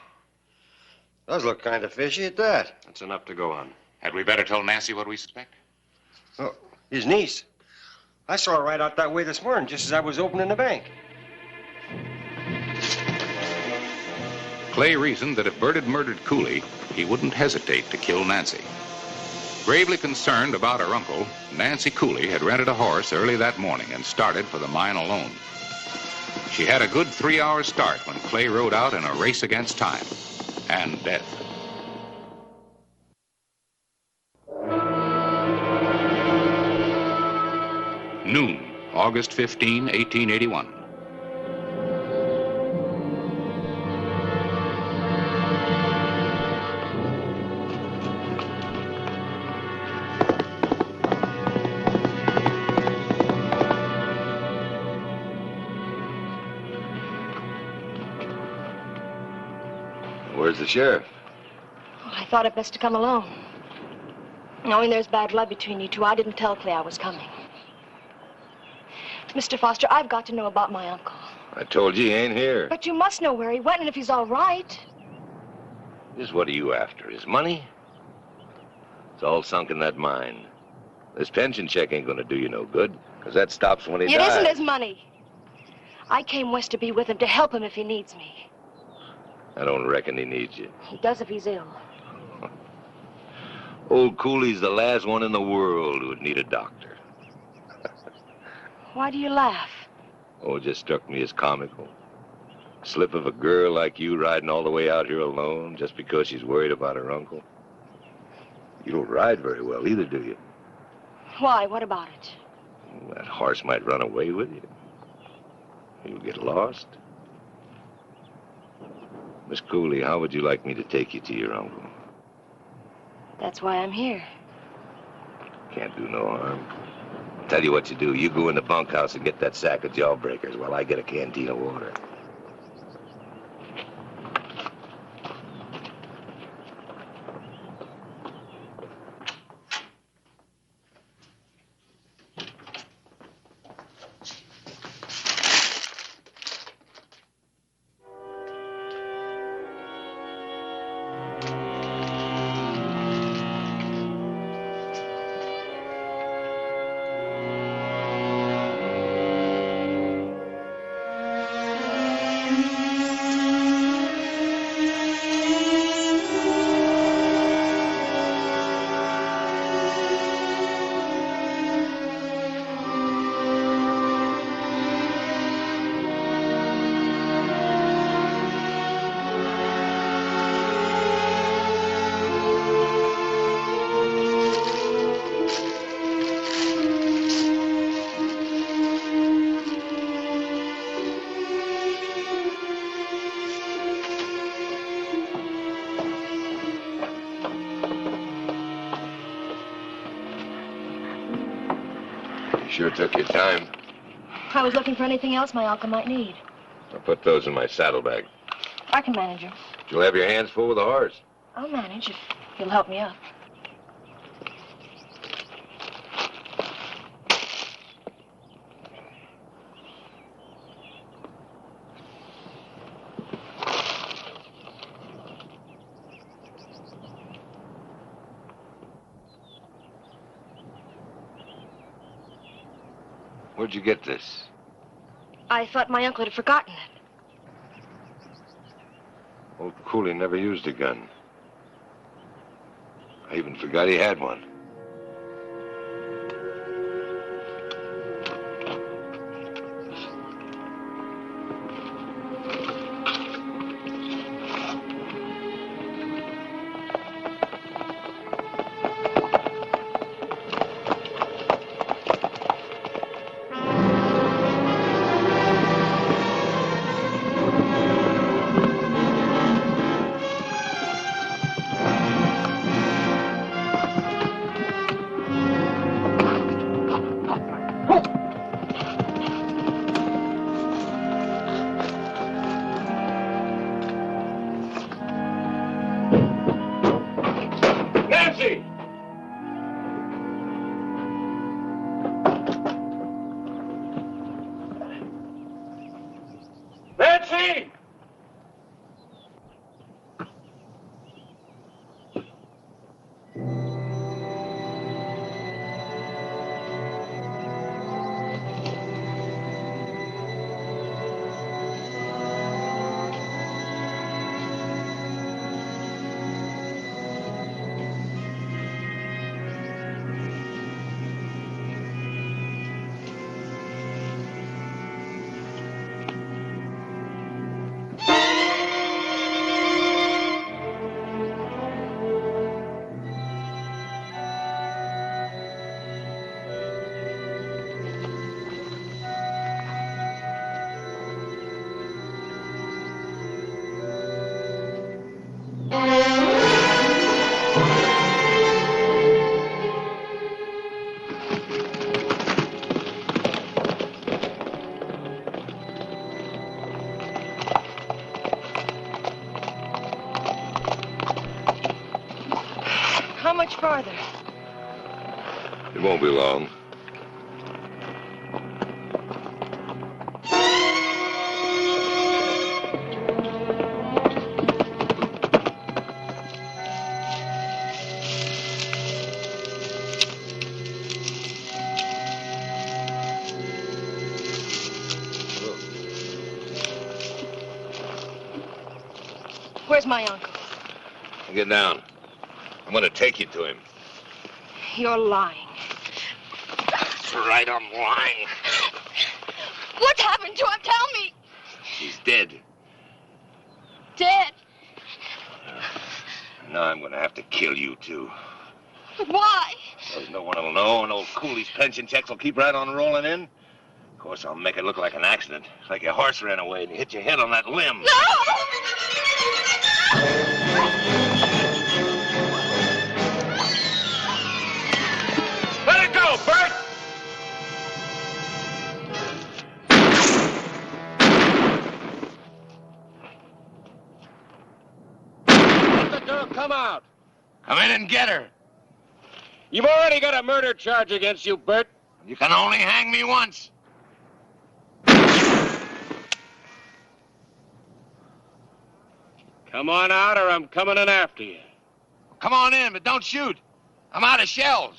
Does look kind of fishy at that. That's enough to go on. Had we better tell Nancy what we suspect? Oh, his niece. I saw her right out that way this morning, just as I was opening the bank. Clay reasoned that if Bert had murdered Cooley, he wouldn't hesitate to kill Nancy. Gravely concerned about her uncle, Nancy Cooley had rented a horse early that morning and started for the mine alone. She had a good 3-hour start when Clay rode out in a race against time and death. Noon, August 15, 1881. Where's the sheriff? I thought it best to come alone. Knowing there's bad blood between you two, I didn't tell Clay I was coming. Mr. Foster, I've got to know about my uncle. I told you he ain't here. But you must know where he went and if he's all right. Just what are you after? His money? It's all sunk in that mine. This pension check ain't gonna do you no good, because that stops when he It dies. isn't his money. I came west to be with him, to help him if he needs me. I don't reckon he needs you. He does if he's ill. Old Cooley's the last one in the world who would need a doctor. Why do you laugh? Oh, it just struck me as comical. Slip of a girl like you riding all the way out here alone just because she's worried about her uncle. You don't ride very well either, do you? Why? What about it? That horse might run away with you. You'll get lost. Miss Cooley, how would you like me to take you to your uncle? That's why I'm here. Can't do no harm. Tell you what you do. You go in the bunkhouse and get that sack of jawbreakers while I get a canteen of water. sure took your time. I was looking for anything else my uncle might need. I'll put those in my saddlebag. I can manage him. You'll have your hands full with the horse. I'll manage if you'll help me up. Where'd you get this? I thought my uncle had forgotten it. Old Cooley never used a gun. I even forgot he had one. Nancy! Nancy! How much farther? It won't be long. Where's my uncle? Get down. I'm gonna take you to him. You're lying. That's right, I'm lying. What's happened to him? Tell me. He's dead. Dead. Now I'm gonna have to kill you, too. Why? There's no one will know, and old Cooley's pension checks will keep right on rolling in. Of course, I'll make it look like an accident, like your horse ran away and you hit your head on that limb. Let it go, Bert! Let the girl come out. Come in and get her. You've already got a murder charge against you, Bert. You can only hang me once. Come on out or I'm coming in after you. Come on in, but don't shoot. I'm out of shells.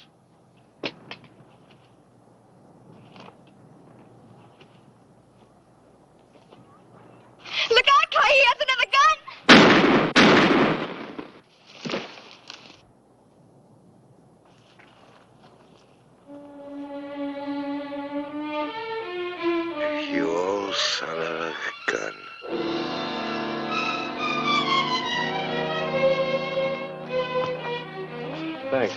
Look out, Clay. He has another gun. You old son of a gun. Thanks.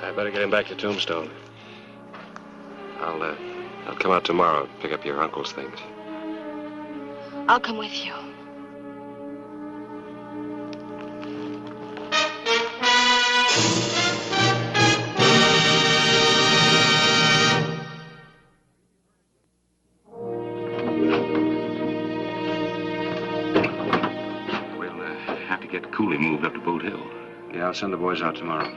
I better get him back to Tombstone. I'll come out tomorrow and pick up your uncle's things. I'll come with you. Cooley moved up to Boat Hill. Yeah, I'll send the boys out tomorrow.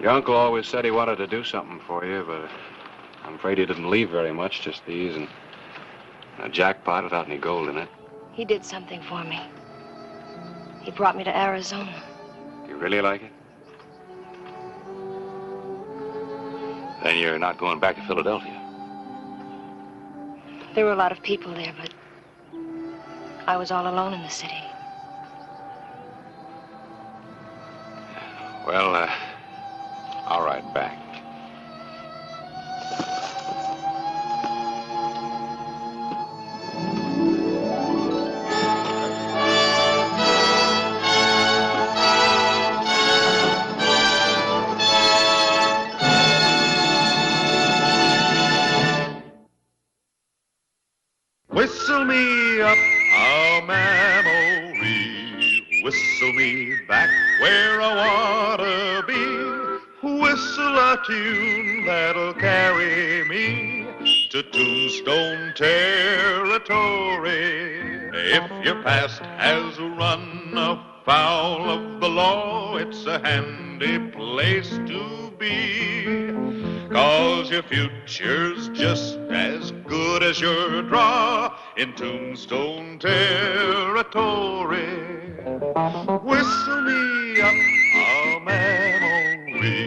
Your uncle always said he wanted to do something for you, but I'm afraid he didn't leave very much, just these and a jackpot without any gold in it. He did something for me. He brought me to Arizona. You really like it? Then you're not going back to Philadelphia. There were a lot of people there, but I was all alone in the city. Well, I'll ride back. Whistle me up a memory, whistle me back where I wanna be, whistle a tune that'll carry me to Tombstone Territory. If your past has run afoul of the law, it's a handy place to be, 'cause your future's just as good as your draw in Tombstone Territory. Whistle me up a memory,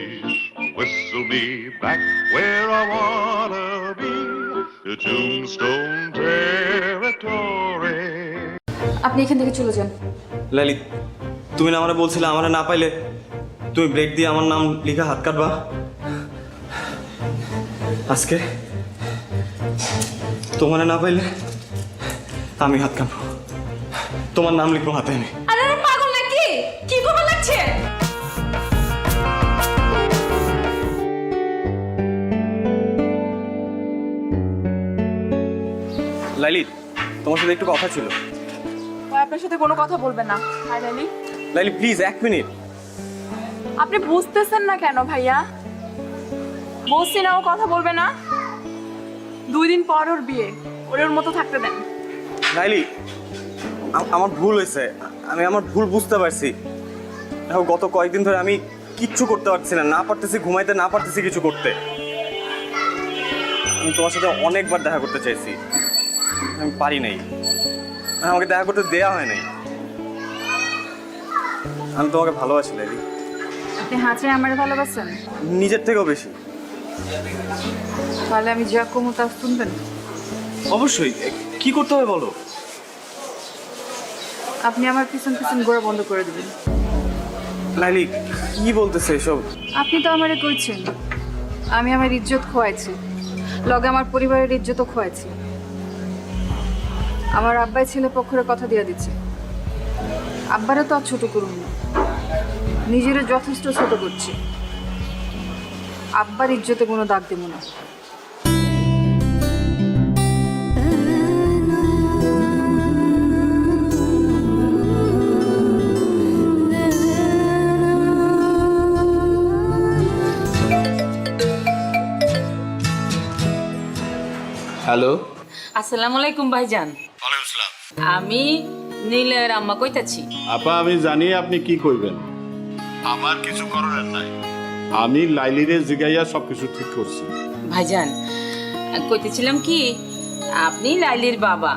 whistle me back where I wanna be, to Tombstone Territory. আপনি এখান থেকে চলে যান। লালি, তুমি না আমারে বলছিলে আমারে না পাইলে তুমি ব্রেক দিয়ে আমার নাম লিখে হাত কাটবা। আজকে তোমারে না পাইলে আমি হাত কাটবো, তোমার নাম লিখবো হাতে এনে। আরে পাগল নাকি? কি করবা লাগছে? লাইলি, তোমার সাথে একটু কথা ছিল। আপনার সাথে কোনো কথা বলবেন না। Hi Laily. Laily please 1 minute. আপনি বুঝতেছেন না কেন ভাইয়া? বলছি না ও কথা বলবে না। 2 দিন পর ওর বিয়ে, ওর মতো থাকতে দেন। লাইলি, আমার ভুল হয়েছে, আমি আমার ভুল বুঝতে পারছি। দেখো গত কয়েকদিন ধরে আমি কিচ্ছু করতে পারছি না, না পারতেছি ঘুমাইতে, না পারতেছি কিছু করতে। আমি তোমার সাথে অনেকবার দেখা করতে চাইছি, আমি পারি নাই, আমাকে দেখা করতে দেয়া হয় নাই। আমি তোমাকে ভালোবাসি লাইলি। আপনি হাঁচড়ে আমার ভালোবাসেন? নিজের থেকেও বেশি। তাহলে আমি যা কমু তা শুনবেন? অবশ্যই। কি করতে হবে বলো? আপনি আমার পিছন পিছন ঘোরা বন্ধ করে দিবেন। লাইলি, কি বলতেছে এসব? আপনি তো আমারে কইছেন আমি আমার ইজ্জত খোয়াইছি, লগে আমার পরিবারের ইজ্জতও খোয়াইছি। আমার আব্বাই ছেলে পক্ষের কথা দিয়ে দিচ্ছে। আব্বারে তো আর ছোট করুন না, নিজেরে যথেষ্ট ছোট করছি। আব্বার ইজ্জতে কোনো দাগ দেব না। হ্যালো, আসসালামু আলাইকুম ভাইজান। ওয়ালাইকুম আসসালাম। আমি নীলের আম্মা কইতাছি। আপা, আমি জানি আপনি কি কইবেন। আমার কিছু করার নাই, আমি লাইলিরে জিগাইয়া সবকিছু ঠিক করছি। ভাইজান, কইতেছিলাম কি, আপনি লাইলির বাবা,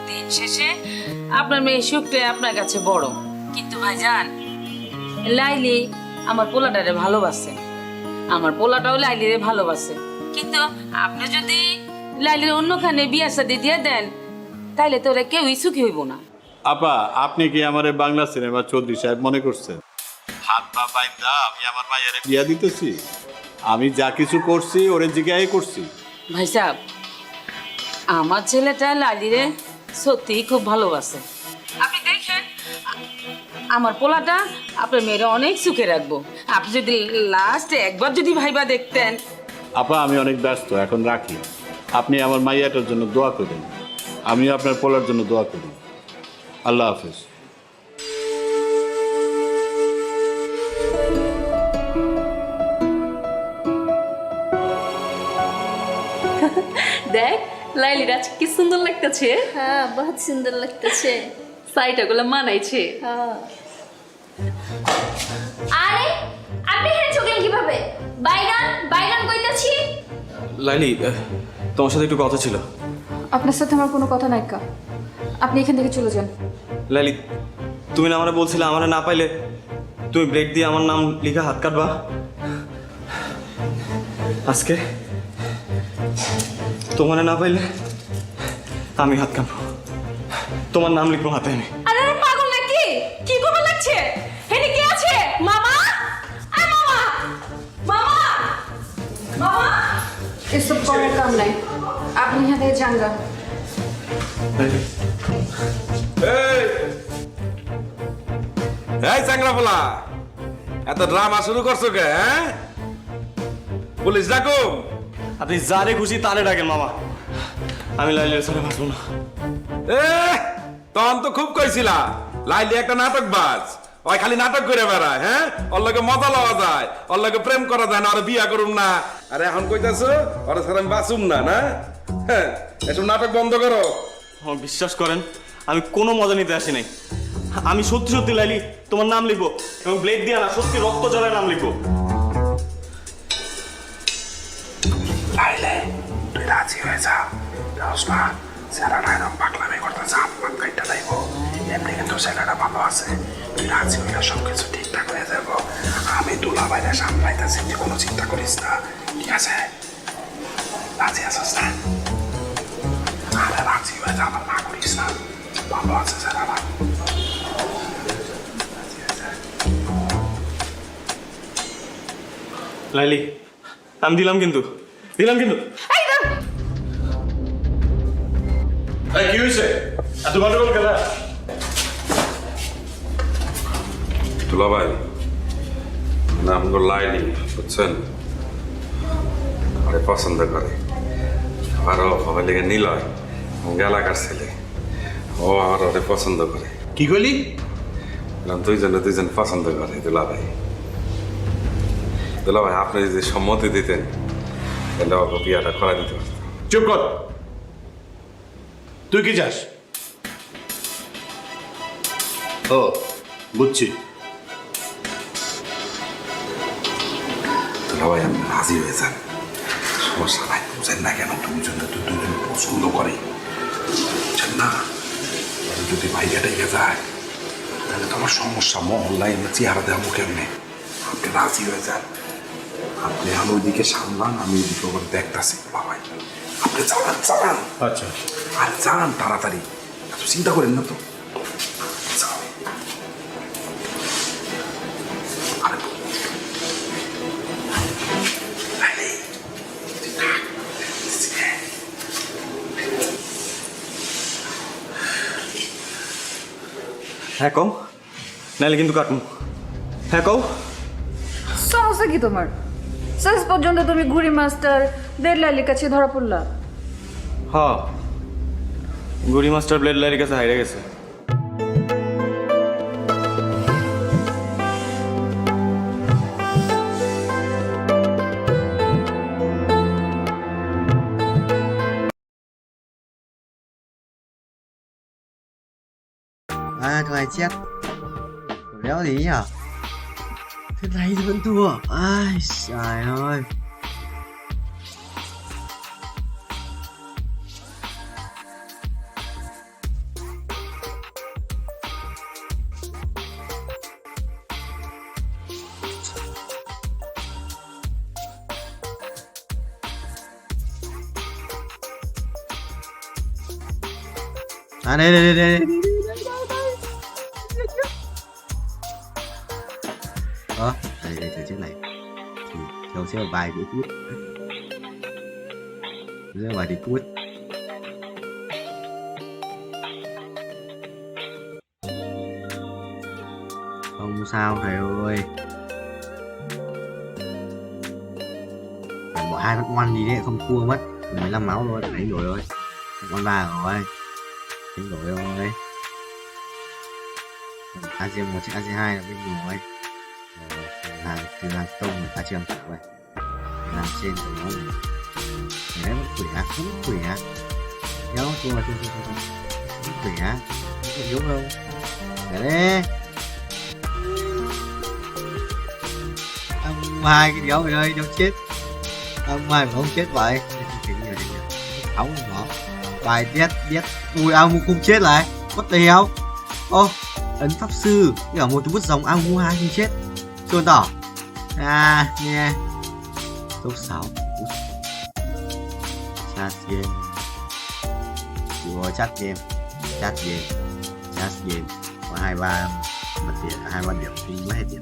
দিন শেষে আপনার মেয়ে সুখটা আপনার কাছে বড়। কিন্তু ভাইজান, লাইলি আমার পোলাটারে ভালোবাসে, আমার পোলাটাও লাইলিরে ভালোবাসে। কিন্তু আপনি যদি লাইলির অন্যখানে বিয়া শাদী দিয়ে দেন, তাইলে তো ওরা কেউই সুখী হইব না। আপা, আপনি কি আমারে বাংলা সিনেমা চৌধুরী সাহেব মনে করছেন? হাত পা বাইন্দা আমি আমার মায়ের বিয়া দিতেছি? আমি যা কিছু করছি ওরে জিগাই করছি। ভাই সাহেব, আমার ছেলেটা লালিরে সত্যিই খুব ভালোবাসে। আপনি দেখেন, আমার পোলাটা আপনার মেয়েরা অনেক সুখে রাখবো। আপনি যদি লাস্টে একবার যদি ভাইবা দেখতেন। আপা, আমি অনেক ব্যস্ত, এখন রাখি। আপনি আমার মাইয়াটার জন্য দোয়া করেন, আমি আপনার পোলার জন্য দোয়া করি। আল্লাহ হাফেজ। লাইলি রাজ কি সুন্দর লাগতেছে। হ্যাঁ বহুত সুন্দর লাগতেছে। সাইটাগুলো মানাইছে। হ্যাঁ আরে আপনি এখানে চলেন কিভাবে? বাইগান বাইগান কইতাছি। লাইলি তোমার সাথে একটু কথা ছিল। আপনার সাথে আমার কোনো কথা নাই কা, আপনি এখান থেকে চলে যান। লাইলি তুমি না আমারে বলছিলে আমারে না পাইলে তুমি ব্লেড দিয়ে আমার নাম লিখে হাত কাটবা। আজকে তোমারে না পাইলে আমি হাত কাটবো, তোমার নাম লিখবো হাতে আমি। আরে পাগল নাকি? কি করবে লাগছে? এখানে কি আছে? মামা, আরে মামা, মামা, মামা, এসব কোনো কাম নাই, আপনি এখান থেকে যান গা। এই চাংরাফলা, এত ড্রামা শুরু করছো কে? পুলিশ ডাকো। আপনি যারে খুশি তারে ডাকেন মামা, আমি লাইলির সাথে বাঁচবো না। তখন তো খুব কইছিলা লাইলি একটা নাটক বাজ, ওই খালি নাটক করে বেড়ায়। হ্যাঁ, ওর লগে মজা লওয়া যায়, ওর লগে প্রেম করা যায় না, আর বিয়া করুম না। আরে এখন কইতাছো ওর সাথে আমি বাঁচুম না? না, হ্যাঁ, এসব নাটক বন্ধ করো। বিশ্বাস করেন আমি কোনো মজা নিতে আসি নাই। আমি সত্যি সত্যি লাইলি তোমার নাম লিখবো এবং ব্লেড দিয়ে না সত্যি রক্ত জলের নাম লিখবো। লাইলে তুই রাজি হয়ে যা, না ছেলেটা এরকম পাগলামি করতেছে, আপনার কাইটা লাগবো। এমনি কিন্তু ছেলেটা ভালো আছে, তুই রাজি হইলে সবকিছু ঠিকঠাক হয়ে যাবো। আমি দুলা বাইরে সামলাইতেছি, তুই কোনো চিন্তা করিস না, ঠিক আছে? রাজি আছিস না? আরে রাজি হয়ে যা, আমার না করিস না, ভালো আছে ছেলেটা। লাইলি আমি দিলাম কিন্তু, দিলাম কিন্তু। কি হয়েছে? এত গন্ডগোল কেন? দুলা ভাই, নাম তো লাইলি, বুঝছেন? আরে পছন্দ করে, আরো হবে লেগে নিলয় এলাকার ছেলে, ও আমার ওরে পছন্দ করে। কি কইলি? দুইজন পছন্দ করে দুলা ভাই। দুলা ভাই, আপনি যদি সম্মতি দিতেন তাহলে ওকে বিয়াটা করা দিতে পারতাম। চুপ কর, তুই কি চাস? ও বুঝছি। দুলা ভাই, আপনি রাজি হয়ে যান, সমস্যা নাই। বুঝেন না কেন? দুজন পছন্দ করে, বুঝছেন না? যদি ভাইয়াটাই যায় তাহলে তো আমার সমস্যা, মহল্লায় চেহারা দেবো কেমনে? আপনি রাজি হয়ে যান, আপনি আমি ওইদিকে সামলান, আমি ওইদিকে ওখানে দেখতেছি। বাবাই আপনি চালান। আচ্ছা আর যান তাড়াতাড়ি, এত চিন্তা করেন না তো। হ্যাঁ কও, নাইলে কিন্তু কাটবো। হ্যাঁ কও। সমস্যা কি তোমার? শেষ পর্যন্ত তুমি ঘুড়ি মাস্টার ব্লেড লাইলির কাছে ধরা পড়লা। হ্যাঁ, গুড়ি মাস্টার ব্লেড লাইলির কাছে হাইরে গেছে। À, thằng này chết. Đéo gì nhỉ? Thế này thì vẫn thua. Ai, trời ơi. À đây. Đây từ trước này thì theo sẽ là vài cái cút, sẽ là vài cái cút. Không sao thầy ơi, phải bỏ hai con ngoan đi đấy, không thua mất 15 máu rồi, đánh đổi rồi, con 3 rồi, đánh đổi rồi. AC1 chiếc AC2 là bên rồi. Từ hàng tông người ta chưa vậy, làm trên của nó này, đấy vẫn khỏe, vẫn khỏe. Kéo chua khỏe. Có hiểu không? Để đấy. Ông Hai cái đéo mày ơi, đâu chết. Ông Hai mà không chết vậy. Không ngỏ. Bài đét. Ui, ông không chết lại. What the hell? Ô, ấn pháp sư. Cái ở một cái bút dòng ông Hai không chết. Xuân tỏ. À, nghe. Số 6. Chat game. Của chat game. Có 2-3 mặt tiền, 2-3 điểm không hết điểm.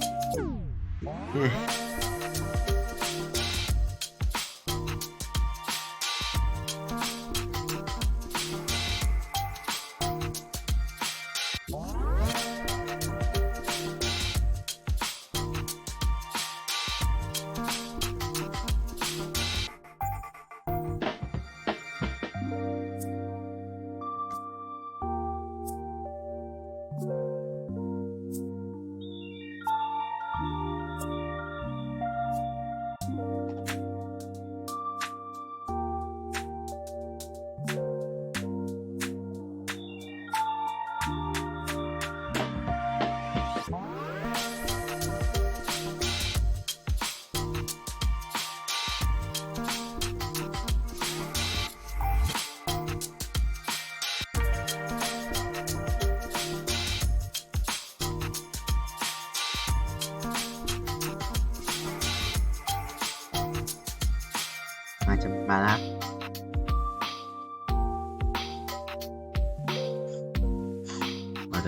Ba lát.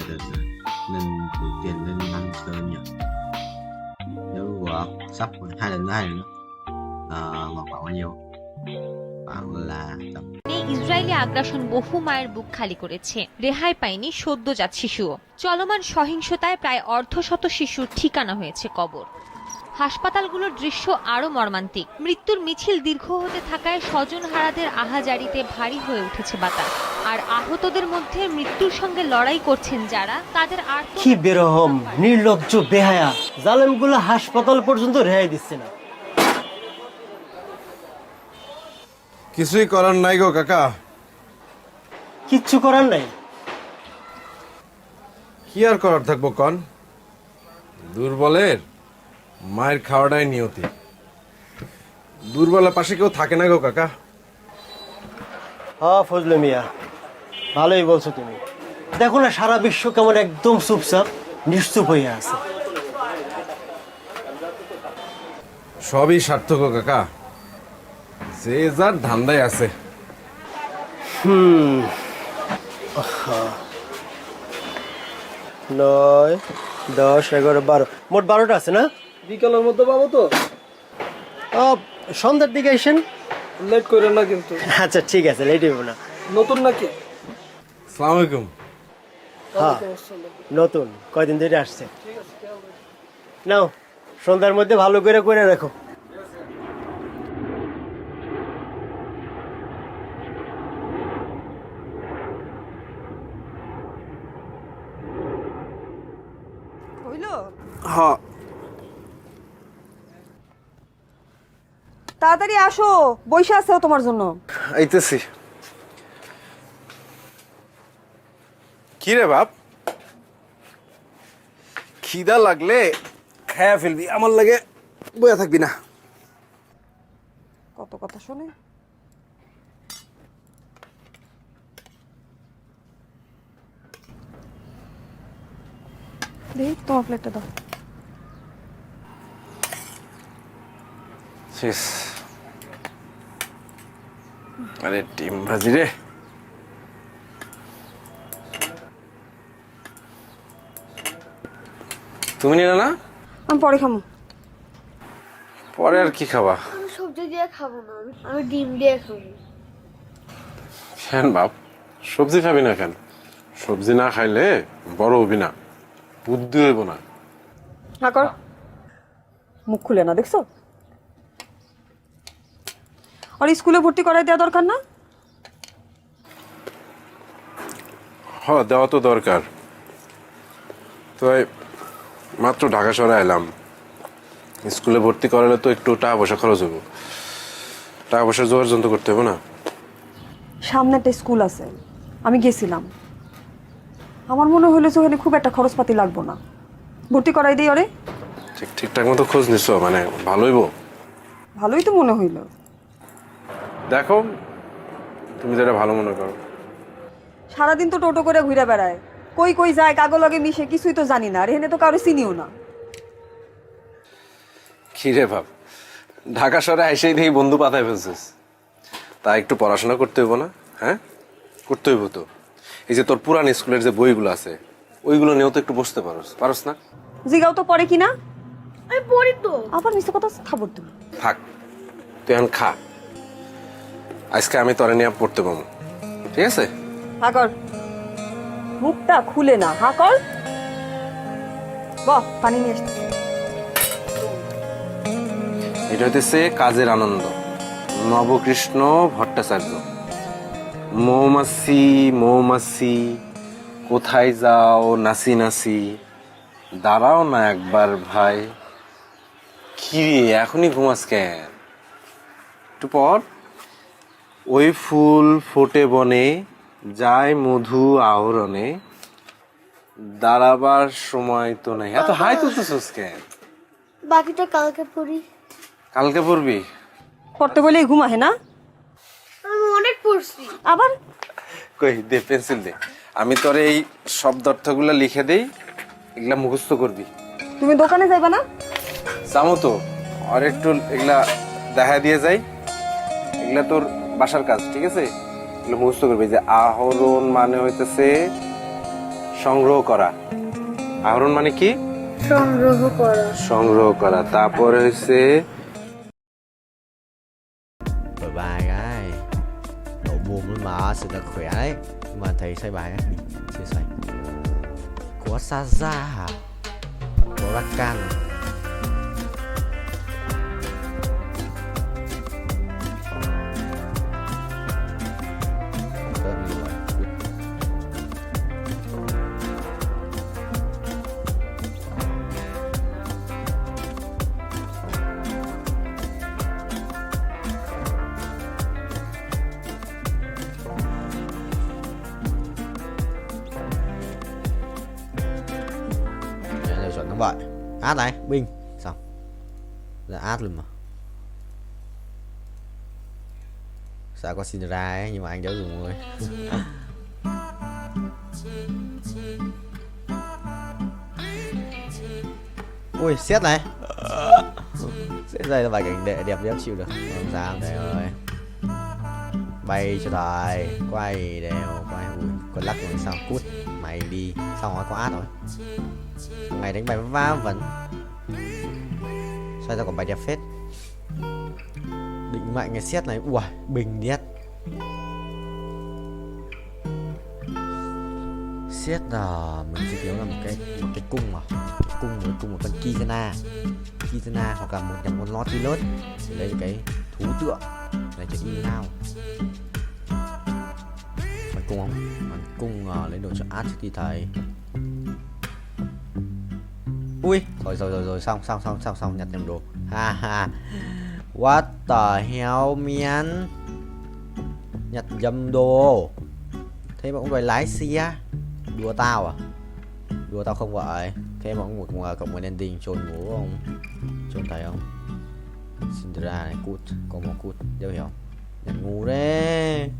Từ nên đủ tiền lên ăn chơi nhỉ. Nếu sắp 2 lần nữa mà khoảng bao nhiêu? Khoảng là Israeli আগ্রাসন বহু মায়ের বুক খালি করেছে। রেহাই পায়নি সদ্যজাত শিশুও। চলমান সহিংসতায় প্রায় অর্ধশত শিশুর ঠিকানা হয়েছে কবর। হাসপাতালগুলোর দৃশ্য আরো মর্মান্তিক। মৃত্যুর মিছিল দীর্ঘ হতে থাকায় স্বজনহারাদের আহাজারিতে ভারী হয়ে উঠেছে বাতাস। আর আহতদের মধ্যে মৃত্যুর সঙ্গে লড়াই করছেন যারা, তাদের আর কি বেরহম, নির্লজ্জ, বেহায়া জালেমগুলো হাসপাতাল পর্যন্ত রেহাই দিচ্ছে না। কিছুই করার নাই গো কাকা। কিচ্ছু করার নাই? কি আর করার থাকবো কন? দুর্বলের মায়ের খাওয়াটাই নিয়তি। দুর্বলের পাশে কেউ থাকে না গো কাকা। হ্যাঁ ফজলে মিয়া, ভালোই বলছো তুমি। দেখো না সারা বিশ্ব কেমন একদম চুপচাপ নিশ্চুপ হয়ে আছে। সবই সার্থক কাকা, যে যার ধান্দায় আছে। 9, 10, 11, 12 মোট 12টা আছে না? বিকালের মধ্যে পাবো তো? সন্ধ্যার দিকে আসেন। লেট করেন না কিন্তু। আচ্ছা ঠিক আছে, লেট হইব না। নতুন নাকি? আসসালামু আলাইকুম। হ্যাঁ নতুন, কয়দিন ধরে আসছে। নাও সন্ধ্যার মধ্যে ভালো করে করে রাখো। হ্যাঁ তাড়াতাড়ি আসো, বইসা আছে তোমার জন্য। আইতেছি। কি রে বাপ, খিদা লাগলে খায়া ফেলবি, আমার লাগে বয়া থাকবি না। কত কথা শুনে। দেখ তোমার প্লেটটা দাও। শেষ। আরে ডিম ভাজি রে। তুমি নিলে না? আমি পরে খাবো। পরে আর কি খাবা? আমি সবজি দিয়ে খাবো না, আমি ডিম দিয়ে খাবো। কেন বাপ, সবজি খাবি না কেন? সবজি না খাইলে বড় হবি না, বুদ্ধি হইব না। হ্যাঁ কর, মুখ খুলে না, দেখছো? আর স্কুলে ভর্তি করাই দেওয়া দরকার না? হ্যাঁ দেওয়া তো দরকার। তো মাত্র ঢাকা শহরে এলাম, স্কুলে ভর্তি করালে তো একটু টাকা পয়সা খরচ হবো, টাকা পয়সা জোগাড় যন্ত্র করতে হবে না। সামনে একটা স্কুল আছে, আমি গেছিলাম। আমার মনে হলো যে ওখানে খুব একটা খরচপাতি লাগবো না, ভর্তি করাই দিই ওরে। ঠিকঠাক মতো খোঁজ নিছো, মানে ভালোই বো? ভালোই তো মনে হইল। দেখো তুমি যেটা ভালো মনে করো। সারাদিন তো টোটো করে ঘুরে বেড়ায়, কই কই যায়, কাগো লগে মিশে, কিছুই তো জানি না। আর এখানে তো কারো চিনিও না। কি রে ভাব, ঢাকা শহরে এসেই দেখি বন্ধু পাতায় ফেলছিস। তা একটু পড়াশোনা করতে হইব না? হ্যাঁ, করতে হইব তো। এই যে তোর পুরান স্কুলের যে বইগুলো আছে ওইগুলো নিয়েও তো একটু বসতে পারস না? জিগাও তো পড়ে কিনা। আমি পড়ি তো। আবার মিছে কথা খাবার তুমি। থাক, তুই এখন খা। আজকে আমি তোরে নিয়ে পড়তে পাবো, ঠিক আছে? হা কর, মুখটা খুলে না। হা কর, বাহ, পানি নিয়ে আসতে। এটা হইতেছে কাজের আনন্দ, নবকৃষ্ণ ভট্টাচার্য। মৌমাছি মৌমাছি কোথায় যাও নাচি নাচি, দাঁড়াও না একবার ভাই। কি রে, এখনই ঘুমাস কেন? একটু পর। ওই ফুল ফোটে বনে, যায় মধু আহরণে, দাঁড়াবার সময় তো নাই। এত হাই তুলতেছিস কেন? বাকিটা কালকে পড়ি। কালকে পড়বি? পড়তে বলেই ঘুমাহে না? আমি অনেক পড়ছি। আবার কই দে, পেন্সিল দে, আমি তোর এই শব্দ অর্থগুলো লিখে দেই, এগুলা মুখস্থ করবি। তুমি দোকানে যাইবা না? যাবো তো, আর একটু এগুলা দেখা দিয়ে যাই। এগুলা তোর বাসার কাজ, ঠিক আছে? এগুলো মুখস্থ করবি। যে আহরণ মানে হইতেছে সংগ্রহ করা। আহরণ মানে কি? সংগ্রহ করা। সংগ্রহ করা। তারপরে হইছে Rồi bài cái độ buồn lên mà sự thật khỏe đấy, nhưng mà thầy xây bài ấy bị chia sẻ có sa ra hả, có ra can. Chọn thắng bại. Át này, binh. Xong. Là át luôn mà. Sao có xin ra ấy, nhưng mà anh cháu dùng rồi. Ui, xét này. Xét đây là vài cảnh đẹp đéo chịu được. Không sao, đây rồi. Bay cho thầy. Quay đều, quay. Ui, con lắc rồi sao? Cút. Mày đi. Xong rồi, có át rồi. Ngày đánh bài va vẫn. Sao ra còn bài đẹp phết. Định mạnh cái xét này. Ui, bình điết. Xét là mình chỉ thiếu là một cái cung mà. Cung một con Kizana hoặc là một con Nautilus để lấy cái thú tượng này cho in nào. Bắn cung không? Bắn cung lấy đồ cho át trước khi thầy. Ui, rồi xong nhặt nhầm đồ. Ha ha. What the hell man. Nhặt nhầm đồ. Thế mà cũng đòi lái xe. Đùa tao à? Đùa tao không vậy. Thế mà cũng cộng một ending trôn ngủ không? Trôn thầy không? Cinderella này cút, có một cút, đeo hiểu. Nhặt ngu đấy.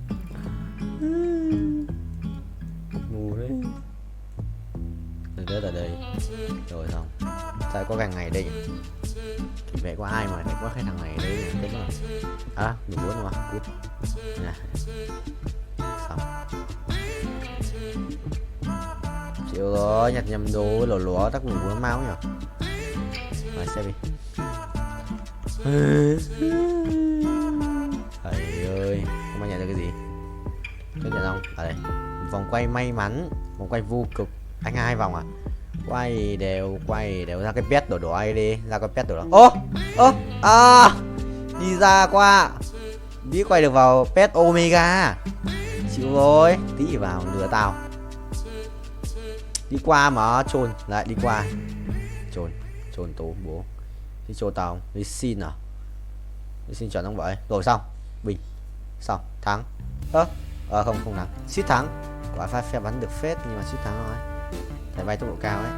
Ngu đấy. Rớt ở đây. Rồi xong. Sao có càng ngày đây nhỉ? Vẽ có ai mà có cái thằng này ở đây nhỉ? Đúng rồi. À, đủ bốn mà, cút. Nè. Xong. Chịu rồi, nhặt nhầm đồ lúa tắc ngủ nó máu nhỉ. Rồi xem đi. Thầy ơi, không ai nhận được cái gì. Tôi nhận không? Ở đây. Vòng quay may mắn, vòng quay vô cực. Anh 2 vòng à? Quay đều ra cái pet đổ ai đi, ra cái pet đổ đó. Đi ra qua. Đi quay được vào pet Omega. Chịu rồi, tí vào lừa tao. Đi qua mà chôn lại đi qua. Chôn tố bố. Đi chôn tao không? Đi xin à? Đi xin chọn không vậy? Rồi xong. Bình. Xong, thắng. Không nặng. Xít thắng. Quả pha phe bắn được phết nhưng mà xít thắng thôi. Phải bay tốc độ cao ấy.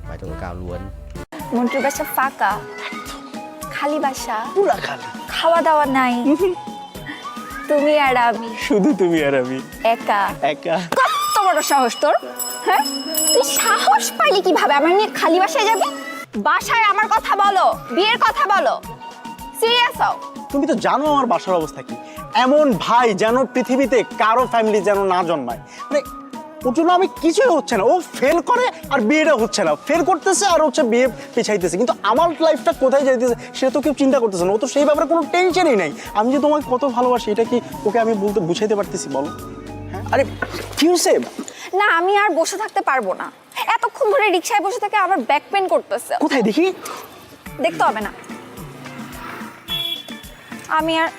Bay tốc độ cao luôn. মন্টুর বাসা ফাঁকা, খালি বাসা, পুরা খালি, খাওয়া দাওয়া নাই, তুমি আর আমি, শুধু তুমি আর আমি, একা একা। কত বড় সাহস তোর, হ্যাঁ? তুই সাহস পাইলি কিভাবে আমার নিয়ে খালি বাসায় যাবি? বাসায় আমার কথা বলো, বিয়ের কথা বলো, সিরিয়াস হও। তুমি তো জানো আমার বাসার অবস্থা কি। এমন ভাই যেন পৃথিবীতে কারো ফ্যামিলি যেন না জন্মায়। মানে ওর জন্য আমি কিছুই হচ্ছে না, ও ফেল করে আর বিয়েটা হচ্ছে না, ফেল করতেছে আর হচ্ছে বিয়ে পিছাইতেছে, কিন্তু আমার লাইফটা কোথায় যাইতেছে সেটা তো কেউ চিন্তা করতেছে না। ও তো সেই ব্যাপারে কোনো টেনশনই নাই। আমি যে তোমাকে কত ভালোবাসি এটা কি ওকে আমি বলতে বুঝাইতে পারতেছি বলো? হ্যাঁ, আরে কি হয়েছে? না, আমি আর বসে থাকতে পারবো না। এতক্ষণ ধরে রিকশায় বসে থেকে আমার ব্যাক পেন করতেছে। কোথায় দেখি? দেখতে হবে না, আমি আর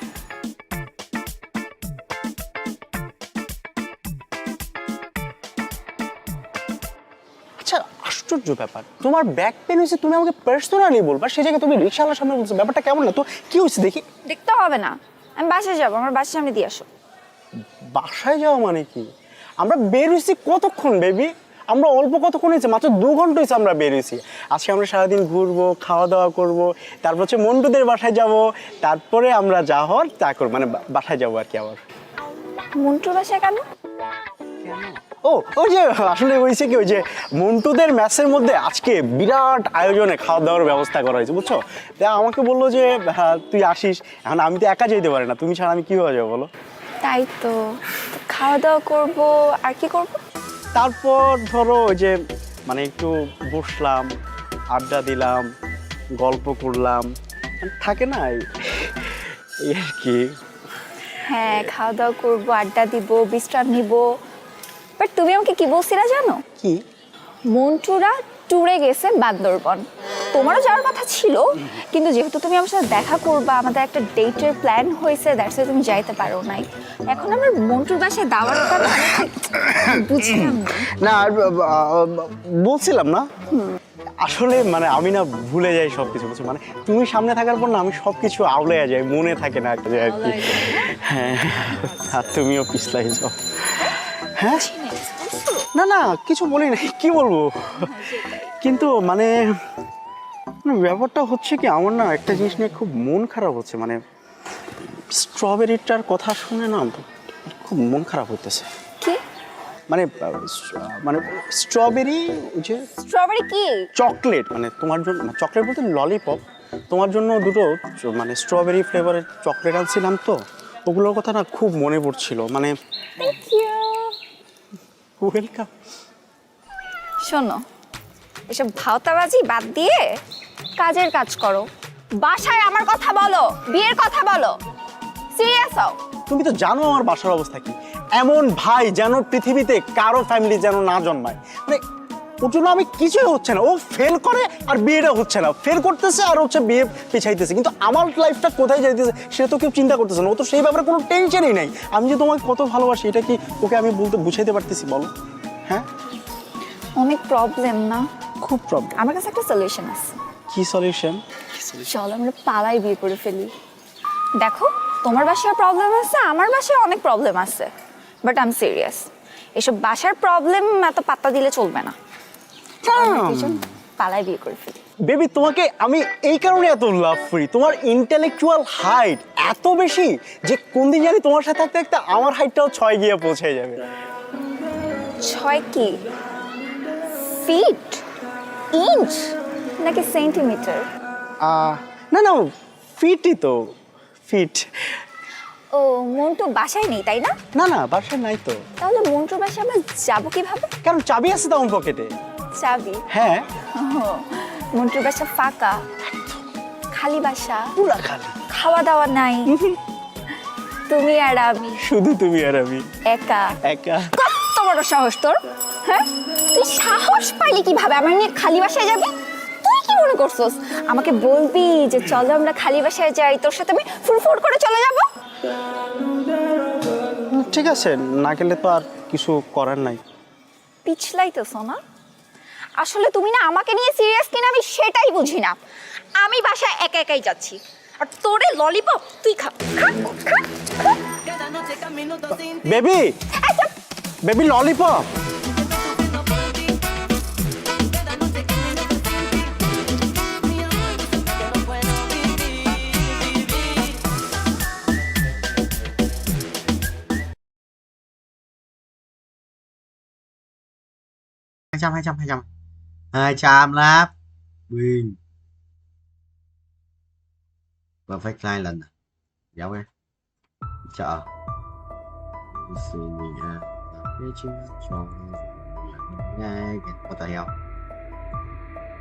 আচ্ছা, আশ্চর্য ব্যাপার, তোমার ব্যাক পেন হয়েছে তুমি আমাকে পার্সোনালি বলবা, সেই জায়গায় তুমি রিকশাওয়ালার সামনে বলছো, ব্যাপারটা কেমন না? তো কি হয়েছে দেখি? দেখতে হবে না, আমি বাসায় যাবো, আমার বাসার সামনে দিয়ে আসো। বাসায় যাওয়া মানে কি? আমরা বের হয়েছি কতক্ষণ বেবি? আমরা অল্প কতক্ষণ হয়েছে, মাত্র 2 ঘন্টা হয়েছে আমরা বের হয়েছি। আজকে আমরা সারাদিন ঘুরবো, খাওয়া দাওয়া করবো, তারপর হচ্ছে মন্টুদের বাসায় যাব, তারপরে আমরা যা হওয়ার তা করবো, মানে বাসায় যাবো আর কি। আবার মন্টুর বাসায় কেন? ও ওই যে আসলে হয়েছে কি, ওই যে মন্টুদের ম্যাচের মধ্যে আজকে বিরাট আয়োজনে খাওয়া দাওয়ার ব্যবস্থা করা হয়েছে, বুঝছো? তা আমাকে বললো যে হ্যাঁ তুই আসিস। এখন আমি তো একা যেতে পারি না, তুমি ছাড়া আমি কীভাবে যাবো বলো? তাই তো, খাওয়া দাওয়া করবো আর কি করবো? তারপর ধরো ওই যে মানে একটু বসলাম, আড্ডা দিলাম, গল্প করলাম, থাকে না এই আর কি। হ্যাঁ, খাওয়া দাওয়া করবো, আড্ডা দিব, বিশ্রাম নিব। বাট তুমি আমাকে কি বলছিলা জানো? কি? মন্টুরা ট্যুরে গেছে বান্দরবন, তোমারও যাওয়ার কথা ছিল, কিন্তু যেহেতু তুমি আমার সাথে দেখা করবা, আমাদের একটা ডেটের প্ল্যান হয়েছে, দ্যাটস ওয়াই তুমি যাইতে পারো নাই। এখন আমার মন্টুর বাসায় দাওয়াতটা বুঝলাম না, বলছিলাম না আসলে মানে আমি না ভুলে যাই সবকিছু, বুঝছো? মানে তুমি সামনে থাকার পর না আমি সবকিছু আউলে যাই, মনে থাকে না একটা আর কি। হ্যাঁ, আর তুমিও পিছলাই যাও। হ্যাঁ, না না কিছু বলি নাই, কি বলবো, কিন্তু মানে ব্যাপারটা হচ্ছে কি, আমার না একটা জিনিস নিয়ে খুব মন খারাপ হচ্ছে। মানে স্ট্রবেরিটার কথা শুনে না খুব মন খারাপ হইতেছে। কি মানে মানে স্ট্রবেরি, যে স্ট্রবেরি কি? চকলেট, মানে তোমার জন্য চকলেট বলতে ললিপপ, তোমার জন্য দুটো মানে স্ট্রবেরি ফ্লেভারের চকলেট আনছিলাম, তো ওগুলোর কথা না খুব মনে পড়ছিল। মানে থ্যাংক ইউ। ওয়েলকাম। শোনো, এসব ভাওতাবাজি বাদ দিয়ে কাজের কাজ করো, বাসায় আমার কথা বলো, বিয়ের কথা বলো, সিরিয়াস হও। তুমি তো জানো আমার বাসার অবস্থা কি। এমন ভাই যেন পৃথিবীতে কারো ফ্যামিলি যেন না জন্মায়। মানে ওর জন্য আমি কিছুই হচ্ছে না, ও ফেল করে আর বিয়েটা হচ্ছে না, ফেল করতেছে আর হচ্ছে বিয়ে পিছাইতেছে, কিন্তু আমার লাইফটা কোথায় যাইতেছে সেটা তো কেউ চিন্তা করতেছে না। ও তো সেই ব্যাপারে কোনো টেনশনই নাই। আমি যে তোমাকে কত ভালোবাসি এটা কি ওকে আমি বলতে বুঝাইতে পারতেছি বলো? হ্যাঁ, অনেক প্রবলেম না? খুব প্রবলেম। আমার কাছে একটা সলিউশন আছে। কি সলিউশন? চলো আমরা পালাই বিয়ে করে ফেলি। দেখো, তোমার বাসায় প্রবলেম আছে, আমার বাসায় অনেক প্রবলেম আছে, বাট আই এম সিরিয়াস। এসব বাসার প্রবলেম এত পাত্তা দিলে চলবে না। পালাই বিয়ে করে ফেলি। বেবি, তোমাকে আমি এই কারণে এত লাভ করি, তোমার ইন্টেলেকচুয়াল হাইট এত বেশি যে কোন দিন জানি তোমার সাথে থাকতে থাকতে আমার হাইটটাও 6 গিয়ে পৌঁছে যাবে। 6 কি? ফিট, ইঞ্চ নাকি সেন্টিমিটার? না না, ফিটই তো, ফিট। ও, মন্টু বাসায় নেই তাই না? না না, বাসায় নাই তো। তাহলে মন্টুর বাসায় আমরা যাবো কিভাবে? কারণ চাবি আছে তো আমার পকেটে। চাবি? হ্যাঁ। মন্টুর বাসা ফাঁকা, খালি বাসা, পুরা খালি, খাওয়া দাওয়া নাই, তুমি আর আমি, শুধু তুমি আর আমি, একা একা। কত বড় সাহস তোর, হ্যাঁ? তুই সাহস পাইলি কিভাবে আমার নিয়ে খালি বাসায় যাবি? তুই কি মনে করছস আমাকে বলবি যে চলো আমরা খালি বাসায় যাই, তোর সাথে আমি ফুরফুর করে চলে যাব? ঠিক আছে, না গেলে তো আর কিছু করার নাই। পিছলাইতেছ না? আসলে তুমি না আমাকে নিয়ে সিরিয়াস কিনা আমি সেটাই বুঝি না। আমি বাসায় একা একাই যাচ্ছি, আর তোরে ললিপপ তুই খা খা খা। Baby baby lollipop hai trăm láp Win perfect hai lần giống em chợ suy nghĩ cái chứ cho ngay có tài không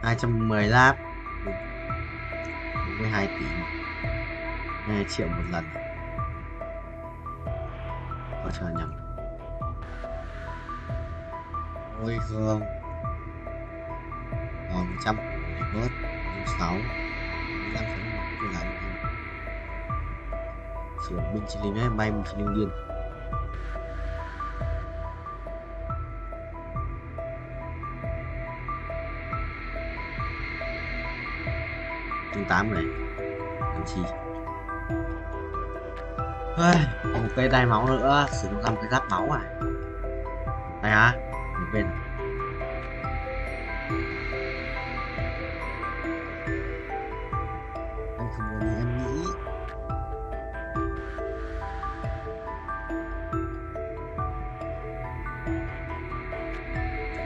210 láp 42 tỷ 2 triệu một lần có chờ nhầm ôi không còn 100 để bớt 6 15 cái lại sử dụng binh chi linh ấy bay một chi linh điên chương 8 này làm chi một cây đai máu nữa sử dụng ra một cái giáp máu đây hả một bên anh không muốn như em nghĩ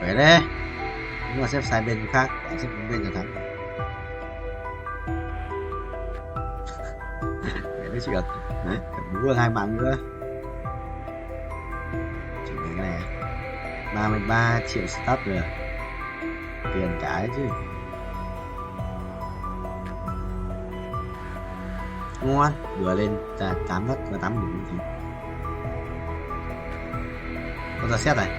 phải đấy nhưng mà xếp sai bên khác bạn xếp bên là thắng phải đấy chị ạ đấy đúng rồi 2 mạng nữa chỉ cái này 33 triệu start rồi tiền cả chứ ngon vừa lên 8 mất và 8 đủ gì có ra xét này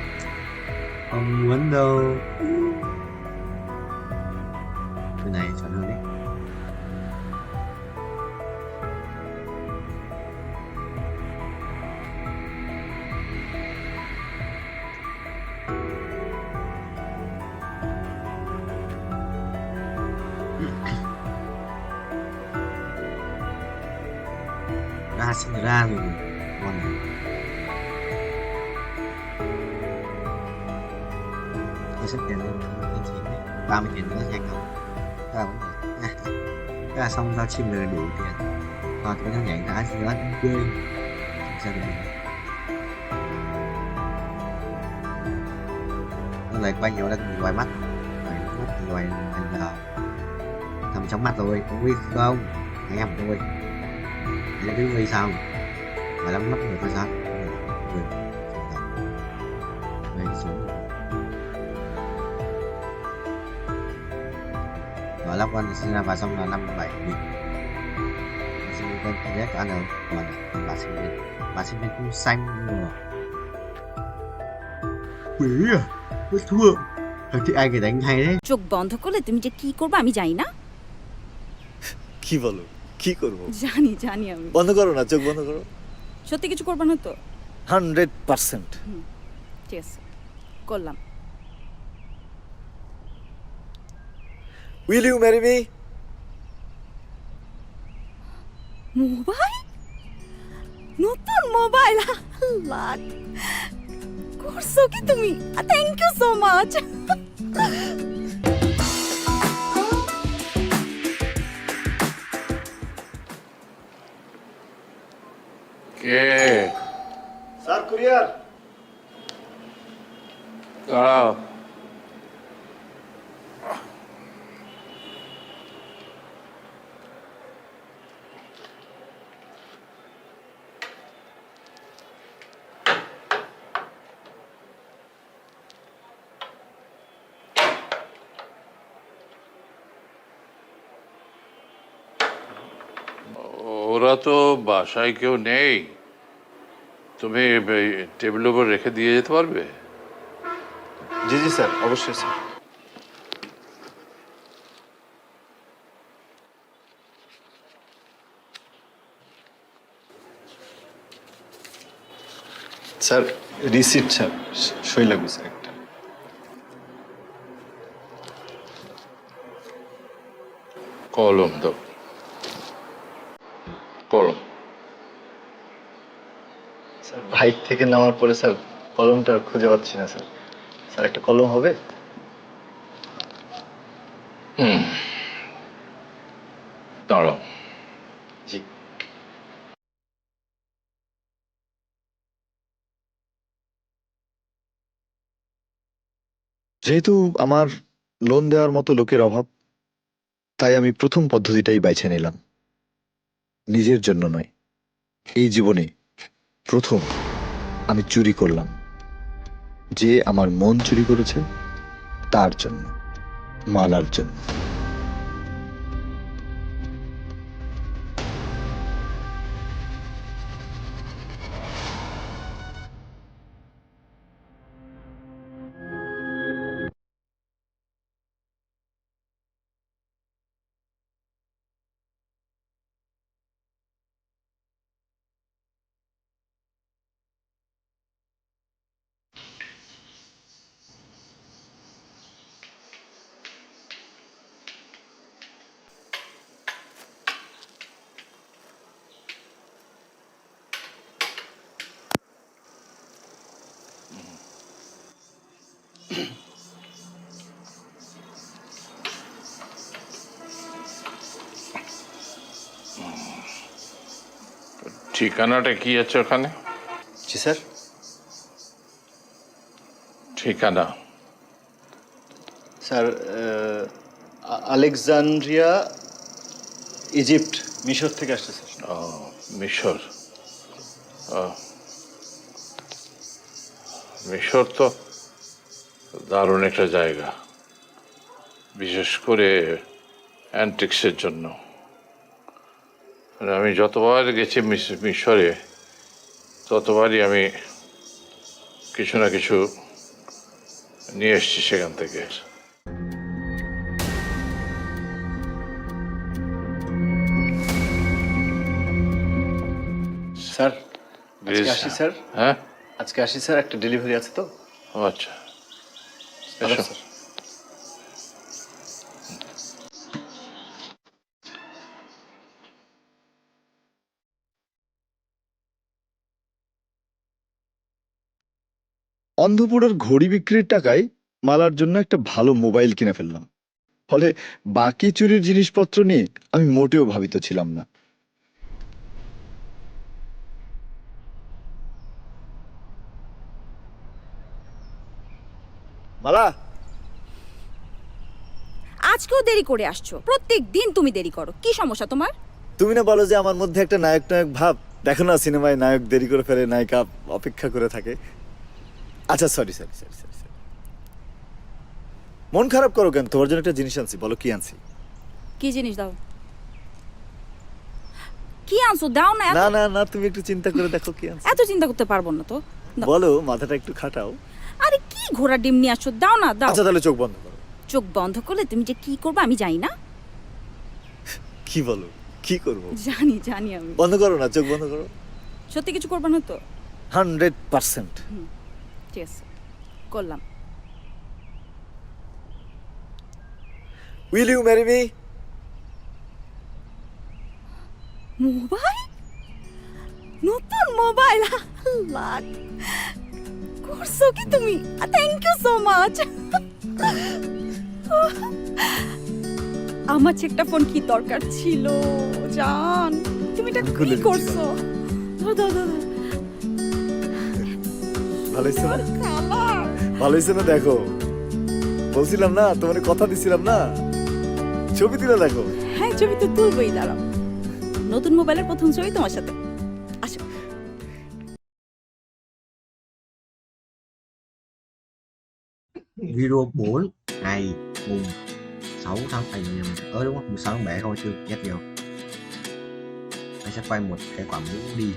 không muốn đâu cái này chọn hơn đấy ra sinh ra rồi ngon này tôi xếp tiền lên 30 tiền nữa nhanh không thế là xong giao chim rồi đủ tiền còn tôi nhảy đá gì đó cũng quên ra được nó lại quay nhiều lên ngoài mắt ngoài thành là thầm trong mắt rồi có nguy không anh em tôi để cái nguy sao mà lắm mắt người ta sao người xuống và lắp quan sinh ra và xong là 57 nghìn sinh viên cảm giác ăn đâu còn bà sinh viên cũng xanh rồi quỷ à tôi thua thì ai cái đánh hay đấy চোখ বন্ধ করলে তুমি যে কি করবে আমি জানি না কি বলো কি করব জানি আমি বন্ধ করো না চোখ বন্ধ করো সত্যি কিছু করবে না তো 100% ঠিক আছে করলাম Will you marry me? Mobile নতুন মোবাইল লাট করছো কি তুমি থ্যাংক ইউ সো মাচ কে স্যার কুরিয়ার দাঁড়াও ওরা তো বাসায় কেউ নেই তুমি টেবিলের উপর রেখে দিয়ে যেতে পারবে জি জি স্যার অবশ্যই স্যার স্যার রিসিপ্ট স্যার সই লাগবে স্যার একটা কলম দাও কলম হাইট থেকে নামার পরে স্যার কলমটা খুঁজে পাচ্ছি না স্যার। স্যার একটা কলম হবে? দাঁড়াও। জি। যেহেতু আমার লোন দেওয়ার মতো লোকের অভাব, তাই আমি প্রথম পদ্ধতিটাই বেছে নিলাম। নিজের জন্য নয়, এই জীবনে প্রথম আমি চুরি করলাম। যে আমার মন চুরি করেছে তার জন্য, মালার জন্য। ঠিকানাটা কি আছে ওখানে? জি স্যার। ঠিকানা স্যার আলেকজান্দ্রিয়া, ইজিপ্ট, মিশর থেকে আসছে স্যার। ও মিশর। মিশর তো দারুণ একটা জায়গা, বিশেষ করে অ্যান্টিক্সের জন্য। আমি যতবার গেছি মিশরে, ততবারই আমি কিছু না কিছু নিয়ে এসছি সেখান থেকে। স্যার আজকে আসি স্যার। হ্যাঁ আজকে আসি স্যার, একটা ডেলিভারি আছে তো। আচ্ছা এসো। স্যার অন্ধপুরের ঘড়ি বিক্রির টাকায় মালার জন্য একটা ভালো মোবাইল কিনে ফেললাম। ফলে বাকি চুরির জিনিসপত্র নিয়ে আমি মোটেও ভাবিত ছিলাম না। মালা, আজকেও দেরি করে আসছো, প্রত্যেক দিন তুমি দেরি করো, কি সমস্যা তোমার? তুমি না বলো যে আমার মধ্যে একটা নায়ক নায়ক ভাব? দেখো না সিনেমায় নায়ক দেরি করে ফেলে, নায়িকা অপেক্ষা করে থাকে। আচ্ছা সরি সরি সরি সরি। মন খারাপ করো কেন? তোমার জন্য একটা জিনিস আনছি, বলো কি আনছি। কি জিনিস দাও? কি আনছো দাও না। না না না, তুমি একটু চিন্তা করে দেখো কি আনছি। এত চিন্তা করতে পারবো না তো। বলো, মাথাটা একটু খাটাও। আরে কি ঘোড়া ডিম নিয়ে আসছো, দাও না দাও। আচ্ছা তাহলে চোখ বন্ধ করো। চোখ বন্ধ করলে তুমি যে কি করবে আমি জানি না। কি বলো, কি করবো? জানি জানি আমি। বন্ধ করো না, চোখ বন্ধ করো। সত্যি কিছু করবে না তো? 100%। ঠিক আছে, করলাম। Will you marry me? Mobile, নতুন মোবাইল, লাখ করছো কি তুমি? Thank you so much. আমার একটা ফোন কি দরকার ছিল জান, তুমি এটা কি করছো? ধর ধর ধর। ভালো হয়েছে না? ভালো হয়েছে না? দেখো, বলছিলাম না তোমার, কথা দিছিলাম না, ছবি তুলে দেখো। হ্যাঁ ছবি তো তুলবই, দাঁড়াও। নতুন মোবাইলের প্রথম ছবি তোমার সাথে। আসো। Video 4 ngày mùng 6 tháng đúng không? 16 tháng 7 thôi, chưa nhắc nhiều. Anh sẽ quay một cái quả mũ đi.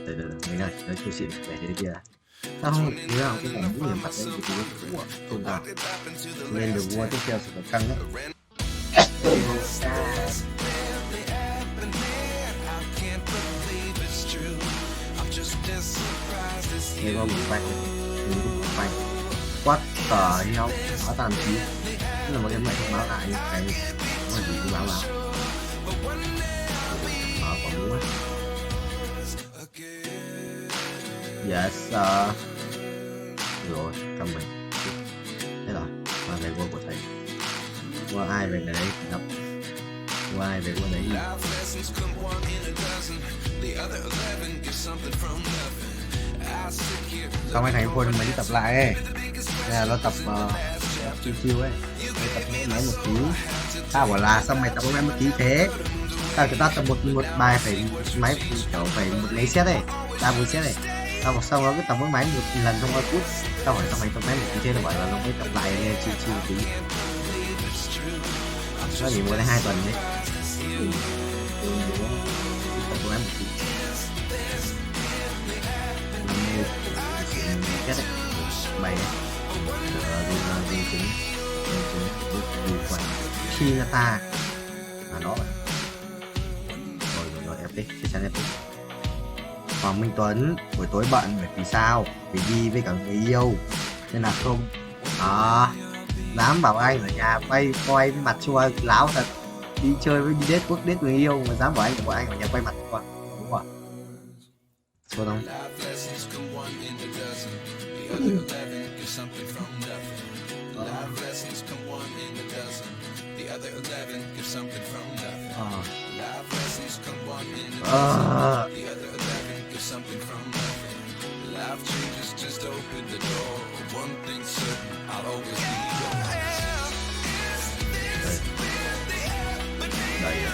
Từ mấy này, nó chưa xịn về thế kia. Sao không? Nhớ không? Cái quả mũ này bắt đấy thì của tôn tạo. Nên được mua tiếp theo sẽ phải căng đấy. Thế có một quay, một quay. What the hell? Báo tạm chí. Tức là một em lại thông báo lại cái gì cứ báo vào. Báo quả mũ á. Yes, rồi, cầm mình. Thế rồi, qua về quân của thầy. Qua ai về đấy đọc. Qua ai về quân đấy. Xong anh thầy quân mấy tập lại ấy. Đây là nó tập chiêu chiêu ấy. Đây tập mấy một tí. Tao bảo là xong mày tập mấy một tí thế. Tao cho tao tập một bài phải máy kiểu phải một lấy set ấy. Tao một set này. Tao bảo xong nó cứ tập mỗi máy một lần trong 3 phút. Tao hỏi xong mày tập máy một tí thế là bảo là nó mới tập lại lên chiêu chiêu một tí. Nó chỉ mỗi 2 tuần đấy. Tập máy một tí. Chết đấy. Bài đấy. Vì chính khi người ta là đó rồi ép đi chắc chắn ép đi. Hoàng Minh Tuấn buổi tối bận bởi vì sao, vì đi với cả người yêu nên là không dám bảo anh ở nhà quay coi mặt chua láo thật, đi chơi với đi date quốc date người yêu mà dám bảo anh ở nhà quay mặt chua, đúng rồi chua không. Đây.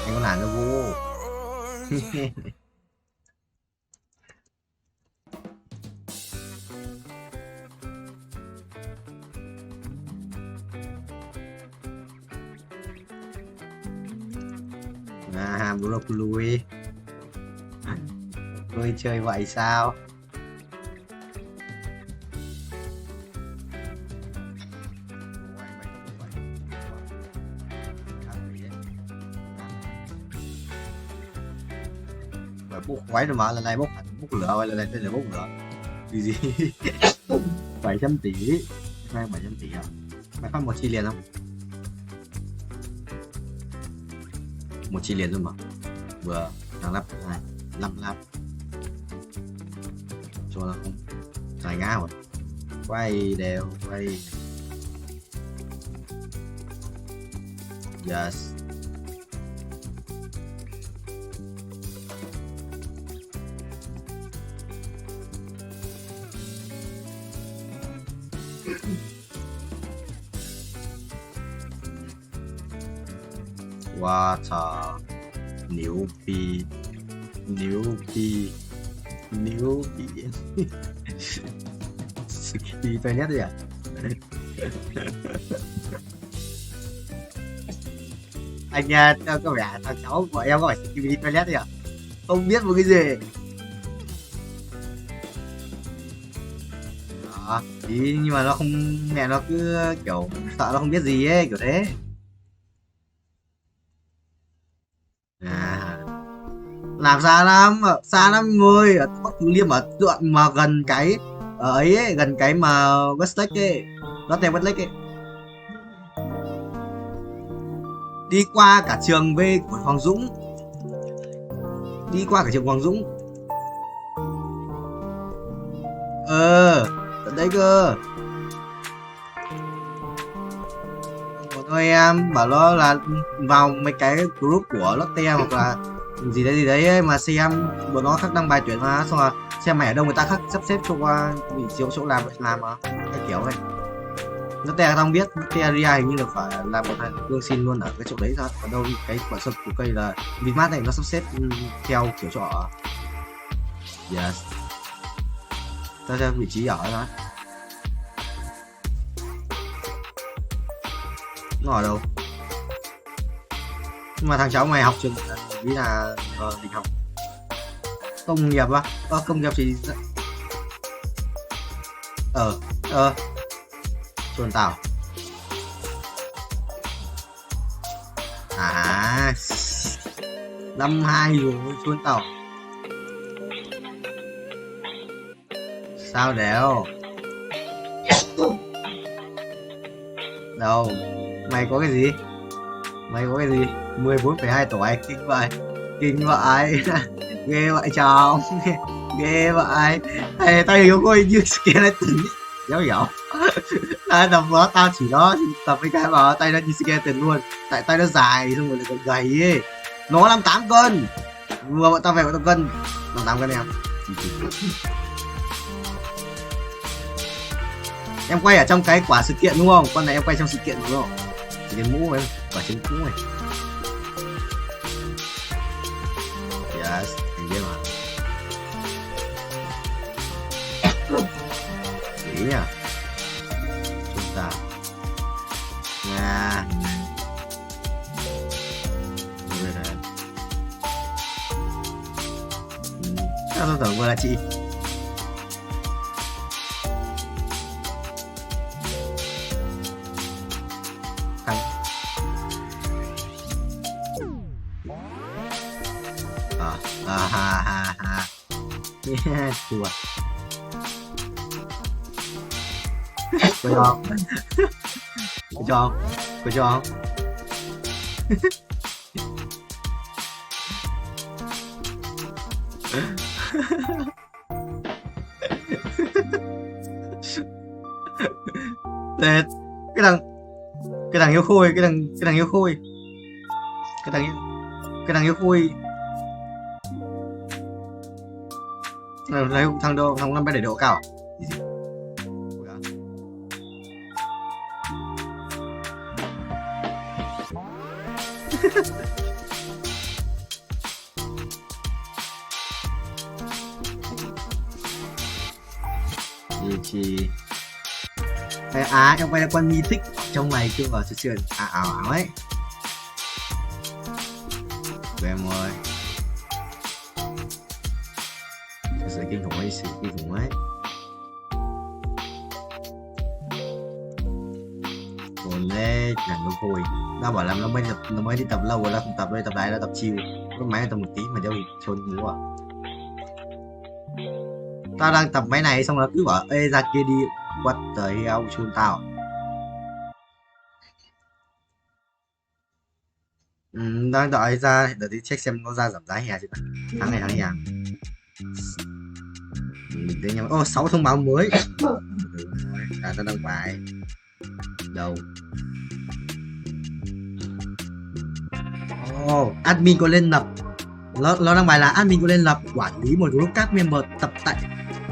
Anh có làm cho vô. Bro lui chơi vậy sao? Bốc quái rồi mà lần này bốc lửa hay lần này tên là bốc lửa gì 700 tỷ mang 700 tỷ à? Mày phát một chi liền không? Một chi liền luôn mà vừa đang lắp này 5 lắp cho nó không dài ngã rồi, quay đều quay yes. Wow,牛逼đi toilet rồi à? Anh cho có vẻ thằng cháu của em có phải đi toilet rồi à? Không biết một cái gì đó, ý, nhưng mà nó không, mẹ nó cứ kiểu sợ nó không biết gì ấy, kiểu thế. Làm xa lắm ngồi ở Bắc Từ Liêm ở đoạn mà gần cái ở ấy, gần cái mà Westlake ấy, Lotte Westlake ấy, đi qua cả trường V của Hoàng Dũng, đi qua cả trường Hoàng Dũng tận đấy cơ. Một thôi em bảo nó là vào mấy cái group của Lotte hoặc là gì đấy ấy, mà xem bọn nó khắc đăng bài tuyển mà, xong rồi xem mày ở đâu người ta khắc sắp xếp cho qua vị trí chỗ làm mà cái kiểu này. Nó tè không biết Ria hình như là phải làm một thằng cương xin luôn ở cái chỗ đấy thôi, ở đâu cái quả sâm của cây là Vinmart này nó sắp xếp theo kiểu chỗ ở. Yes, ta ra vị trí ở đó. Nó ở đâu? Nhưng mà thằng cháu mày học trường ý là định học công nghiệp á? Công nghiệp thì chuồn tàu à, năm 2 rồi chuồn tàu sao đéo đâu, mày có cái gì? 14,2 tuổi, kinh vậy ghê vậy chồng ghê vậy. Ê, tao hiểu coi như skeleton dấu dấu tao đó tao chỉ đó tập với cái mà tay nó như skeleton luôn, tại tay nó dài xong rồi lại còn gầy ấy, nó 58 cân vừa bọn tao về bọn tao cân 58 cân em quay ở trong cái quả sự kiện đúng không? Con này em quay trong sự kiện đúng không? Sự kiện mũ em quả trứng cũ này. Yes, hình như mà. Ý nhá. Chúng ta. Nga. Rồi này. Sao tôi tưởng vừa là chị? Chùa có cho Tết cái thằng yêu khôi cái thằng yêu khôi lấy thằng đâu thằng năm bé để độ cao à? Gì em quay là con mythic trong này chưa vào chuyện ảo ấy của em ơi, sự kinh khủng ấy còn lê chẳng đâu hồi tao bảo là nó mới đi tập lâu rồi, nó không tập đây tập lại, nó tập chiều có máy tập một tí mà đeo chôn ngủ à. Tao đang tập máy này xong nó cứ bảo ê ra kia đi quật tới heo chôn tao. Đang đợi ra để đi check xem nó ra giảm giá hè chứ. Tháng này hè mình đến nhau 6 thông báo mới là tao đăng bài đâu. Admin có lên lập nó đăng bài là admin có lên lập quản lý một group các member tập tại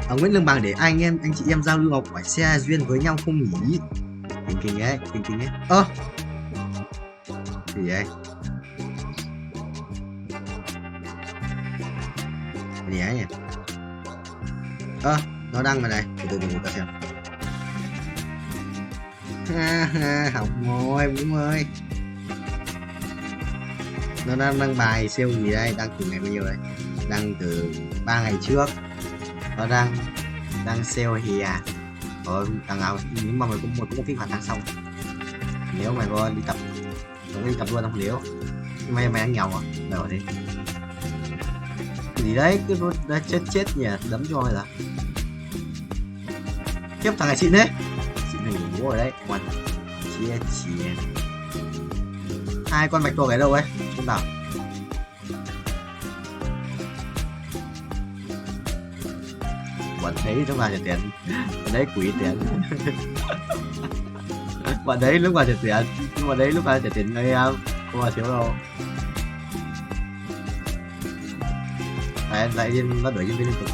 ở Nguyễn Lương Bằng để anh chị em giao lưu học hỏi xe duyên với nhau không nhỉ? Kinh ấy gì vậy? Gì ấy nhỉ? Nó đăng vào đây, từ từ ta xem. Học ngồi Vũ ơi. Nó đang đăng bài sale gì đây? Đăng từ ngày bao nhiêu đây? Đăng từ 3 ngày trước. Nó đang sale hè. Thằng nào nếu mà mày cũng một cũng kích hoạt tháng sau. Nếu mày có đi tập, mày đi tập luôn không nếu. Mày ăn nhậu à? Đâu thế? Gì đấy, cứ đã chết nhỉ, đấm cho mày là. Tiếp thằng này xịn đấy. Xịn này ngủ rồi đấy, quan. Chia. Hai con bạch tuộc ở đâu ấy? Không bảo. Bọn đấy lúc nào trả tiền. Bọn đấy quỷ tiền. Bọn đấy lúc nào trả tiền. Nhưng mà đấy lúc nào trả tiền ngay không mà thiếu đâu. Lại nó đuổi nhân viên liên tục.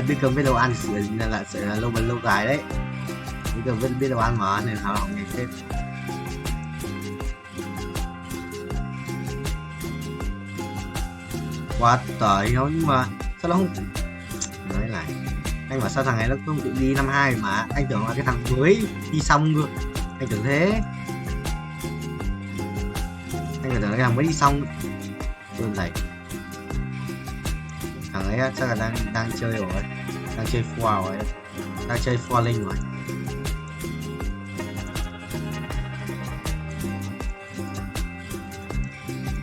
Đi cầm với đồ ăn là sẽ là lâu dài đấy. Đi cầm với biết đồ ăn mà nên họ học ngày phép. Quá tời nó nhưng mà sao nó không nói lại anh bảo sao thằng này nó không tự đi năm 2 mà anh tưởng là cái thằng mới đi xong cơ, anh tưởng thế Nên người thằng ấy mới đi xong luôn này. Thằng ấy á, chắc là đang chơi rồi, đang chơi foul rồi, đang chơi falling rồi.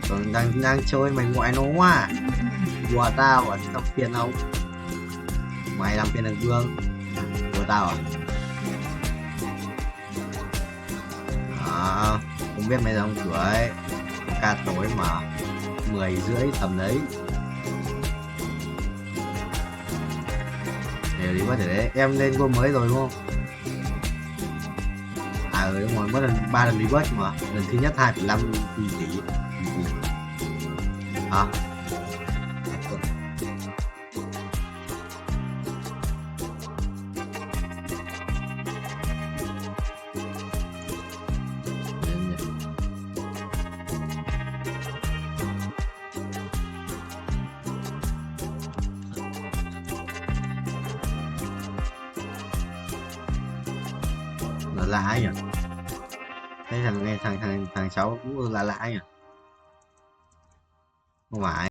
Còn đang chơi mày ngoại nó quá, của tao à, tao phiền không? Mày làm phiền thằng Vương, của tao à? Không biết mấy giờ không tuổi, ca tối mà 10:30 tầm đấy. Đều đi có thể đấy, em lên cô mới rồi đúng không? À ừ đúng rồi, mất 3 lần reward mà, lần thứ nhất 2,5 tỷ. Hả? Lạ ấy nhỉ? Thấy thằng cháu cũng lạ nhỉ? Không phải.